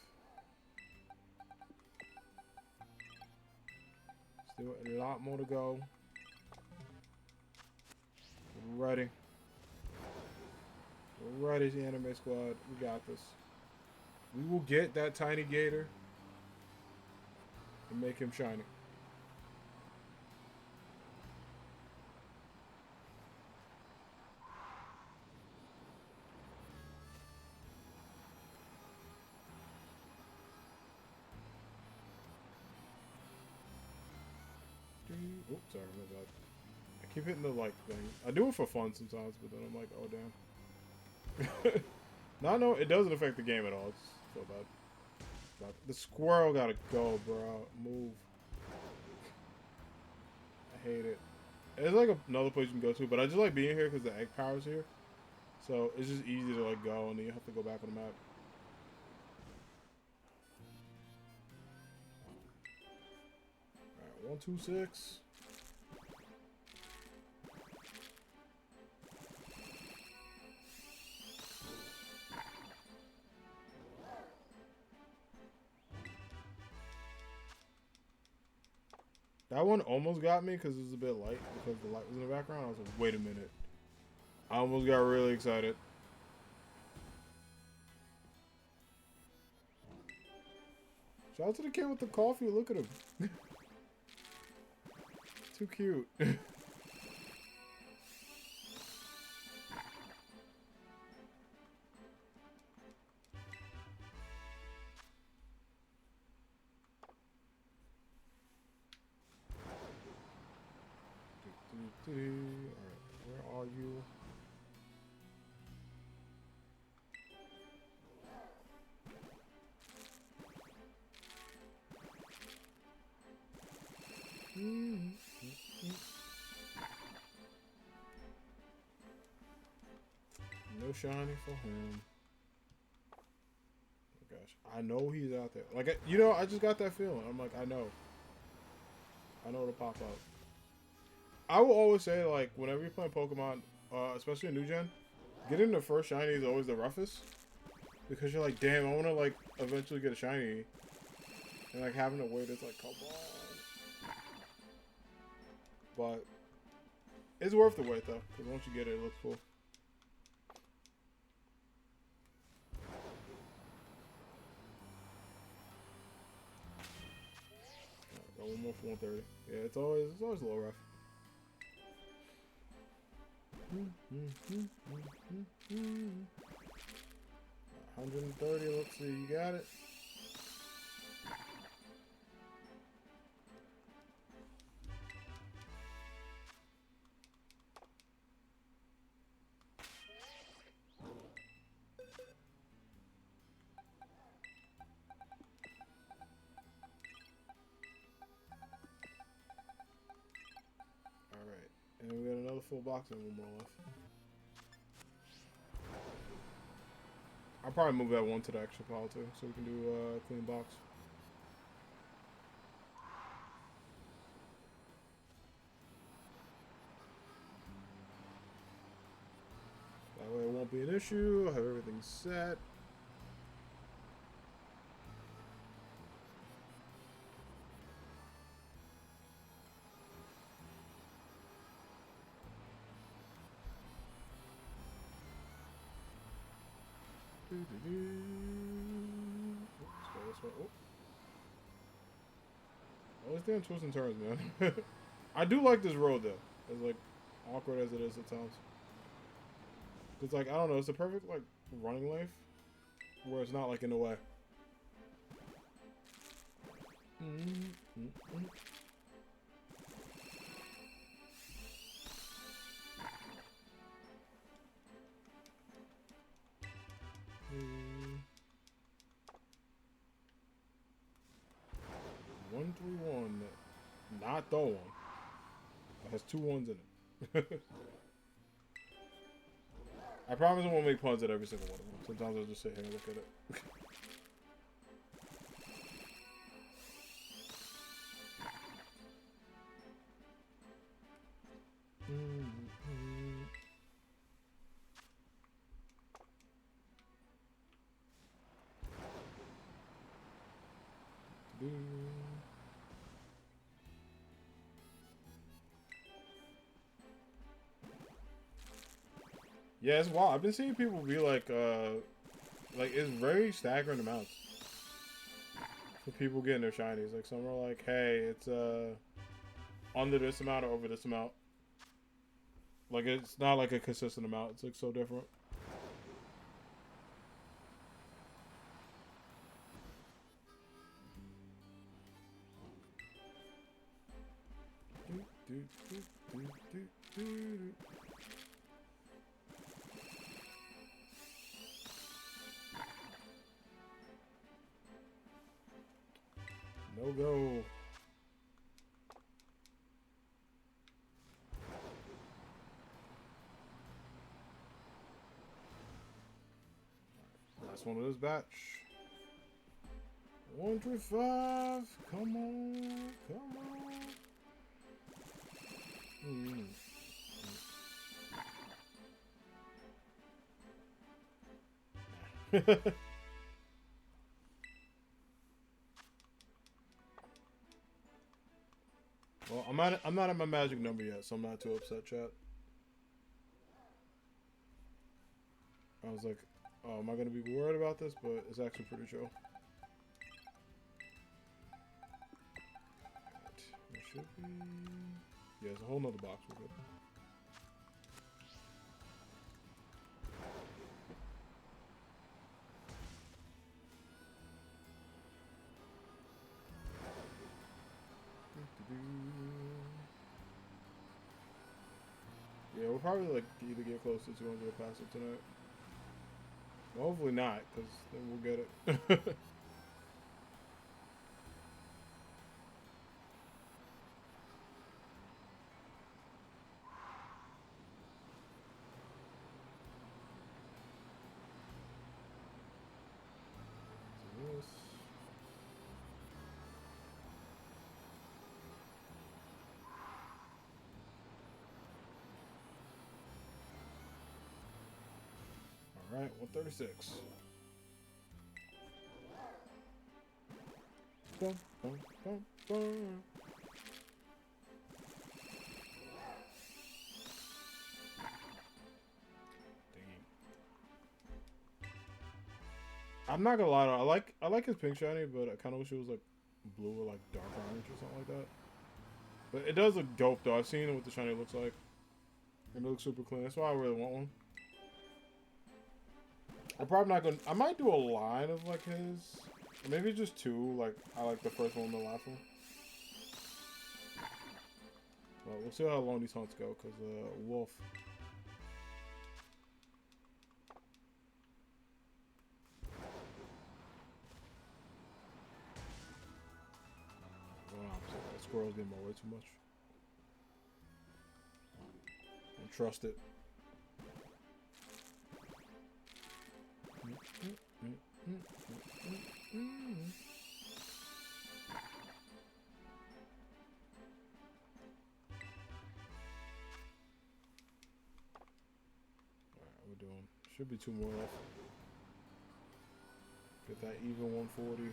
Speaker 1: Still a lot more to go. We're ready. We're ready, the anime squad. We got this. We will get that tiny gator and make him shiny. Oops, sorry, my bad. I keep hitting the like thing. I do it for fun sometimes, but then I'm like, oh damn. No, it doesn't affect the game at all. It's so bad. But the squirrel gotta go, bro. Move. I hate it. There's like another place you can go to, but I just like being here because the egg power's here. So it's just easy to like go, and then you have to go back on the map. Alright, 126. That one almost got me because it was a bit light because the light was in the background. I was like, wait a minute. I almost got really excited. Shout out to the kid with the coffee. Look at him. Too cute. Alright, where are you? No shiny for him. Oh gosh, I know he's out there. Like, you know, I just got that feeling. I'm like, I know it'll pop up. I will always say, like, whenever you're playing Pokemon, especially in New Gen, getting the first shiny is always the roughest. Because you're like, damn, I want to, like, eventually get a shiny. And, like, having to wait, it's like, come on. But it's worth the wait, though. Because once you get it, it looks cool. Got one more for 130. Yeah, it's always a little rough. 130, let's see, you got it. Alright, and we got another full box and one more left. I'll probably move that one to the extra pile too, so we can do a clean box. That way it won't be an issue. I'll have everything set. Let's go this way. Oh. Always damn twists and turns, man. I do like this road though. As like awkward as it is at times. Cause like I don't know, it's the perfect like running length where it's not like in the way. One, 3, 1. Not the one. It has 2 1s in it. I promise I won't make puns at every single one of them. Sometimes I'll just sit here and look at it. Yeah, it's wild. I've been seeing people be like it's very staggering amounts for people getting their shinies. Like some are like, hey, it's under this amount or over this amount. Like it's not like a consistent amount. It's like so different. No go. Last one of this batch. 135. Come on. Come on. Well, I'm not at my magic number yet, so I'm not too upset, chat. I was like, oh, am I gonna be worried about this? But it's actually pretty chill. There should be. Yeah, there's a whole nother box. We're good. Yeah, we'll probably like either get close to 200 or pass it tonight. Well, hopefully not, because then we'll get it. Alright, 136. Bum, bum, bum, bum. I'm not gonna lie to you, I like his pink shiny, but I kinda wish it was like blue or like dark orange or something like that. But it does look dope though. I've seen what the shiny looks like. And it looks super clean. That's why I really want one. I'm probably not gonna. I might do a line of like his, or maybe just two. Like I like the first one and the last one. Well, we'll see how long these hunts go, cause Wolf. Wow, that squirrel's getting my way too much. Don't trust it. Alright, we're doing. Should be two more left. Get that even 140.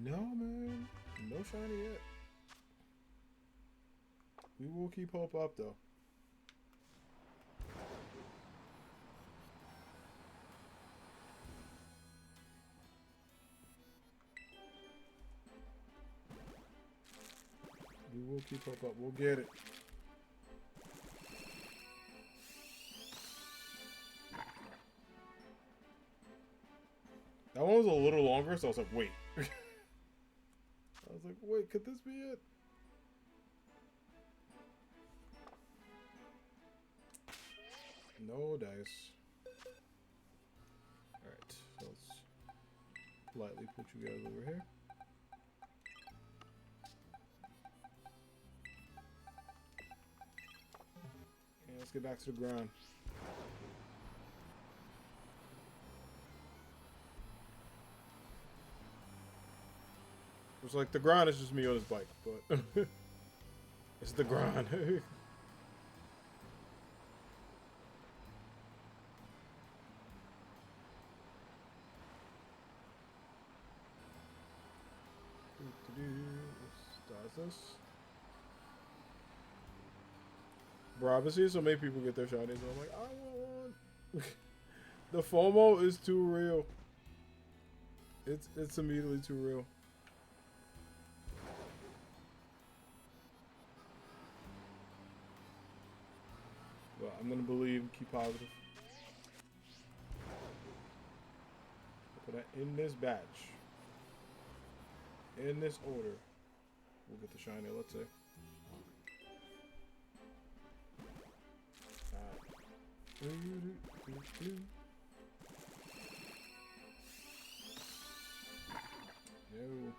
Speaker 1: No, man. No shiny yet. We will keep hope up, though. We will keep hope up. We'll get it. That one was a little longer, so I was like, wait. I was like, wait, could this be it? No dice. Alright, so let's politely put you guys over here. And let's get back to the grind. It's like the grind is just me on his bike, but it's the grind. This. Bro, I've been seeing so many people get their shinies, and I'm like, I want one. The FOMO is too real. It's immediately too real. But I'm gonna believe, keep positive. Put that in this batch. In this order. We'll get the shiny, let's see. No.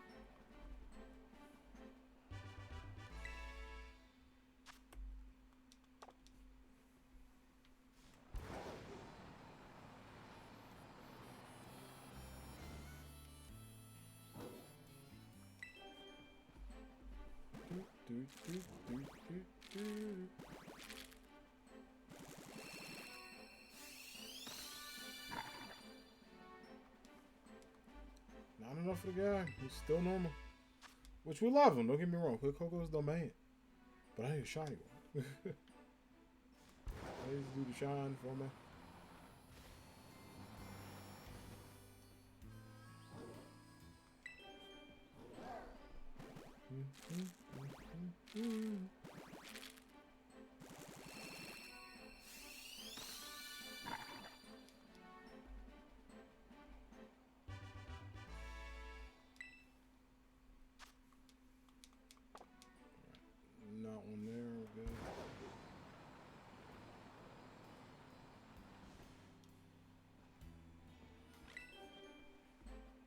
Speaker 1: Not enough for the guy. He's still normal. Which we love him, don't get me wrong. Fuecoco is the man. But I need a shiny one. Please do the shine for me. Not one there, good.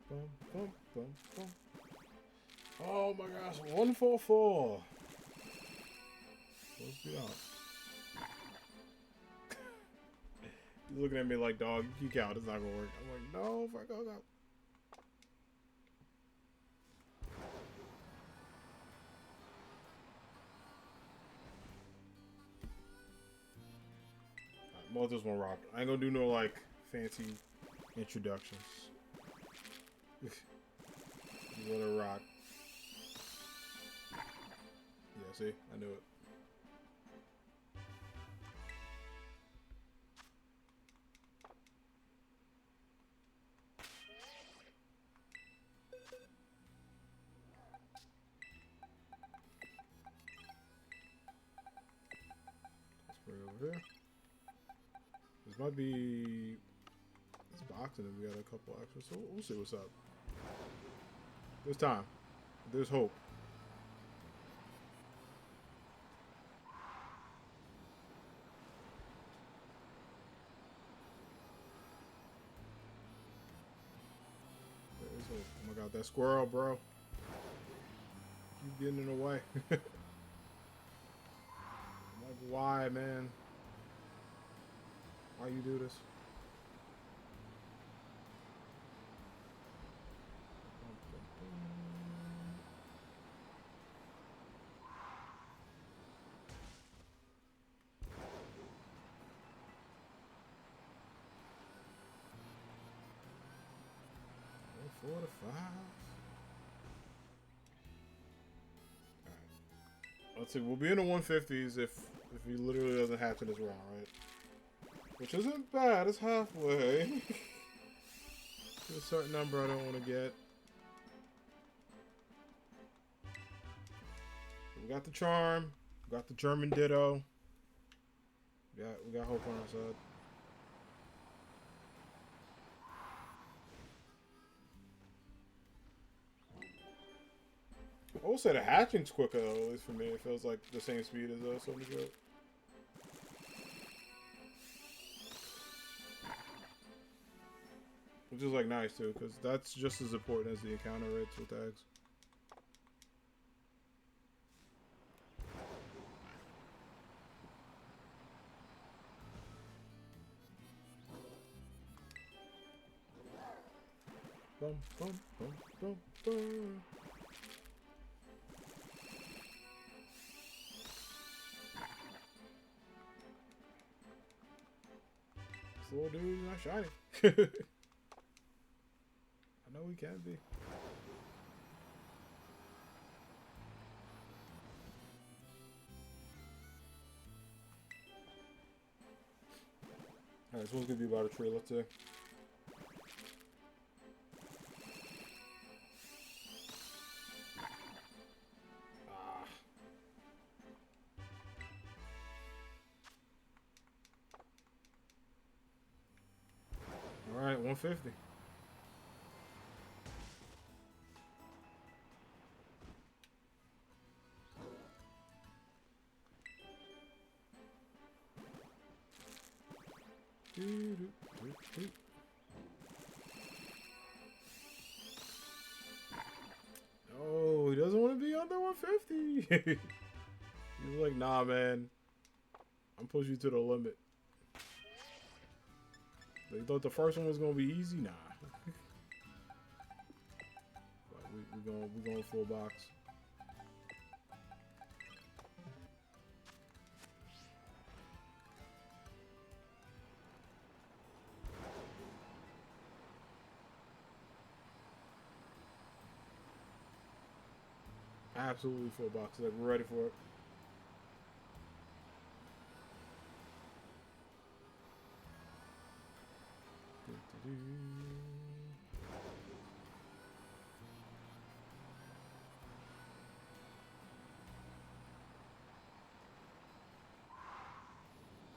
Speaker 1: Bum, bum, bum, bum. Oh my gosh, 144. Let's be honest. He's looking at me like, dog, you geek out, it's not gonna work. I'm like, no, fuck, go, go. Well, this one rock. I ain't gonna do no like fancy introductions. Let her rock. Yeah, see, I knew it. Let's bring it over here. This might be this boxing, and we got a couple extras, so we'll see what's up. There's time. There's hope. There's hope. Oh my god, that squirrel, bro. Keep getting in the way. Like, why, man? Why you do this? Oh, 4 to 5. Alright. Let's see. We'll be in the 150s if he literally doesn't hatch in this round, right? Which isn't bad. It's halfway. To a certain number I don't want to get. We got the charm. We got the German Ditto. We got hope on our side. I will say the hatching's quicker though, at least for me. It feels like the same speed as so much good. Which is like nice too, because that's just as important as the encounter rates with eggs. Bum, bum, bum, bum, bum. This little dude's not shiny. I know he can be. Alright, this one's gonna be about a tree, let's see. Alright, 150. Oh, he doesn't want to be under 150. He's like, nah, man. I'm pushing you to the limit. But you thought the first one was gonna be easy? Nah. But we going full box. Absolutely full box. Like, we're ready for it.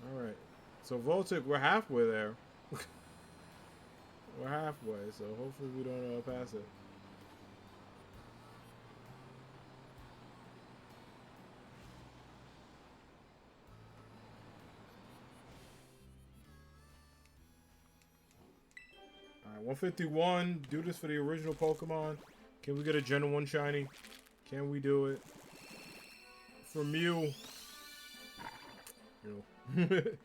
Speaker 1: All right. So Voltic, we're halfway there. We're halfway, so hopefully we don't pass it. Alright, 151. Do this for the original Pokemon. Can we get a Gen 1 shiny? Can we do it? For Mew. Mew.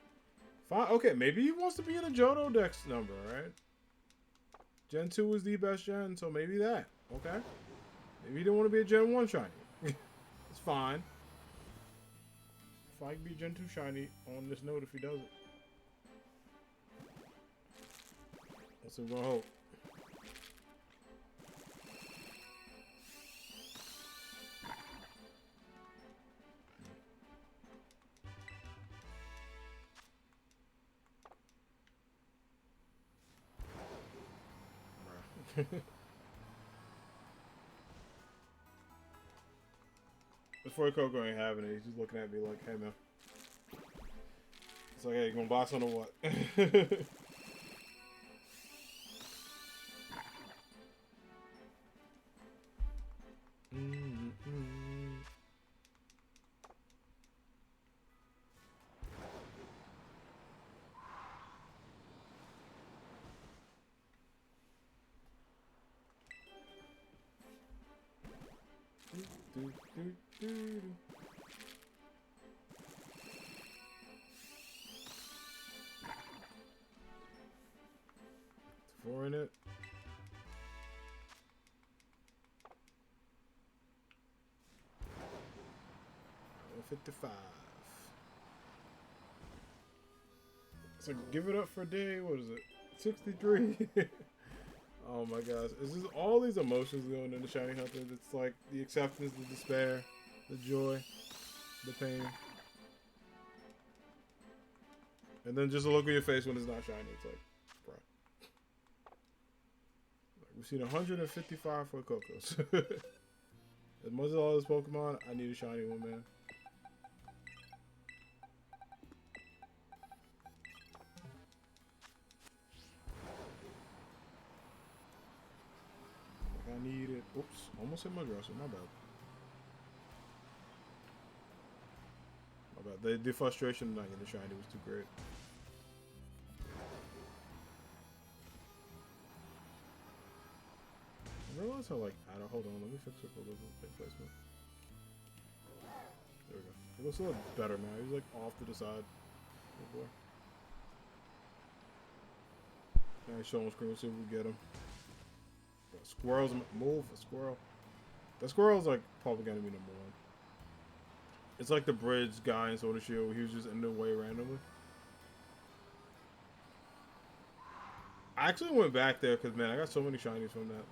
Speaker 1: Fine. Okay, maybe he wants to be in a Johto Dex number, right? Gen 2 is the best gen, so maybe that. Okay. Maybe he didn't want to be a Gen 1 shiny. It's fine. If I can be Gen 2 shiny on this note if he does it. That's what we're gonna hope. This Fuecoco ain't having it. He's just looking at me like, hey man. It's like, hey, you gonna buy some or what? Four in it. $55. So give it up for day. What is it? 63. Oh my gosh! It's just all these emotions going into Shiny Hunter. It's like the acceptance, the despair, the joy, the pain, and then just a look at your face when it's not shiny. It's like, bro. Like, we've seen 155 for Cocos. As much as all this Pokemon, I need a shiny one, man. I need it. Oops, almost hit my dresser. My bad. My bad. The frustration of not getting shiny was too great. I realize how, like, I don't. Hold on, let me fix it for a little bit placement. There we go. It looks a little better now. He's like off to the side. Oh boy. Now he's showing screen. See if we get him. Squirrels move a squirrel. That squirrel's like probably gonna be number one. It's like the bridge guy in Sword and Shield. He was just in the way randomly. I actually went back there because man, I got so many shinies from that.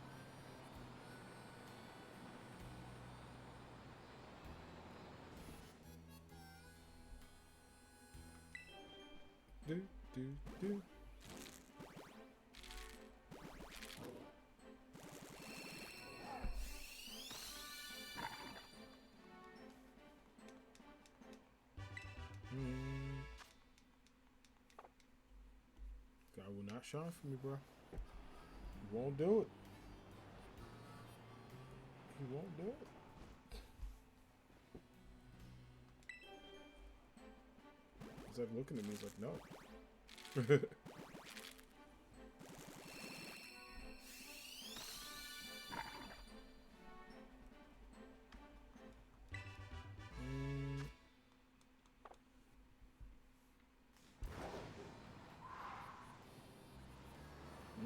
Speaker 1: Do do do. Guy will not shine for me, bro. He won't do it. He won't do it. He's like looking at me. He's like, no.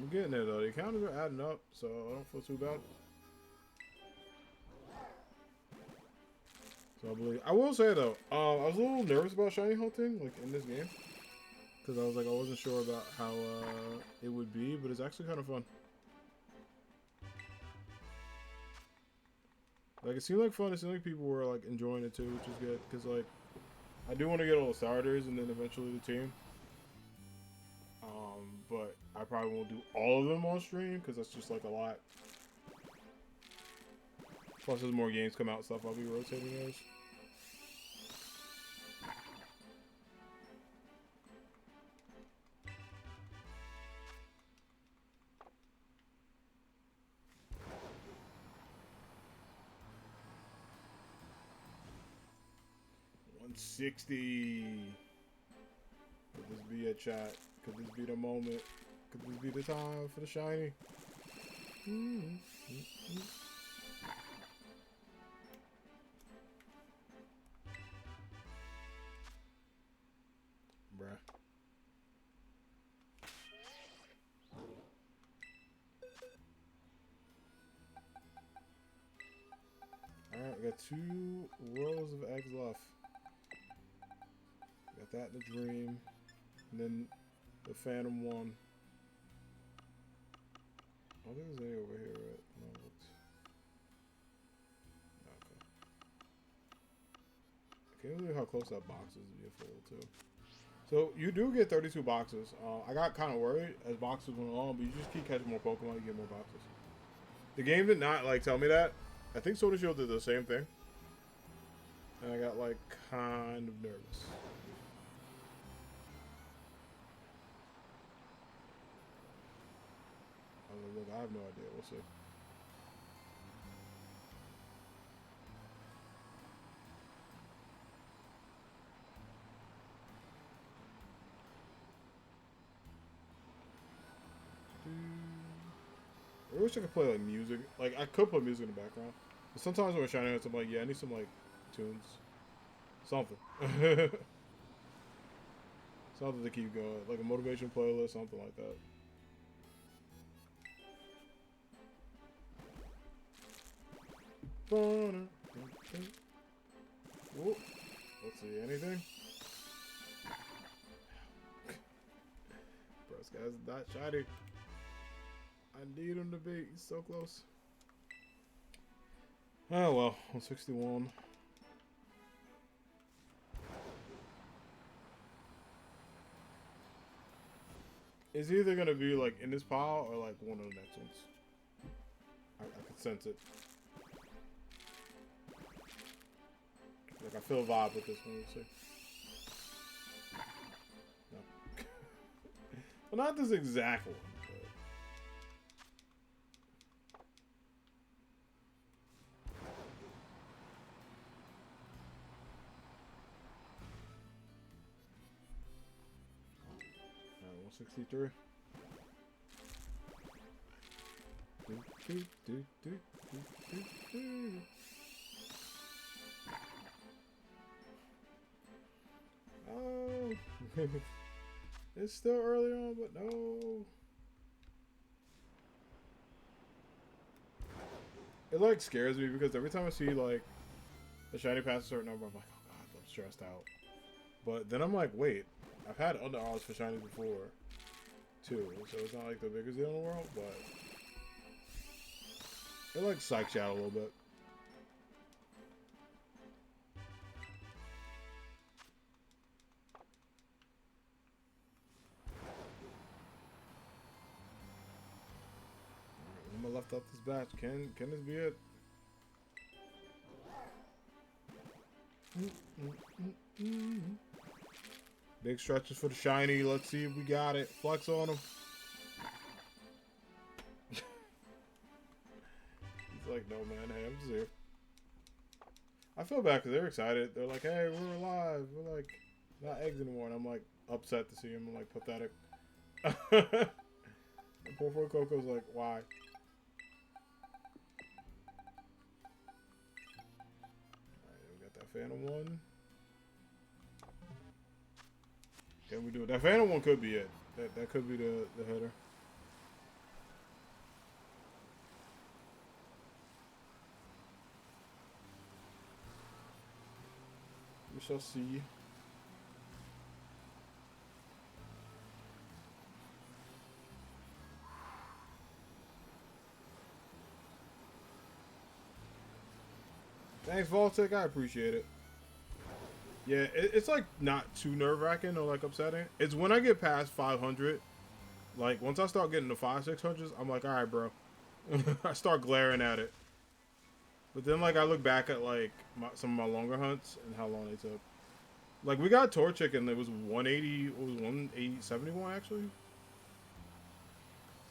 Speaker 1: I'm getting there though. The counters are adding up, so I don't feel too bad. So I believe I will say though, I was a little nervous about shiny hunting, like in this game, because I was like I wasn't sure about how it would be, but it's actually kind of fun. Like it seemed like fun. It seemed like people were like enjoying it too, which is good. Cause like I do want to get all the starters and then eventually the team. But I probably won't do all of them on stream because that's just like a lot. Plus, as more games come out, stuff I'll be rotating those. $160. Could this be a chat? Could this be the moment? Could this be the time for the shiny? Bruh. Alright, we got 2 rows of eggs left. Got that in the dream. And then the phantom one. I don't think there's any over here, right? No, it looks... Okay. I can't believe how close that box is to be full, too. So, you do get 32 boxes. I got kind of worried as boxes went along, but you just keep catching more Pokemon, you get more boxes. The game did not, like, tell me that. I think Sword and Shield did the same thing. And I got, like, kind of nervous. Look, I have no idea. We'll see. I wish I could play like music. Like I could put music in the background. But sometimes when we're shining it, I'm like, yeah, I need some like tunes, something, something to keep going, like a motivation playlist, something like that. Whoa. Let's see, anything? Bro, this guy's not shiny. I need him to be. He's so close. Oh well, 161. It's either gonna be like in this pile or like one of the next ones. I can sense it. Like I feel a vibe with this one. We'll see. No. Well, not this exact one. Alright, 163. Oh, it's still early on, but no. It like scares me because every time I see like the shiny pass a certain number, I'm like, oh god, I'm stressed out. But then I'm like, wait, I've had under odds for shiny before, too, so it's not like the biggest deal in the world, but it like psychs you out a little bit. I'm gonna left out this batch. Can this be it? Big stretches for the shiny. Let's see if we got it. Flex on him. He's like, no man, hey, I'm just here. I feel bad because they're excited. They're like, hey, we're alive. We're like not eggs anymore. And I'm like upset to see him. I'm like pathetic. And poor Fuecoco's like, why? Alright, we got that Phantom one. Can we do it? That Phantom one could be it. That could be the header. We shall see. Thanks, Voltic. I appreciate it. Yeah, it's like not too nerve wracking or like upsetting. It's when I get past 500, like once I start getting to 500-600s, I'm like, all right, bro. I start glaring at it. But then like I look back at like some of my longer hunts and how long they took. Like we got Torchic and it was 180. It was 180.71 actually.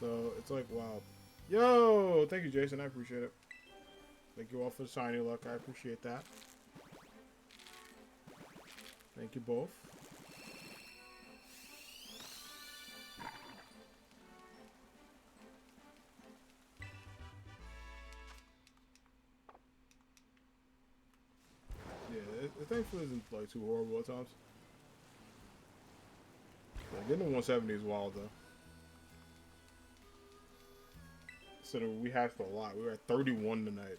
Speaker 1: So it's like wow. Yo, thank you, Jason. I appreciate it. Thank you all for the shiny luck. I appreciate that. Thank you both. Yeah, it thankfully isn't like too horrible at times. Yeah, getting to 170 is wild though. So we hatched a lot. We were at 31 tonight.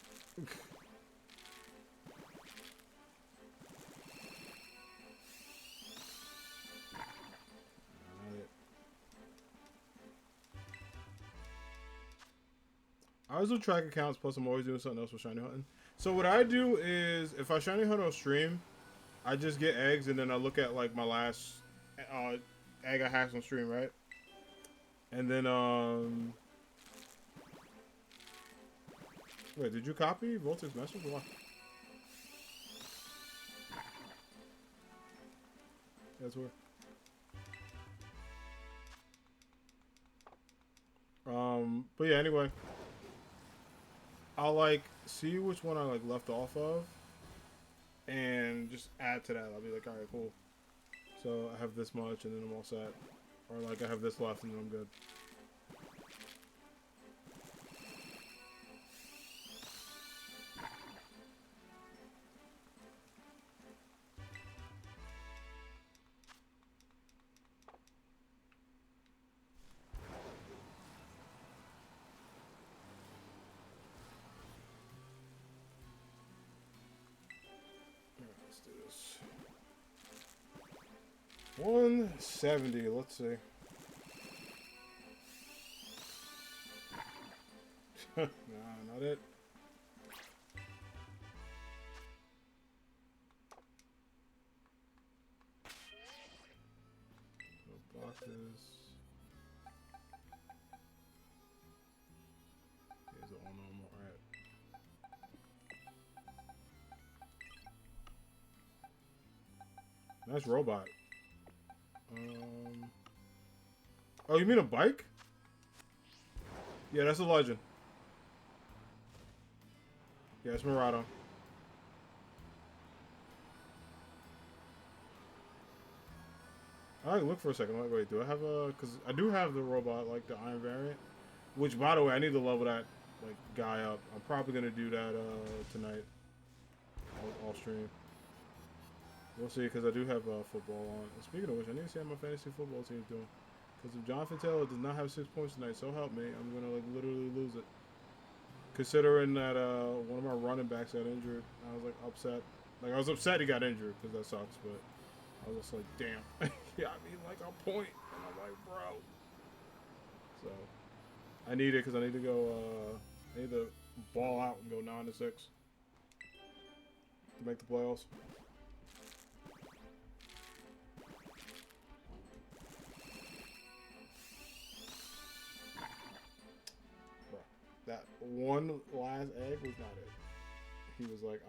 Speaker 1: I always do track accounts, plus I'm always doing something else with shiny hunting. So what I do is, if I shiny hunt on stream, I just get eggs and then I look at like my last egg I hatched on stream, right? And then wait, did you copy Voltic's message or what? That's weird. But yeah, anyway. I'll like see which one I like left off of and just add to that. I'll be like, alright, cool. So I have this much and then I'm all set. Or like I have this left and then I'm good. Let's do this. 170, let's see. Nah, not it. No boxes. Here's all normal, alright. Nice robot. Oh, you mean a bike? Yeah, that's a legend. Yeah, it's Murado. I like look for a second. Like, wait, do I have a? Because I do have the robot, like the Iron variant. Which, by the way, I need to level that like guy up. I'm probably gonna do that tonight. All stream. We'll see, because I do have football on. And speaking of which, I need to see how my fantasy football team's doing. Because if Jonathan Taylor does not have 6 points tonight, so help me, I'm gonna like literally lose it. Considering that one of my running backs got injured, I was like upset. Like I was upset he got injured because that sucks, but I was just like, damn, yeah, I mean like a point, and I'm like, bro. So I need it because I need to go. I need to ball out and go 9-6 to make the playoffs. That one last egg was not it. He was like,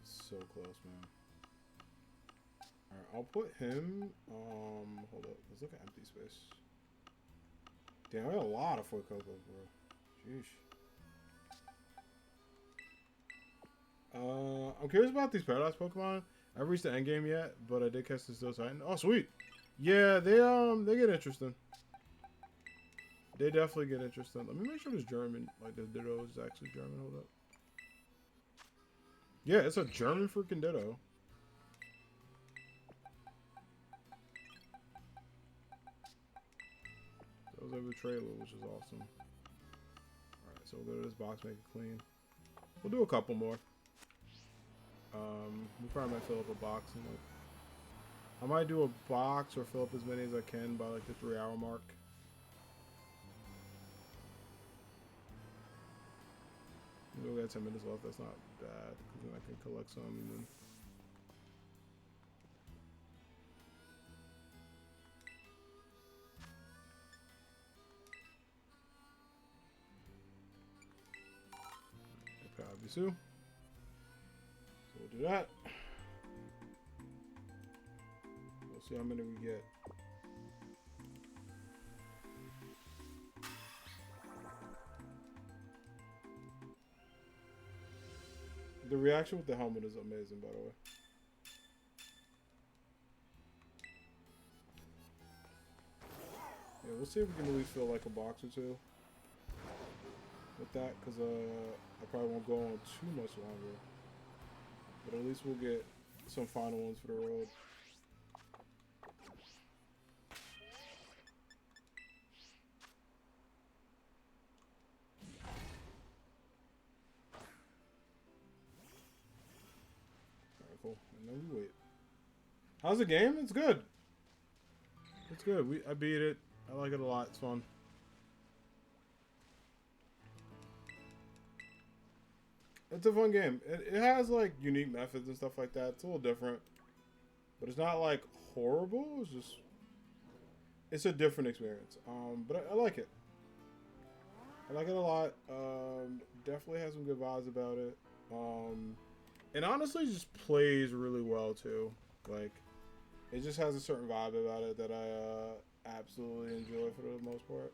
Speaker 1: So close, man. Alright, I'll put him, hold up, let's look at empty space. Damn, I got a lot of Fuecoco, bro. Sheesh. I'm curious about these Paradise Pokemon. I haven't reached the end game yet, but I did catch the Steel Titan. Oh, sweet. Yeah, they get interesting. They definitely get interesting. Let me make sure this German, like this Ditto is actually German. Hold up. Yeah, it's a German freaking Ditto. That was a trailer, which is awesome. Alright, so we'll go to this box, make it clean. We'll do a couple more. We probably might fill up a box. I might do a box or fill up as many as I can by like the 3-hour mark. We only got 10 minutes left. That's not bad. Because then I can collect some and then. So we'll do that. We'll see how many we get. The reaction with the helmet is amazing, by the way. Yeah, we'll see if we can at least fill like a box or two with that, because I probably won't go on too much longer. But at least we'll get some final ones for the road. Alright, cool. And then we wait. How's the game? It's good. It's good. I beat it. I like it a lot. It's fun. It's a fun game. It has like unique methods and stuff like that. It's a little different, but it's not like horrible. It's a different experience. But I like it. I like it a lot. Definitely has some good vibes about it. And honestly, just plays really well too. Like, it just has a certain vibe about it that I absolutely enjoy for the most part.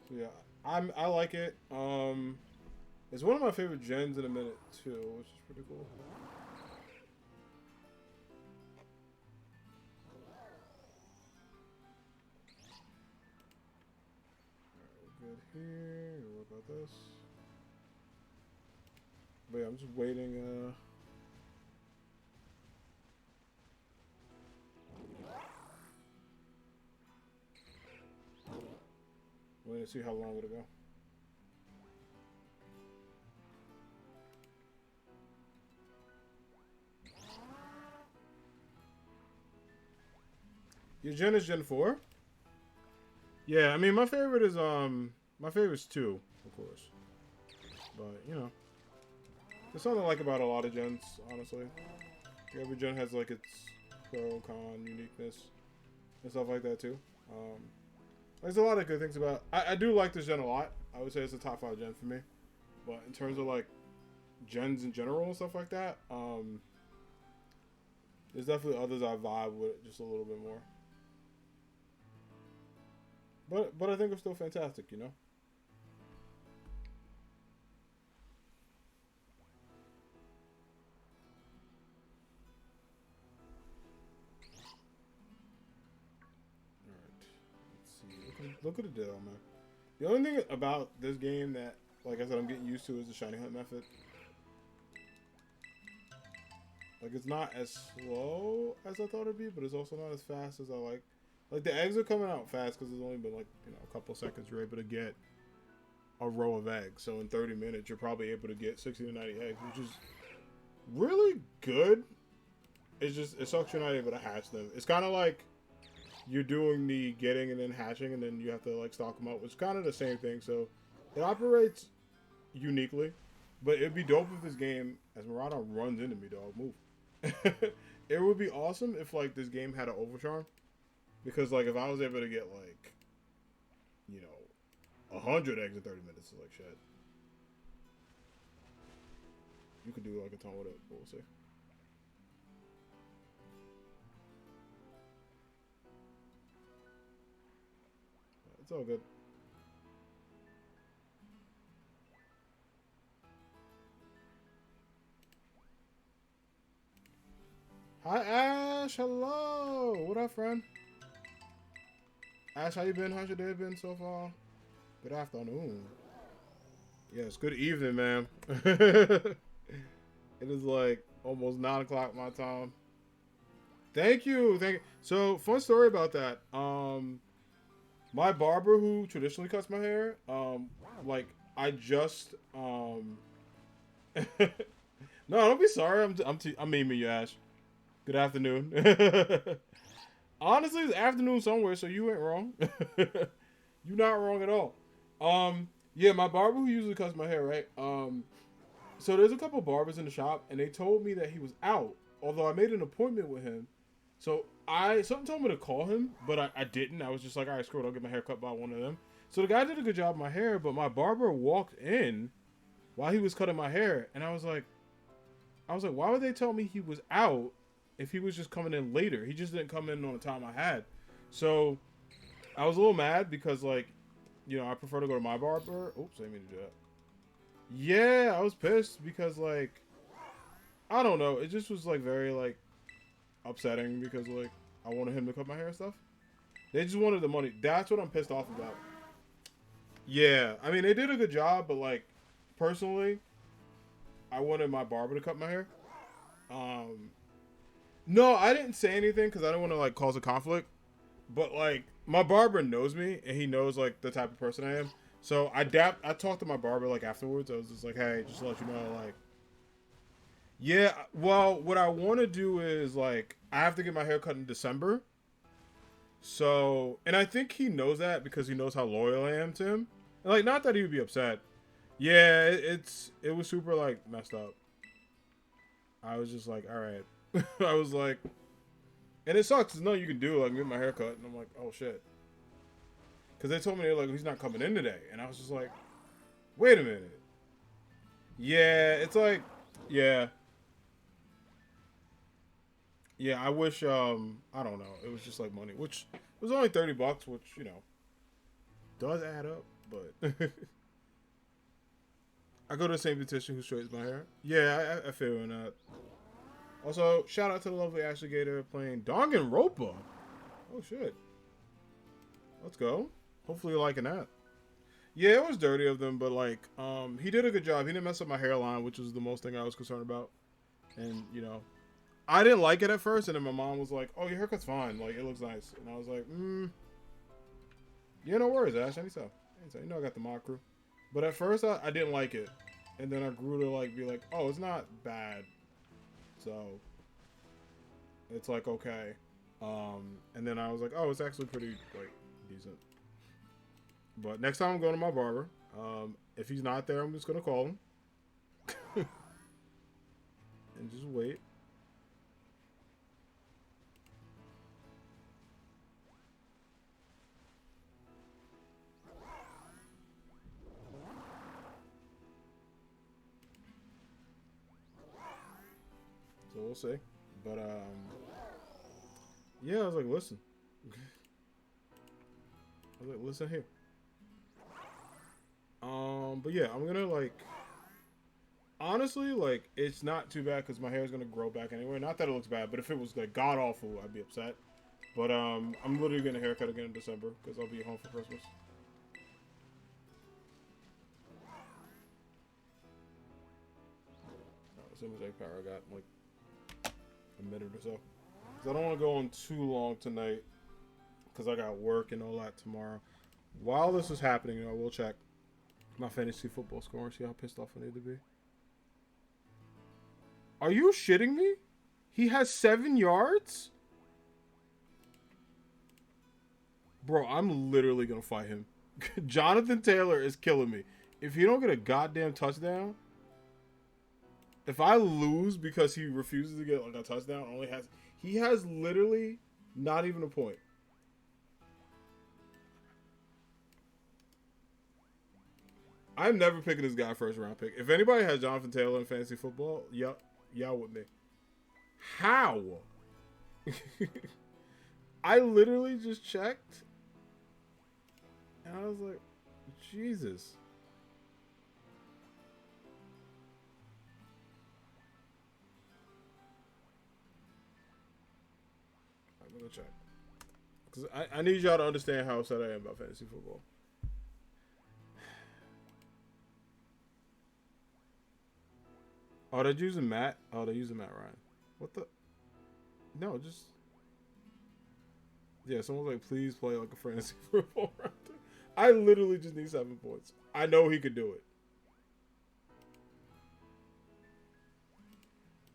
Speaker 1: So yeah, I like it. It's one of my favorite gens in a minute too, which is pretty cool. Alright, we're good here. What about this? But yeah, I'm just waiting. Waiting to see how long it'll go. Your gen is Gen 4? Yeah, I mean my favorite is my favorite's 2, of course. But, you know. There's something I like about a lot of gens, honestly. Every gen has like its pro, con, uniqueness, and stuff like that too. There's a lot of good things about I do like this gen a lot. I would say it's a top 5 gen for me. But in terms of like gens in general and stuff like that, there's definitely others I vibe with just a little bit more. But I think it's still fantastic, you know? Alright. Let's see. Look at the deal, man. The only thing about this game that, like I said, I'm getting used to is the shiny hunt method. Like, it's not as slow as I thought it'd be, but it's also not as fast as I like. Like, the eggs are coming out fast because it's only been, like, you know, a couple seconds you're able to get a row of eggs. So in 30 minutes, you're probably able to get 60 to 90 eggs, which is really good. It's just, it sucks you're not able to hatch them. It's kind of like you're doing the getting and then hatching, and then you have to, like, stock them out, which is kind of the same thing. So it operates uniquely. But it'd be dope if this game, as Murata runs into me, dog, move. It would be awesome if, like, this game had an overcharm. Because, like, if I was able to get, like, you know, 100 eggs in 30 minutes, is like shit. You could do, like, a ton with it, but we'll see. It's all good. Hi, Ash. Hello. What up, friend? Ash, how you been? How's your day been so far? Good afternoon. Yes, good evening, ma'am. It is like almost 9 o'clock my time. Thank you. Thank you. So, fun story about that. My barber who traditionally cuts my hair, like I just no, don't be sorry. I'm memeing you, Ash. Good afternoon. Honestly, it's afternoon somewhere, so you ain't wrong. You're not wrong at all. Yeah, my barber who usually cuts my hair, right? So there's a couple barbers in the shop, and they told me that he was out. Although I made an appointment with him, so something told me to call him, but I didn't. I was just like, all right, screw it, I'll get my hair cut by one of them. So the guy did a good job of my hair, but my barber walked in while he was cutting my hair, and I was like, why would they tell me he was out if he was just coming in later? He just didn't come in on the time I had. So I was a little mad because, like, I prefer to go to my barber. Oops, I didn't mean to do that. Yeah, I was pissed because, like, I don't know. It just was, like, very, like, upsetting because, like, I wanted him to cut my hair and stuff. They just wanted the money. That's what I'm pissed off about. Yeah, I mean, they did a good job, but, like, personally, I wanted my barber to cut my hair. Um, no, I didn't say anything because I didn't want to, like, cause a conflict. But, like, my barber knows me, and he knows, like, the type of person I am. So I talked to my barber, like, afterwards. I was just like, hey, just to let you know, like, yeah, well, what I want to do is, like, I have to get my hair cut in December. So, and I think he knows that because he knows how loyal I am to him. And, like, not that he would be upset. Yeah, it was super, like, messed up. I was just like, all right. I was like, and it sucks. There's nothing you can do, like, get my hair cut. And I'm like, oh, shit. Because they told me, they're like, he's not coming in today. And I was just like, wait a minute. Yeah, it's like, yeah. Yeah, I wish, I don't know. It was just like money, which was only $30, which, does add up. But I go to the same beautician who straightens my hair. Yeah, I feel in that. Also, shout out to the lovely Ashley Gator playing Danganronpa. Oh, shit. Let's go. Hopefully you're liking that. Yeah, it was dirty of them, but, like, he did a good job. He didn't mess up my hairline, which was the most thing I was concerned about. And, I didn't like it at first, and then my mom was like, oh, your haircut's fine. Like, it looks nice. And I was like, yeah, no worries, Ash. Anytime. I got the mock crew. But at first, I didn't like it. And then I grew to, like, be like, oh, it's not bad. So, it's like, okay. And then I was like, oh, it's actually pretty, like, decent. But next time I'm going to my barber, if he's not there, I'm just going to call him. And just wait. So we'll see. But, yeah, I was like, listen. I was like, listen here. But yeah, I'm gonna, like, honestly, like, it's not too bad because my hair is gonna grow back anyway. Not that it looks bad, but if it was, like, god awful, I'd be upset. But, I'm literally getting a haircut again in December because I'll be home for Christmas. As soon as egg power, I got, like, a minute or so. Because I don't want to go on too long tonight because I got work and all that tomorrow. While this is happening, I will check my fantasy football score and see how pissed off I need to be. Are you shitting me? He has 7 yards? Bro, I'm literally going to fight him. Jonathan Taylor is killing me. If he don't get a goddamn touchdown, if I lose because he refuses to get, like, a touchdown, he has literally not even a point. I'm never picking this guy first round pick. If anybody has Jonathan Taylor in fantasy football, y'all with me. How? I literally just checked, and I was like, Jesus. I'm gonna check. Because I need y'all to understand how upset I am about fantasy football. Oh, they're using Matt. Oh, they're using Matt Ryan. What the? No, just, yeah. Someone's like, please play like a fantasy football round. I literally just need 7 points. I know he could do it.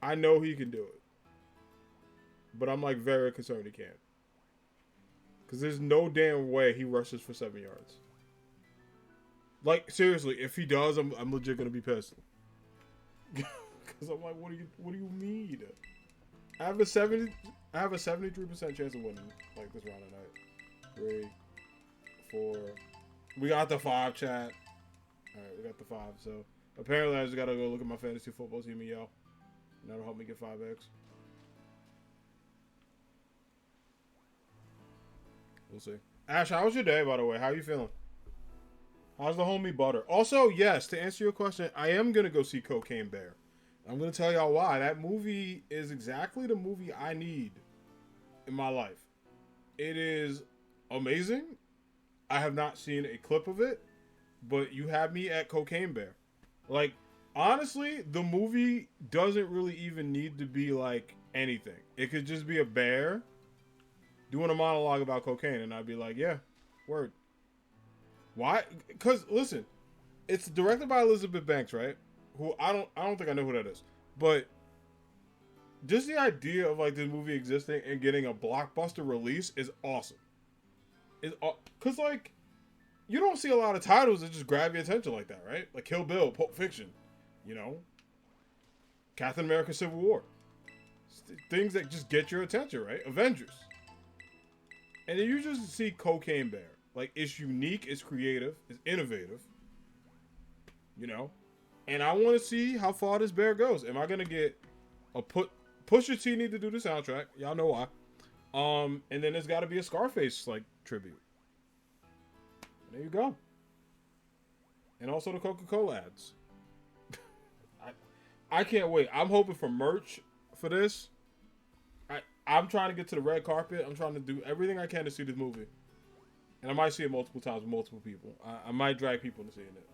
Speaker 1: I know he can do it. But I'm, like, very concerned he can't. Because there's no damn way he rushes for 7 yards. Like, seriously, if he does, I'm legit gonna be pissed. Because I'm like, what do you need? I have a 73% chance of winning like this round tonight. 3, 4. We got the 5, chat. Alright, we got the 5. So apparently I just gotta go look at my fantasy football team and yell. And that'll help me get 5x. We'll see. Ash, how was your day, by the way? How are you feeling? How's the homie Butter? Also, yes, to answer your question, I am going to go see Cocaine Bear. I'm going to tell y'all why. That movie is exactly the movie I need in my life. It is amazing. I have not seen a clip of it, but you have me at Cocaine Bear. Like, honestly, the movie doesn't really even need to be like anything. It could just be a bear doing a monologue about cocaine, and I'd be like, yeah, word. Why? Because listen, it's directed by Elizabeth Banks, right? Who I don't think I know who that is, but just the idea of like this movie existing and getting a blockbuster release is awesome. Because like you don't see a lot of titles that just grab your attention like that, right? Like Kill Bill, Pulp Fiction, you know, Captain America: Civil War, things that just get your attention, right? Avengers, and then you just see Cocaine Bear. Like, it's unique, it's creative, it's innovative, you know? And I want to see how far this bear goes. Am I going to get a Pusha T need to do the soundtrack? Y'all know why. And then there's got to be a Scarface, like, tribute. There you go. And also the Coca-Cola ads. I can't wait. I'm hoping for merch for this. I'm trying to get to the red carpet. I'm trying to do everything I can to see this movie. And I might see it multiple times with multiple people. I might drag people into seeing it.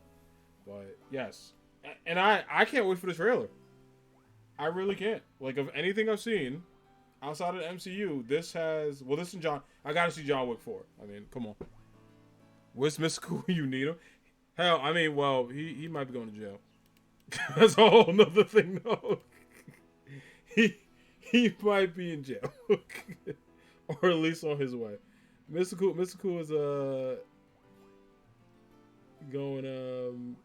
Speaker 1: But, yes. And I can't wait for the trailer. I really can't. Like, of anything I've seen outside of the MCU, this has... Well, this and John... I gotta see John Wick 4. I mean, come on. Where's Mystical when you need him? Hell, I mean, well, he might be going to jail. That's a whole nother thing, though. He might be in jail. Or at least on his way. Mystical is going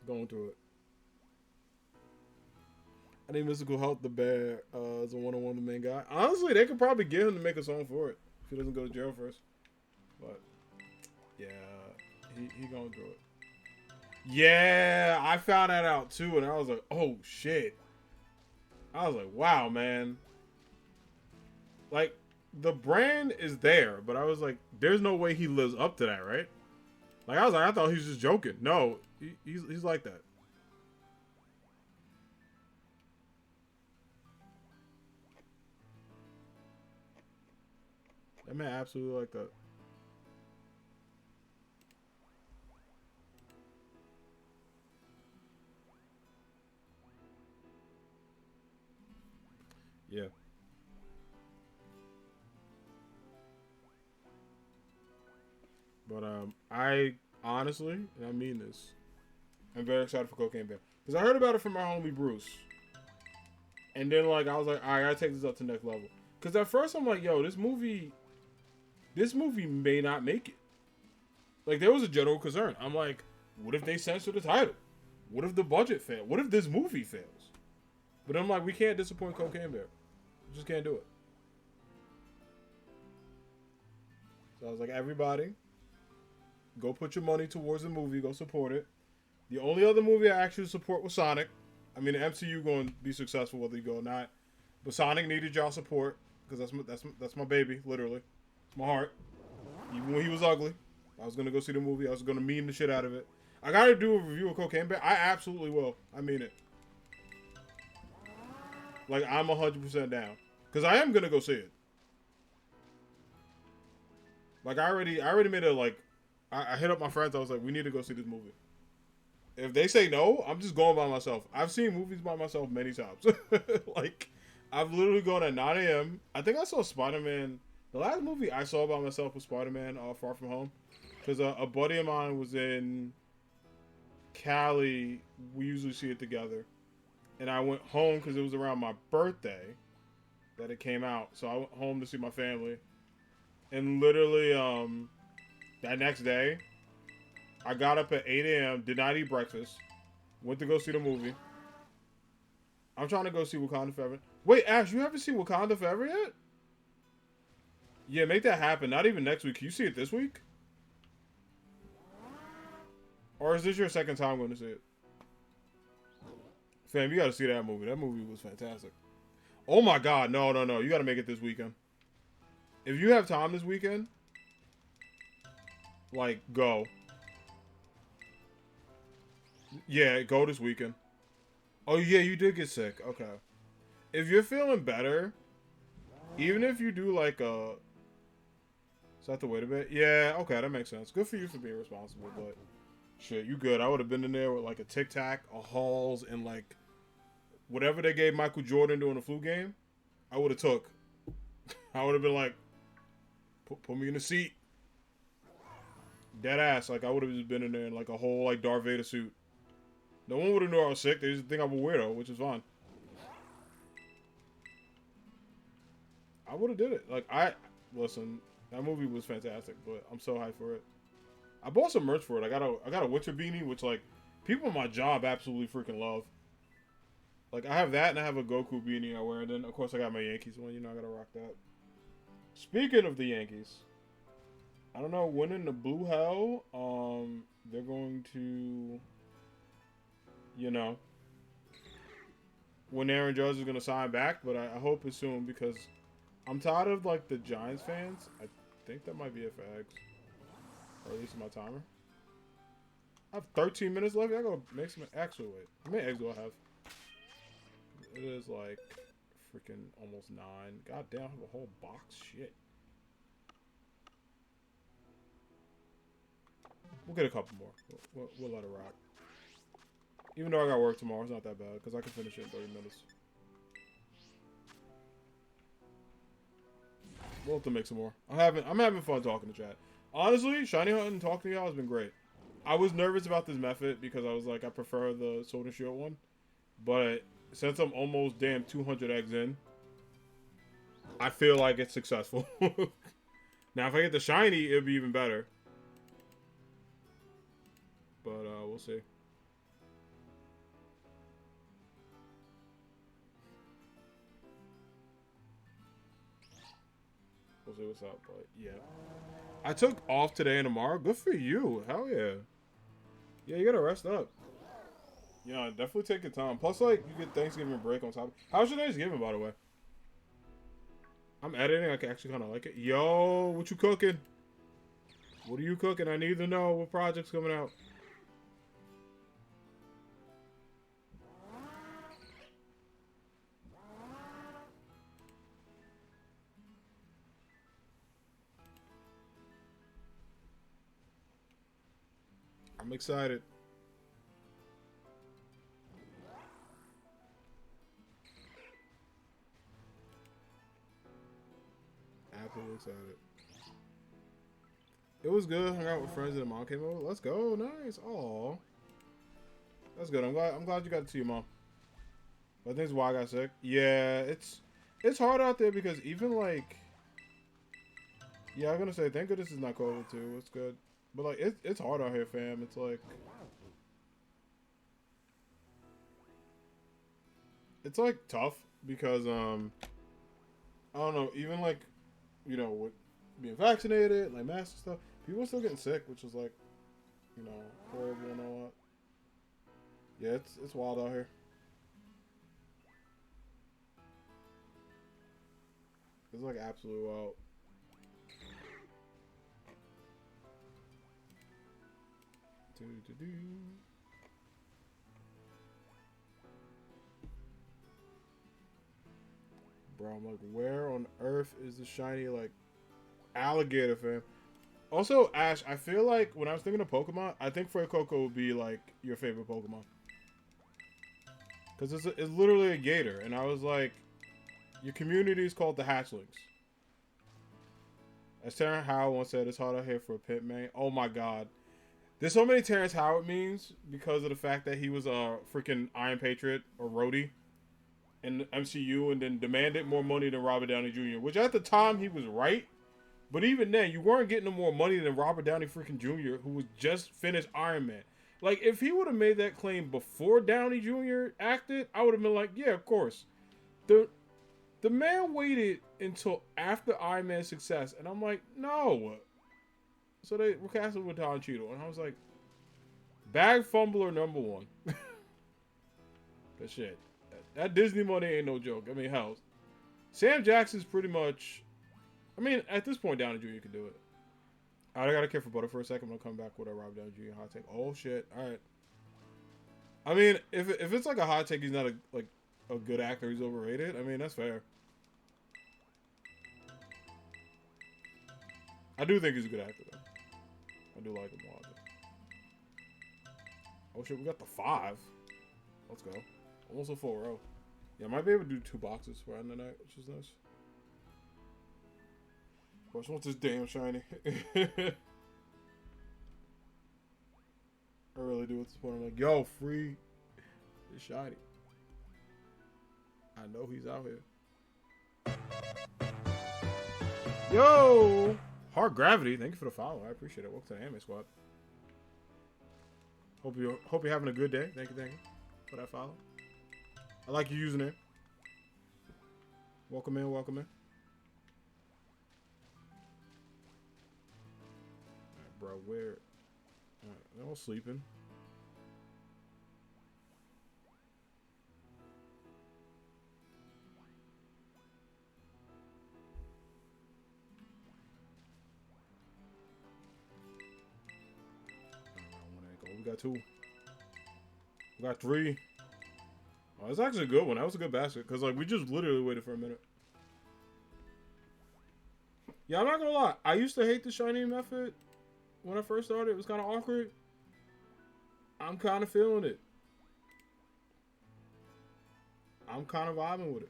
Speaker 1: through it. I think Mystical helped the bear as a one-on-one the main guy. Honestly, they could probably get him to make a song for it if he doesn't go to jail first. But yeah, he going through it. Yeah, I found that out too, and I was like, oh shit. I was like, wow, man. Like, the brand is there, but I was like, there's no way he lives up to that, right? Like, I was like, I thought he was just joking. No, he's like that. That man absolutely like that. Yeah. But I honestly, and I mean this, I'm very excited for Cocaine Bear because I heard about it from my homie Bruce, and then like I was like, I gotta take this up to the next level. Because at first I'm like, yo, this movie may not make it. Like there was a general concern. I'm like, what if they censor the title? What if the budget fails? What if this movie fails? But I'm like, we can't disappoint Cocaine Bear. We just can't do it. So I was like, everybody, go put your money towards the movie. Go support it. The only other movie I actually support was Sonic. I mean, the MCU going to be successful whether you go or not. But Sonic needed y'all support because that's my baby, literally. It's my heart. Even when he was ugly, I was going to go see the movie. I was going to meme the shit out of it. I got to do a review of Cocaine Bear. I absolutely will. I mean it. Like, I'm 100% down. Because I am going to go see it. Like, I already made it, like, I hit up my friends. I was like, we need to go see this movie. If they say no, I'm just going by myself. I've seen movies by myself many times. Like, I've literally gone at 9 a.m. I think I saw Spider-Man. The last movie I saw by myself was Spider-Man Far From Home. Because a buddy of mine was in Cali. We usually see it together. And I went home because it was around my birthday that it came out. So I went home to see my family. And literally, that next day, I got up at 8 a.m., did not eat breakfast, went to go see the movie. I'm trying to go see Wakanda Forever. Wait, Ash, you haven't seen Wakanda Forever yet? Yeah, make that happen. Not even next week. Can you see it this week? Or is this your second time going to see it? Fam, you got to see that movie. That movie was fantastic. Oh my God. No. You got to make it this weekend. If you have time this weekend, like, go. Yeah, go this weekend. Oh, yeah, you did get sick. Okay. If you're feeling better, even if you do like a... So I have to wait a bit? Yeah, okay, that makes sense. Good for you for being responsible, but... Shit, you good. I would have been in there with like a Tic Tac, a Halls, and like... Whatever they gave Michael Jordan during the flu game, I would have took. I would have been like... Put me in the seat. Dead ass. Like, I would have just been in there in like a whole like Darth Vader suit. No one would have known I was sick. They just think I'm a weirdo, which is fine. I would have did it. Like, listen, that movie was fantastic, but I'm so hyped for it. I bought some merch for it. I got a winter beanie, which like people at my job absolutely freaking love. Like, I have that, and I have a Goku beanie I wear. And then of course I got my Yankees one. You know, I gotta rock that. Speaking of the Yankees, I don't know when in the blue hell they're going to, you know, when Aaron Judge is gonna sign back, but I hope it's soon because I'm tired of like the Giants fans. I think that might be it for eggs. Or at least my timer. I have 13 minutes left. I gotta make some actual wait. How many eggs do I have? It is like freaking almost 9. God damn, I have a whole box. Shit. We'll get a couple more. We'll let it rock. Even though I got work tomorrow, it's not that bad because I can finish it in 30 minutes. We'll have to make some more. I'm having fun talking to chat. Honestly, shiny hunting and talking to y'all has been great. I was nervous about this method because I was like, I prefer the Sword and Shield one. But since I'm almost damn 200 eggs in, I feel like it's successful. Now, if I get the shiny, it'll be even better. But we'll see. We'll see what's up, but yeah. I took off today and tomorrow. Good for you. Hell yeah. Yeah, you gotta rest up. Yeah, definitely take your time. Plus, like, you get Thanksgiving break on top. How's your Thanksgiving, by the way? I'm editing. I can actually kind of like it. Yo, what you cooking? What are you cooking? I need to know what project's coming out. I'm excited. Absolutely excited. It was good. Hung out with friends and the mom came over. Let's go. Nice. Aw. That's good. I'm glad you got to see your mom. But I think it's why I got sick. Yeah, it's hard out there because even like, yeah, I'm gonna say thank goodness it's not COVID too. It's good. But like it's hard out here, fam. It's like tough because I don't know, even like, you know, with being vaccinated, like masks and stuff, people are still getting sick, which is like, you know, horrible and all that. Yeah, it's wild out here. It's like absolute wild. Do. Bro, I'm like, where on earth is the shiny, like, alligator, fam? Also, Ash, I feel like when I was thinking of Pokemon, I think Fuecoco would be, like, your favorite Pokemon. Because it's literally a gator. And I was like, your community is called the Hatchlings. As Terrence Howard once said, it's hard out here for a pit man. Oh my god. There's so many Terrence Howard memes because of the fact that he was a freaking Iron Patriot or Rhodey in the MCU and then demanded more money than Robert Downey Jr., which at the time he was right, But even then, you weren't getting no more money than Robert Downey freaking Jr., who was just finished Iron Man. Like, if he would have made that claim before Downey Jr. acted, I would have been like, yeah, of course. The man waited until after Iron Man's success, and I'm like, no. So they were casting with Don Cheadle, and I was like, bag fumbler number one. But shit, that Disney money ain't no joke. I mean, hell, Sam Jackson's pretty much. I mean, at this point, Downey Jr. can do it. All right, I gotta care for butter for a second. I'm gonna come back with a Robert Downey Jr. hot take. Oh shit! All right. I mean, if it's like a hot take, he's not a good actor. He's overrated. I mean, that's fair. I do think he's a good actor, though. I do like him a lot. Oh shit, we got the 5. Let's go. Almost a full row. Yeah, I might be able to do 2 boxes for end of the night, which is nice. I just want this damn shiny. I really do at this point. I'm like, yo, free this shiny. I know he's out here. Yo! Hard Gravity, thank you for the follow. I appreciate it. Welcome to the Anime Squad. Hope you're having a good day. Thank you for that follow. I like your username. Welcome in, welcome in. Alright, bro, where? Alright, they're all sleeping. We got 2. We got 3. Oh, that's actually a good one. That was a good basket. Because, like, we just literally waited for a minute. Yeah, I'm not going to lie. I used to hate the shiny method when I first started. It was kind of awkward. I'm kind of feeling it. I'm kind of vibing with it.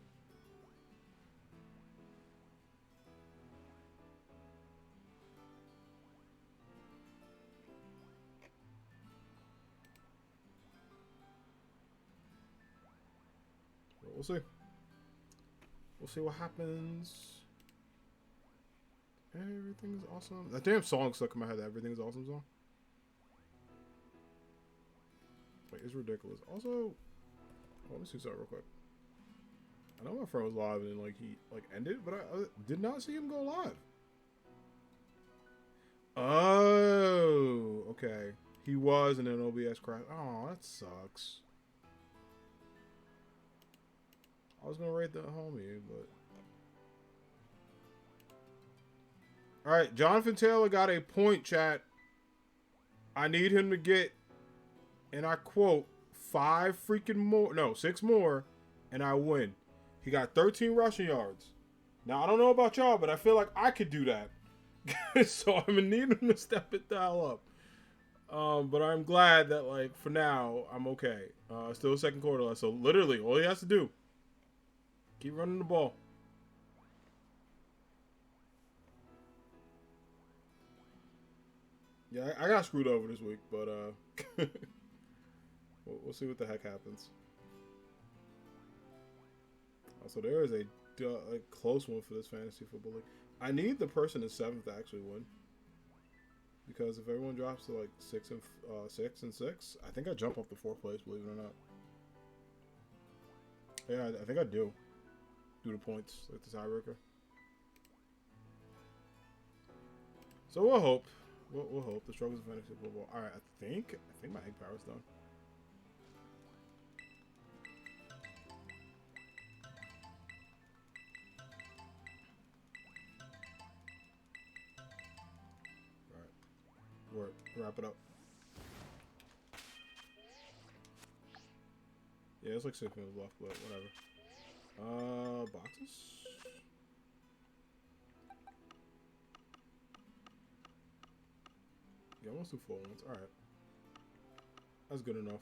Speaker 1: We'll see. We'll see what happens. Everything's awesome. That damn song stuck in my head. That Everything's Awesome song. Like, it's ridiculous. Also, let me see something real quick. I know my friend was live and like he ended, but I did not see him go live. Oh, okay. He was, and then OBS crashed. Oh, that sucks. I was gonna rate the homie, but all right. Jonathan Taylor got a point, chat. I need him to get, and I quote, 5 freaking more, no, 6 more, and I win. He got 13 rushing yards. Now I don't know about y'all, but I feel like I could do that. So I'm gonna need him to step it down up. But I'm glad that, like, for now I'm okay. Still second quarter left, so literally all he has to do. Keep running the ball. Yeah, I got screwed over this week, but we'll see what the heck happens. So there is a close one for this fantasy football league. I need the person in 7th to actually win, because if everyone drops to like 6 and 6, I think I jump up to 4th place. Believe it or not. Yeah, I think I do. Do the points, like the tiebreaker. So we'll hope. We'll hope. The struggles of fantasy football. All right, I think my egg power's done. All right, wrap it up. Yeah, it's like 6 minutes left, but whatever. Boxes? Yeah, I want to do full ones. Alright. That's good enough.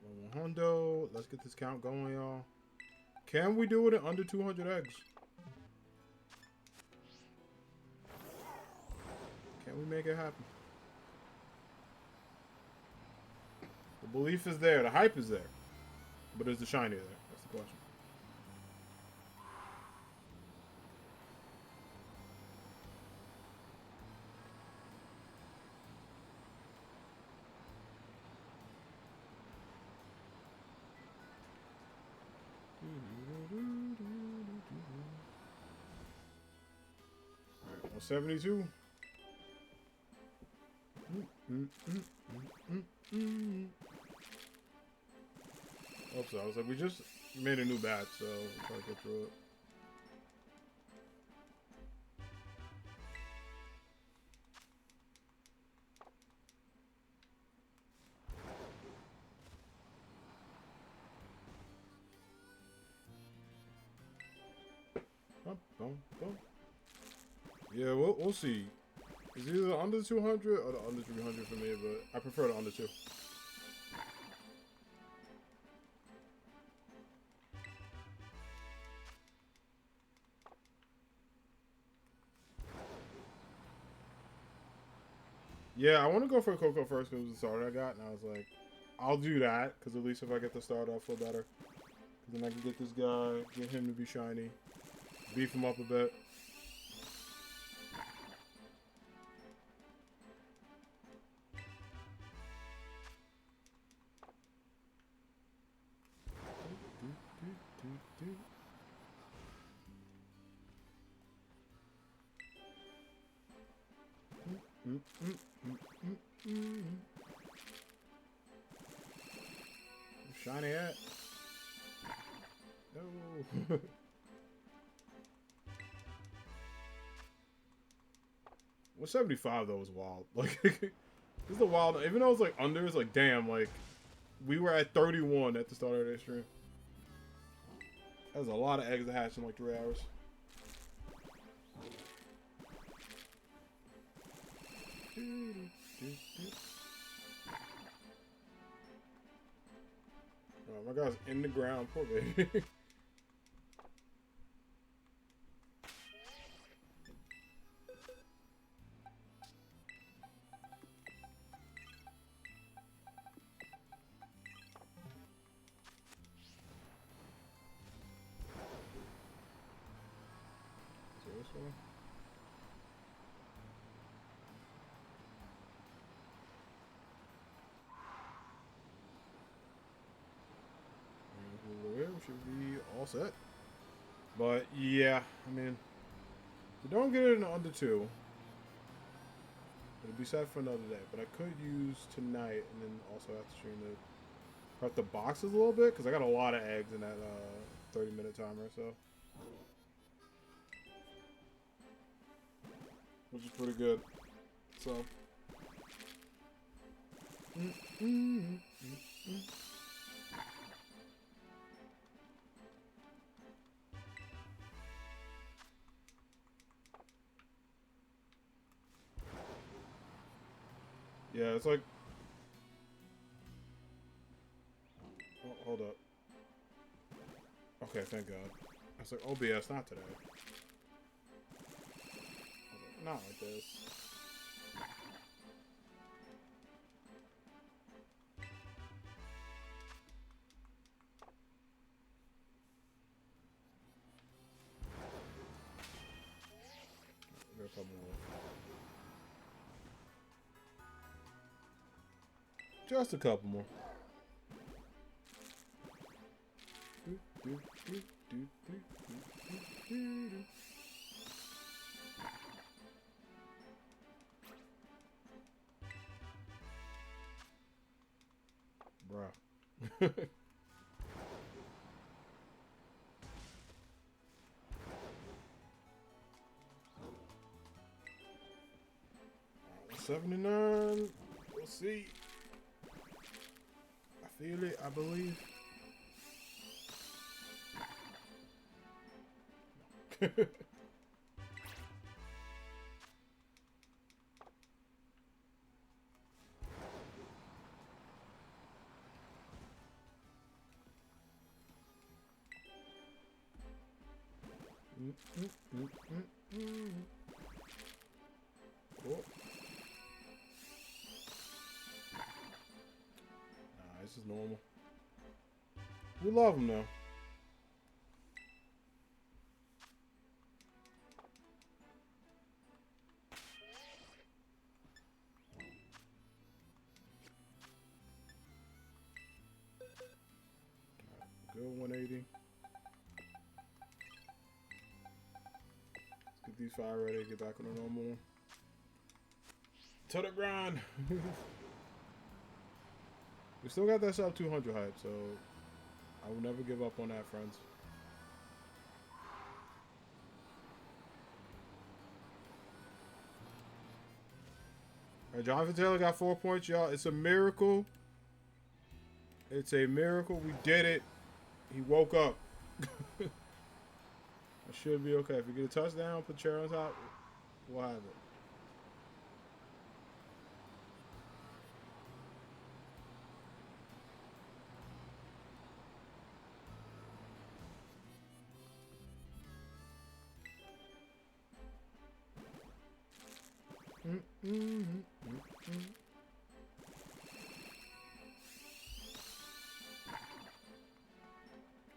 Speaker 1: Alright. Hondo. Let's get this count going, y'all. Can we do it in under 200 eggs? Can we make it happen? The belief is there. The hype is there. But is the shiny there? That's the question. Alright, 172. Hope so. I was like, we just made a new batch, so we'll try to get through it. Yeah, we'll see. It's either under 200 or the under 300 for me, but I prefer the under 2. Yeah, I want to go for Coco first because it was the starter I got, and I was like, I'll do that because at least if I get the start, I'll feel better. Then I can get this guy, get him to be shiny, beef him up a bit. Shiny hat. No. 175 though was wild. Like this is the wild. Even though it's like under, it's like damn. Like we were at 31 at the start of this stream. That was a lot of eggs to hatch in like 3 hours. Oh, my guy's in the ground, poor baby. So this one. Should be all set. But yeah, I mean, if you don't get it in under 2, it'll be set for another day. But I could use tonight and then also have to stream to prep the boxes a little bit because I got a lot of eggs in that 30-minute timer, so which is pretty good. So. Yeah, it's like... Oh, hold up. Okay, thank God. I was like, OBS, not today. Like, not like this. Got a couple more. Just a couple more. Bruh. 79. We'll see. I feel it, I believe. Cool. Nah, This is normal. We love them though. Good 180. Let's get these 5 ready. Get back on the normal one. To the grind. We still got that sub 200 hype, so I will never give up on that, friends. All right, Jonathan Taylor got 4 points, y'all. It's a miracle. It's a miracle. We did it. He woke up. I should be okay. If we get a touchdown, put chair on top, we'll have it.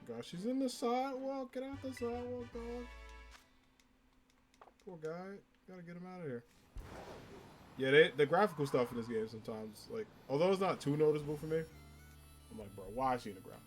Speaker 1: Gosh, she's in the sidewalk. Get out the sidewalk, dog. Poor guy. Gotta get him out of here. Yeah, the graphical stuff in this game sometimes, like, although it's not too noticeable for me, I'm like, bro, why is she in the ground?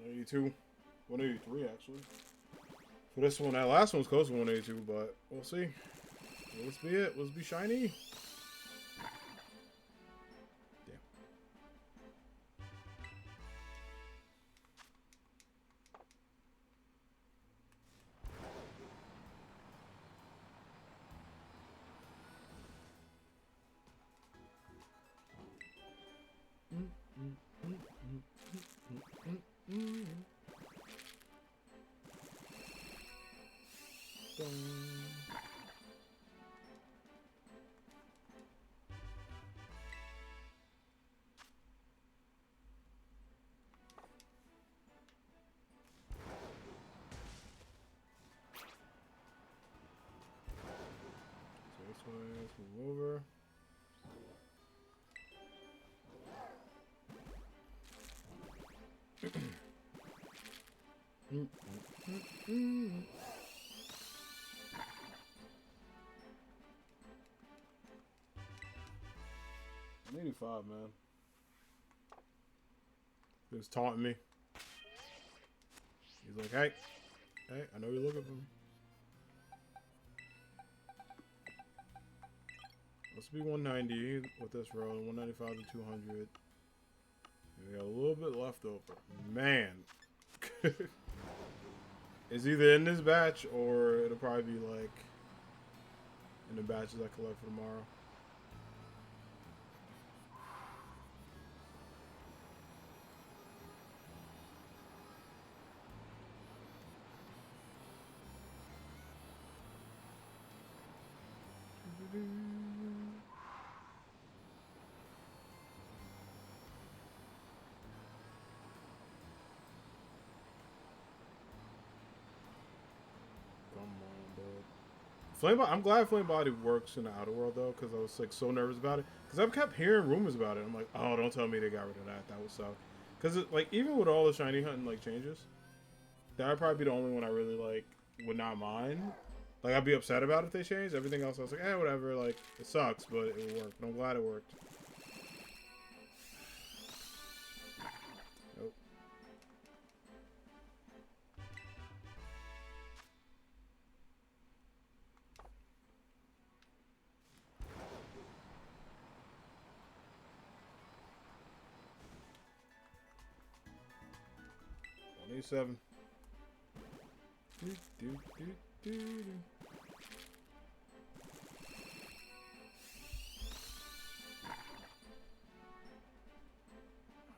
Speaker 1: $182, $183 actually. For this one, that last one was close to 182, but we'll see. Let's be it. Let's be shiny. Let's move over. I'm 85, man. He was taunting me. He's like, hey, I know you're looking for me. Let's be 190 with this roll, 195 to 200. We got a little bit left over. Man. It's either in this batch or it'll probably be like in the batches I collect for tomorrow. I'm glad Flame Body works in the outer world though, because I was like so nervous about it. Because I've kept hearing rumors about it. I'm like, oh, don't tell me they got rid of that. That would suck. Because like even with all the shiny hunting like changes, that would probably be the only one I really like would not mind. Like I'd be upset about if they changed. Everything else I was like, whatever. Like it sucks, but it would work. But I'm glad it worked. Nope. $187.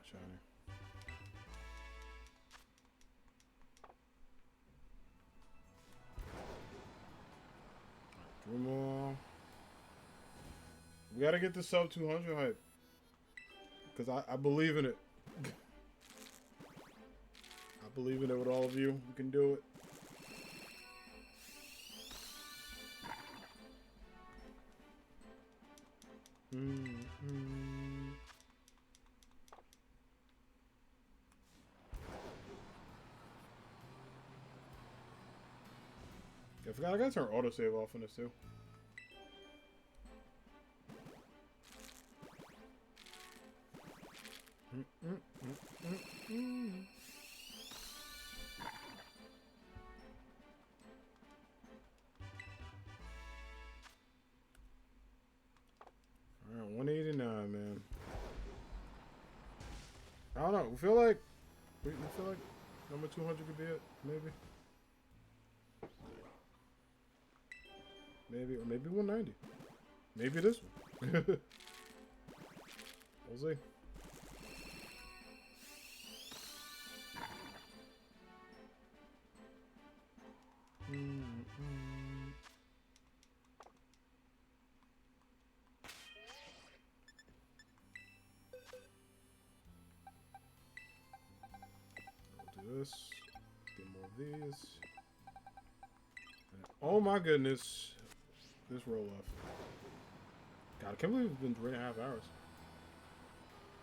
Speaker 1: Shiny. We gotta get the sub 200 hype. Because I believe in it. I believe in it with all of you. We can do it. I forgot I gotta turn autosave off on this too. Alright, 189, man. I don't know. We feel like number 200 could be it, maybe. Maybe, or maybe 190. Maybe this one. We'll see. We'll do this. Get more of these. And, oh my goodness. This roll off. God, I can't believe it's been 3.5 hours.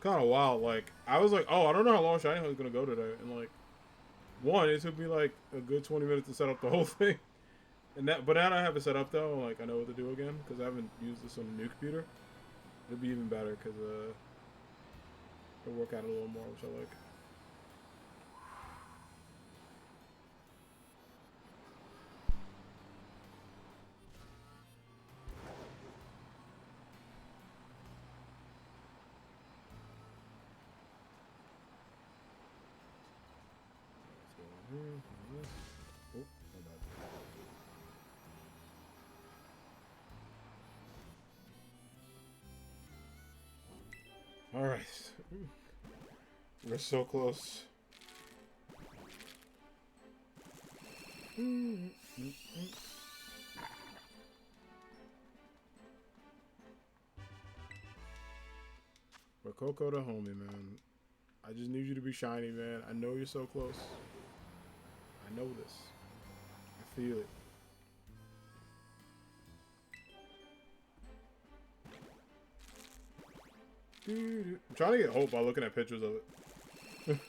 Speaker 1: Kind of wild. Like, I was like, oh, I don't know how long Shiny Hunt is going to go today. And like, one, it took me like a good 20 minutes to set up the whole thing. And that, but now I have it set up though. Like, I know what to do again because I haven't used this on a new computer. It'll be even better because it'll work out a little more, which I like. Oh, my bad. All right, we're so close. Fuecoco to homie, man. I just need you to be shiny, man. I know you're so close. I know this. I feel it. I'm trying to get hope by looking at pictures of it. Let's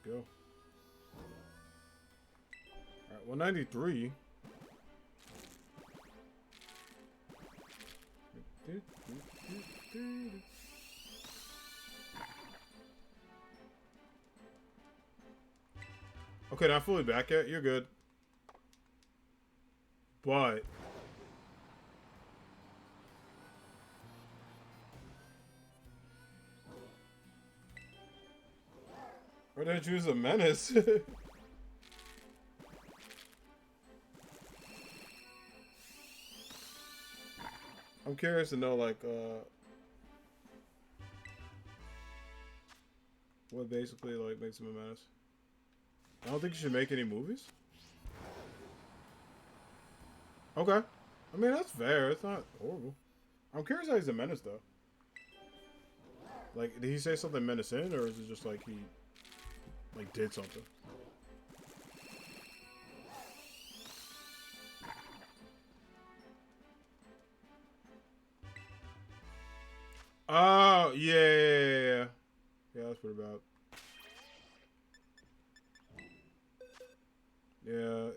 Speaker 1: go. Alright, 193. Okay, not fully back yet. You're good. But where did I choose a menace? I'm curious to know, like, what basically, like, makes him a menace. I don't think you should make any movies. Okay. I mean, that's fair. It's not horrible. I'm curious how he's a menace, though. Like, did he say something menacing, or is it just like he, like, did something? Oh, yeah. Yeah, that's pretty bad. Yeah.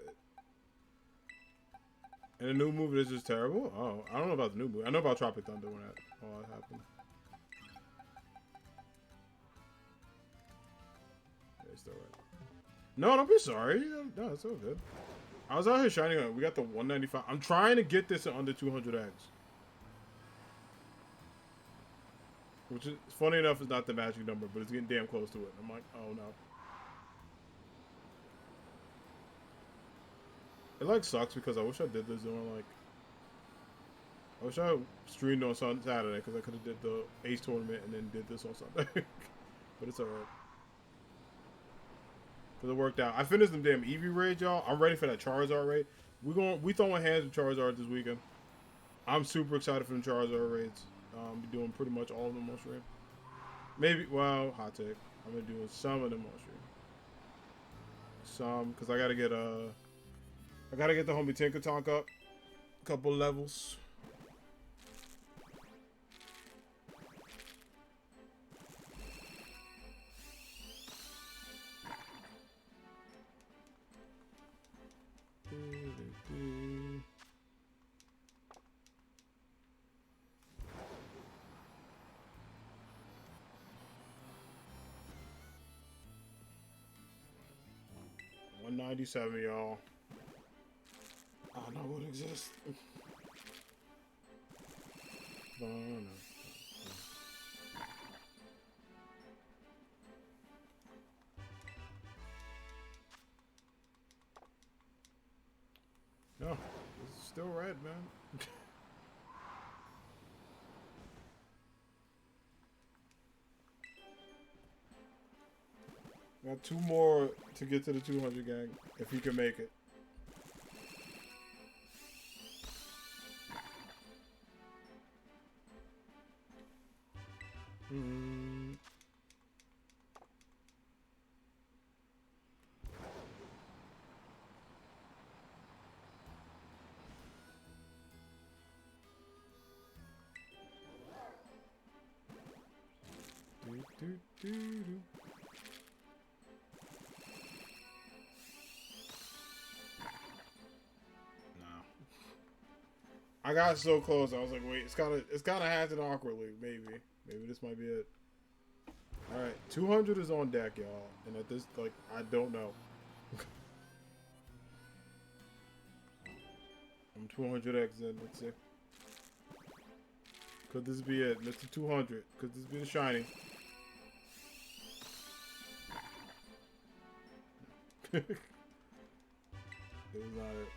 Speaker 1: And the new movie is just terrible? Oh, I don't know about the new movie. I know about Tropic Thunder when all that happened. Yeah, still right. No, don't be sorry. No, it's all good. I was out here shining on it. We got the 195. I'm trying to get this at under 200 eggs. Which is, funny enough, is not the magic number, but it's getting damn close to it. I'm like, oh no. It like sucks because I wish I did this during like I wish I streamed on Saturday because I could have did the Ace tournament and then did this on Sunday. But it's alright. Because it worked out. I finished them damn Eevee raids, y'all. I'm ready for that Charizard raid. We throwing hands with Charizard this weekend. I'm super excited for the Charizard raids. Be doing pretty much all of them on stream. Maybe, well, hot take. I'm gonna do some of them on stream. Some, because I gotta get the homie Tinkatonk up a couple levels. $197, y'all. I know what exists. No, it's still red, man. Got 2 more to get to the 200 gang, if you can make it. I got so close. I was like, wait, it's kind of happened awkwardly. Maybe this might be it. All right, 200 is on deck, y'all. And at this, like, I don't know. I'm 200x in. Let's see. Could this be it? Mr. 200. Could this be the shiny? It was not it.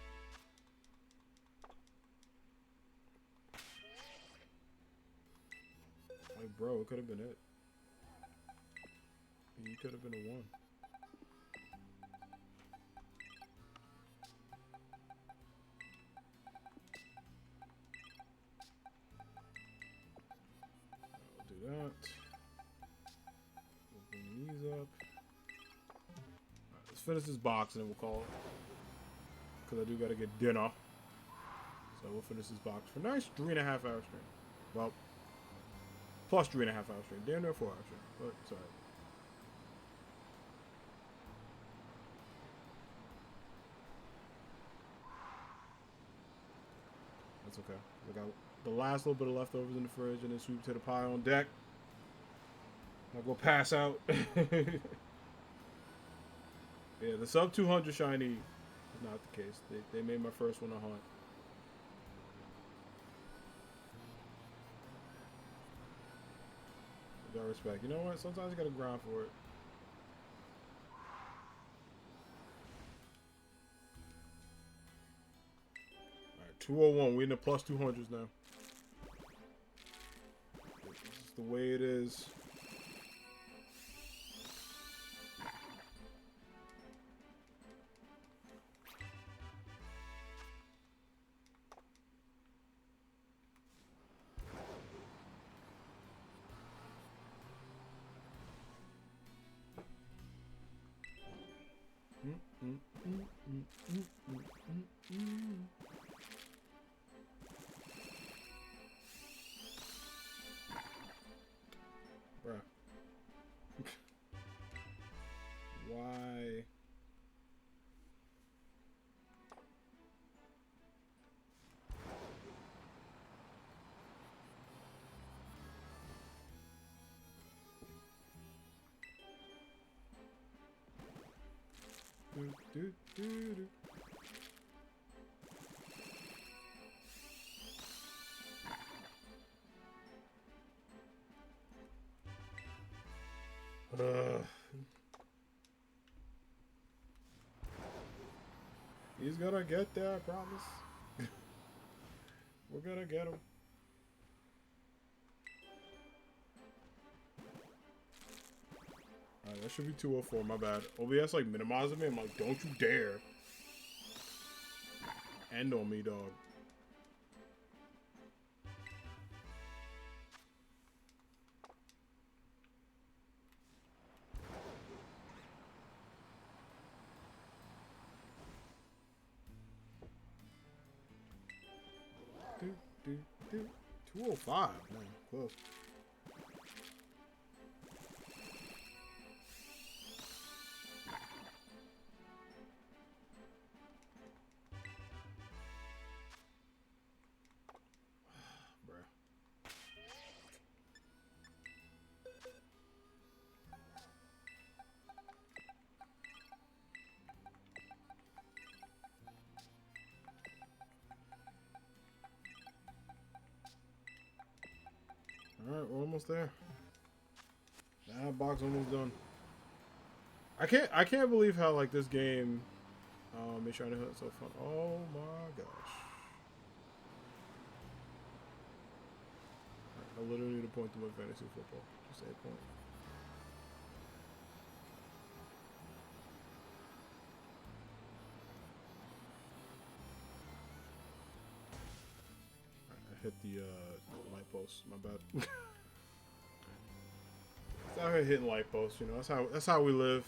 Speaker 1: Like, bro, it could have been it. You could have been a 1. I'll do that. We'll bring these up. Alright, let's finish this box and then we'll call it. Because I do gotta get dinner. So we'll finish this box for a nice 3.5 hour stream. Well, plus 3.5 hour stream. Damn near 4 hour stream. But it's alright. That's okay. I got the last little bit of leftovers in the fridge and then sweep to the pie on deck. I'll go pass out. Yeah, the sub 200 shiny is not the case. They made my first one a hunt. With all respect. You know what? Sometimes you gotta grind for it. Alright, 201. We're in the plus 200s now. This is the way it is. Bruh. Why? Do. He's gonna get there, I promise. We're We're gonna get him. Alright, that should be 204. My bad. OBS like minimizing me. I'm like, don't you dare end on me, dog. Do, do. 205. Man, close. Alright, we're almost there. That box almost done. I can't believe how like this game is trying to hit so fun. Oh my gosh. I literally need a point to win fantasy football. Just a point. I hit the light post. My bad. It's out here hitting light posts, you know. That's how we live.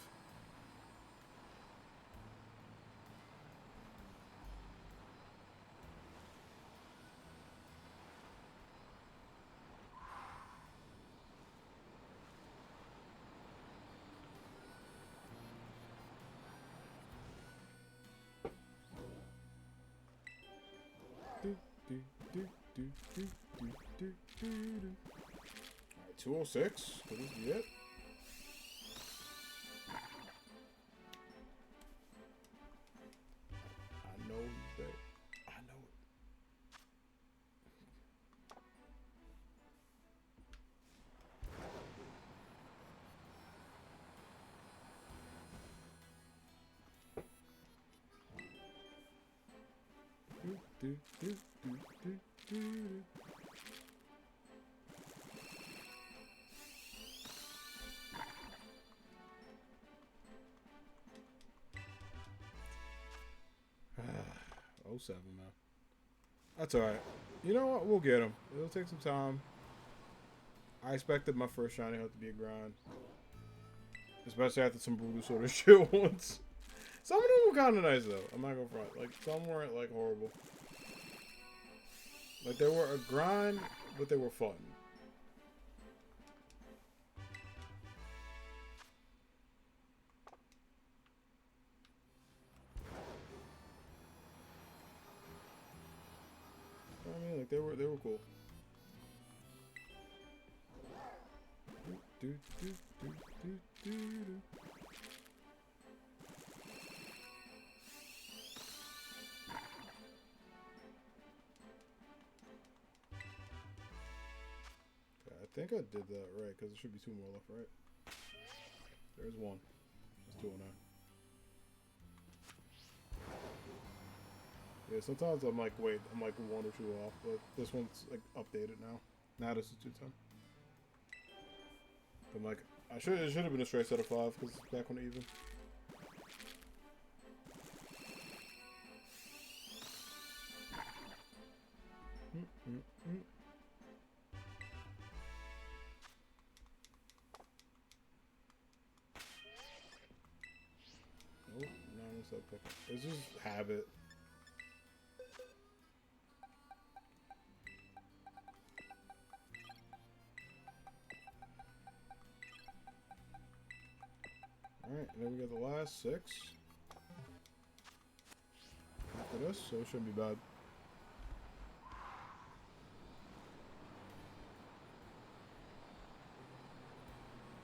Speaker 1: Alright, 206. Could this be it? I know he's there. I know it. Oh, 07, man. That's alright. You know what? We'll get him. It'll take some time. I expected my first shiny hunt to be a grind. Especially after some brutal sort of shit once. Some of them were kind of nice, though. I'm not gonna front. Like, some weren't, like, horrible. Like, they were a grind, but they were fun. I mean, like, they were cool. I think I did that right, because there should be 2 more left, right? There's 1. That's 209. Yeah, sometimes I'm like, wait, I'm like 1 or 2 off, but this one's like updated now. Now this is 210. I'm like, it should have been a straight set of 5, because it's back on even. Nope, no, it's okay. It's just habit. Alright, and then we got the last 6. After this, so it shouldn't be bad.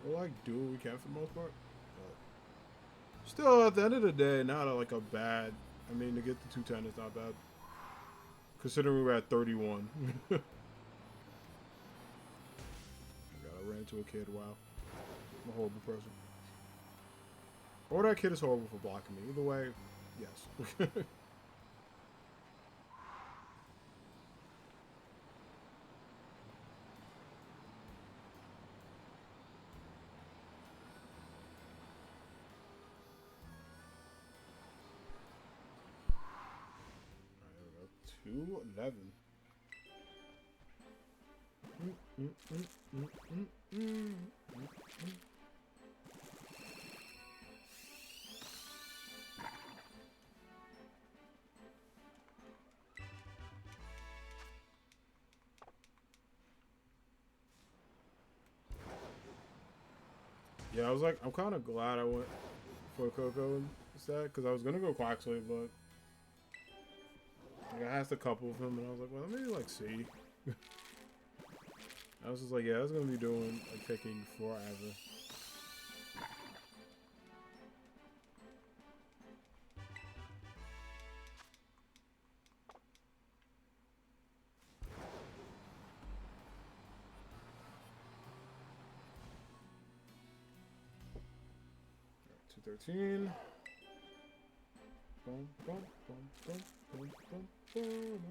Speaker 1: We'll like do what we can for the most part. But still, at the end of the day, not like a bad. I mean, to get the 210 is not bad. Considering we were at 31. God, I ran into a kid. Wow. I'm a horrible person. Or that kid is horrible for blocking me. Either way, yes. 211. Yeah, I was like, I'm kind of glad I went for Coco instead, because I was gonna go Quaxley, but like, I asked a couple of them, and I was like, well, let me like see. I was just like, yeah, I was gonna be doing like taking forever. Right, 213. Boom, boom, boom, boom, boom, boom, boom.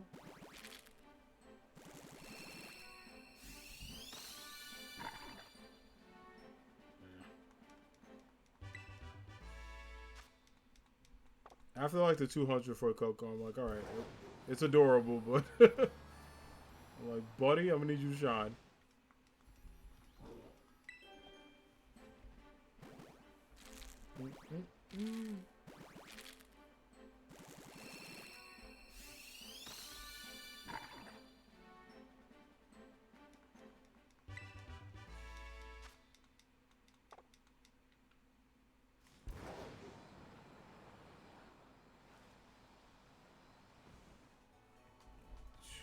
Speaker 1: After like the 200 for Coco, I'm like, all right, it's adorable, but I'm like, buddy, I'm gonna need you to shine.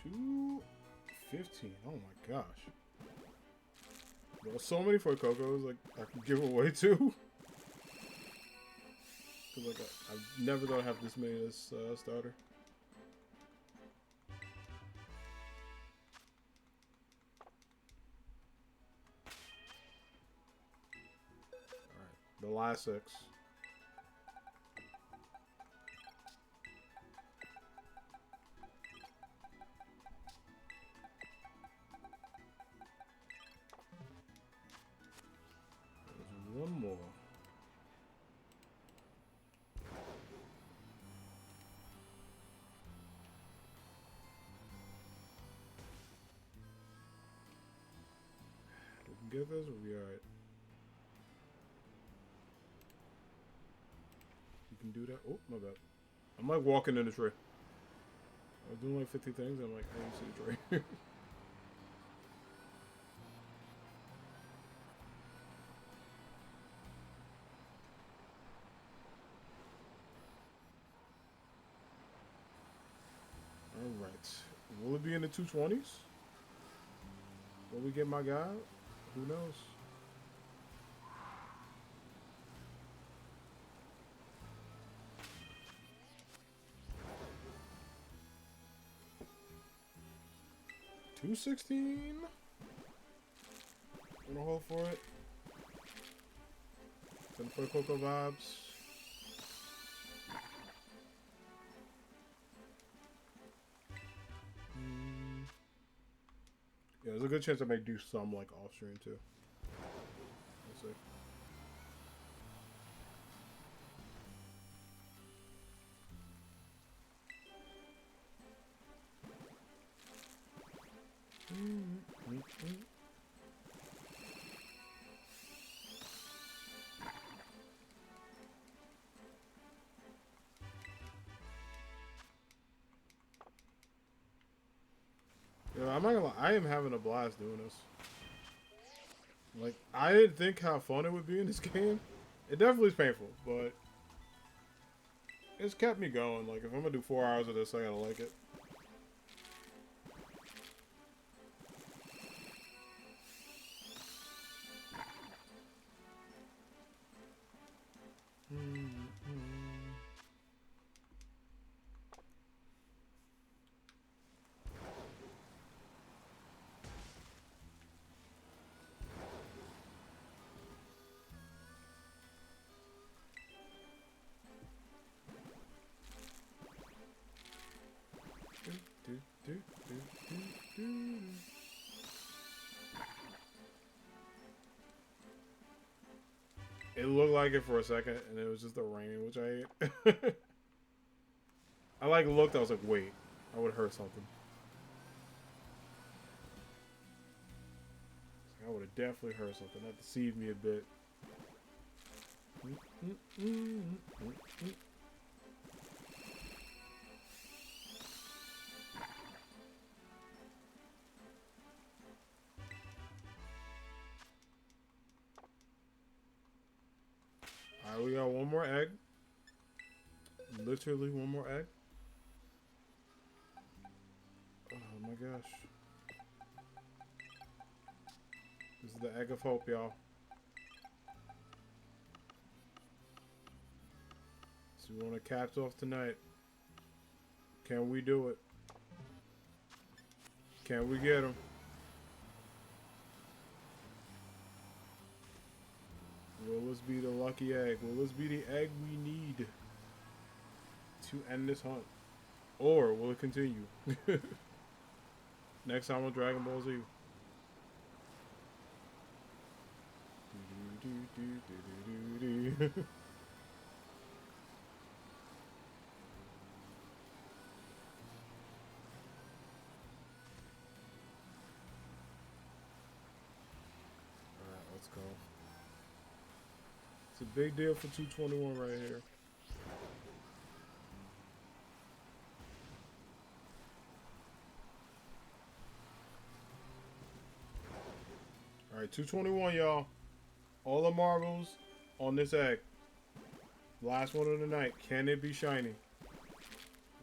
Speaker 1: $215. Oh my gosh. Bro, so many for Cocos like I can give away too. Cause like I never thought I'd have this many as starter. Alright, the last 6. There's one more. We can get this, we'll be alright. You can do that. Oh, my bad. I'm like walking in the tree. I was doing like 50 things, and I'm like, I didn't see the tree. Alright. Will it be in the 220s? Will we get my guy? Who knows? $216? Gonna hold for it. Some Fuecoco vibes. Yeah, there's a good chance I may do some like off stream too. We'll see. Yeah, I'm not gonna lie, I am having a blast doing this. Like, I didn't think how fun it would be in this game. It definitely is painful, but it's kept me going. Like, if I'm gonna do 4 hours of this, I gotta like it. It looked like it for a second, and it was just the rain, which I hate. I like looked, I was like, wait. I would have heard something. I would have definitely heard something. That deceived me a bit. Alright, we got one more egg. Literally one more egg. Oh my gosh. This is the egg of hope, y'all. So we want to cap off tonight. Can we do it? Can we get him? Will this be the lucky egg? Will this be the egg we need to end this hunt? Or will it continue? Next time on Dragon Ball Z. Alright, let's go. It's a big deal for 221 right here. Alright, 221, y'all. All the marbles on this egg. Last one of the night. Can it be shiny?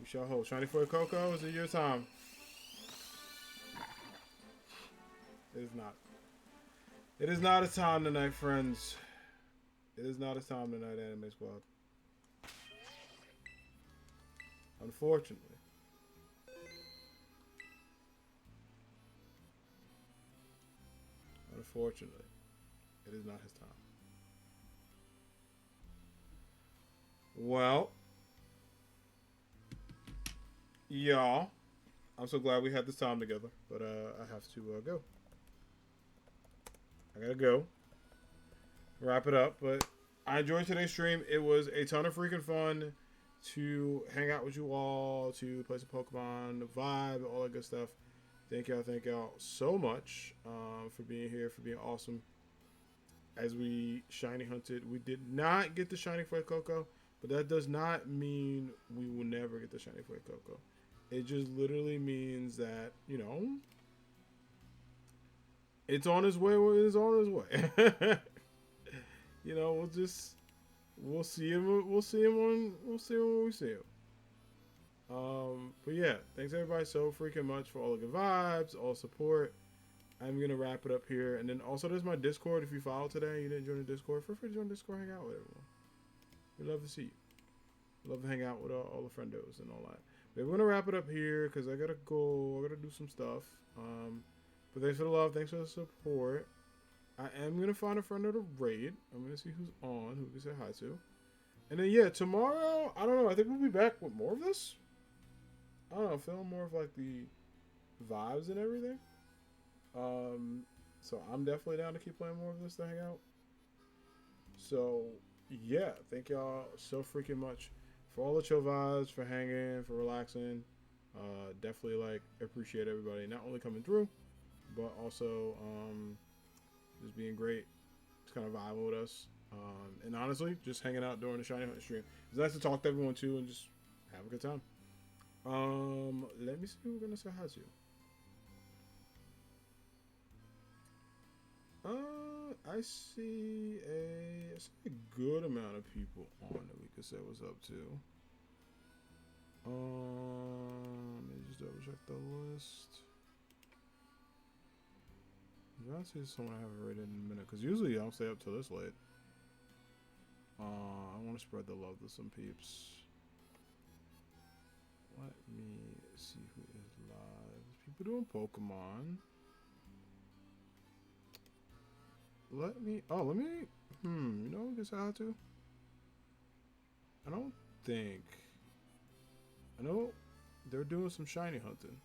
Speaker 1: We shall hope. Shiny Fuecoco, is it your time? It is not. It is not a time tonight, friends. It is not a time tonight, Anime Squad. Unfortunately. Unfortunately. It is not his time. Well. Y'all. I'm so glad we had this time together. But I have to go. I gotta go. Wrap it up. But I enjoyed today's stream. It was a ton of freaking fun to hang out with you all, to play some Pokemon, the vibe, all that good stuff. Thank y'all so much for being here, for being awesome. As we shiny hunted, we did not get the shiny Fuecoco, but that does not mean we will never get the shiny Fuecoco. It just literally means that, you know, it's on its way. It's on its way. You know, we'll see him. We'll see him when we see him. But yeah, thanks everybody so freaking much for all the good vibes, all support. I'm gonna wrap it up here, and then also there's my Discord. If you followed today, you didn't join the Discord, feel free to join the Discord, hang out with everyone. We'd love to see you. We'd love to hang out with all the friendos and all that. But we're gonna wrap it up here because I gotta go. I gotta do some stuff. But thanks for the love, thanks for the support. I am gonna find a friend of the raid. I'm gonna see who's on, who we can say hi to. And then yeah, tomorrow, I don't know, I think we'll be back with more of this. I don't know, feeling more of like the vibes and everything. So I'm definitely down to keep playing more of this to hang out. So yeah, thank y'all so freaking much for all the chill vibes, for hanging, for relaxing. Definitely like appreciate everybody not only coming through, but also just being great, just kind of vibing with us. And honestly, just hanging out during the Shiny Hunt stream. It's nice to talk to everyone too and just have a good time. Let me see who we're gonna say hi to. I see a good amount of people on that we could say what's up to. Let me just double check the list. I'll see someone I haven't rated in a minute, because usually I don't stay up till this late. I want to spread the love to some peeps. Let me see who is live. There's people doing Pokemon. Let me, you know who gets out to? I don't think. I know they're doing some shiny hunting.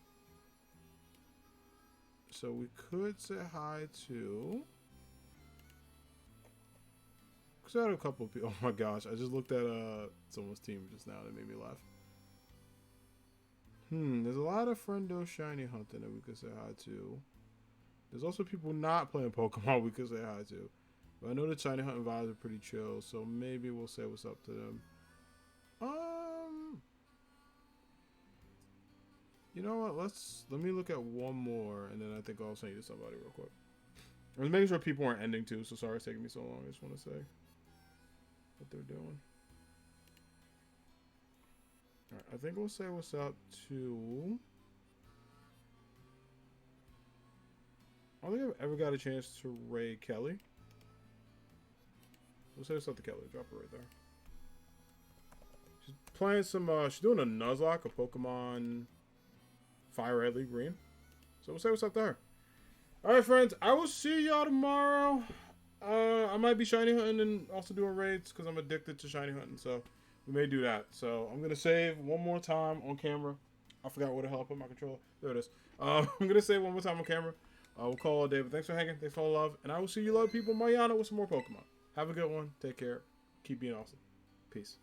Speaker 1: So we could say hi to. Because I had a couple of people. Oh my gosh, I just looked at someone's team just now that made me laugh. There's a lot of friendo shiny hunting that we could say hi to. There's also people not playing Pokemon we could say hi to. But I know the shiny hunting vibes are pretty chill, so maybe we'll say what's up to them. You know what? Let me look at one more, and then I think I'll send you to somebody real quick. I was making sure people aren't ending too, so sorry it's taking me so long. I just want to say what they're doing. Alright, I think we'll say what's up to... I don't think I've ever got a chance to raid Kelly. We'll say what's up to Kelly. Drop her right there. She's playing some, she's doing a Nuzlocke, a Pokemon Fire Red League Green. So we'll say what's up to her. Alright, friends. I will see y'all tomorrow. I might be shiny hunting and also doing raids because I'm addicted to shiny hunting. So we may do that. So I'm going to save one more time on camera. I forgot where the hell I put my controller. There it is. I'm going to save one more time on camera. We'll call it a day. But thanks for hanging. Thanks for all the love. And I will see you, love people, Mariana, with some more Pokemon. Have a good one. Take care. Keep being awesome. Peace.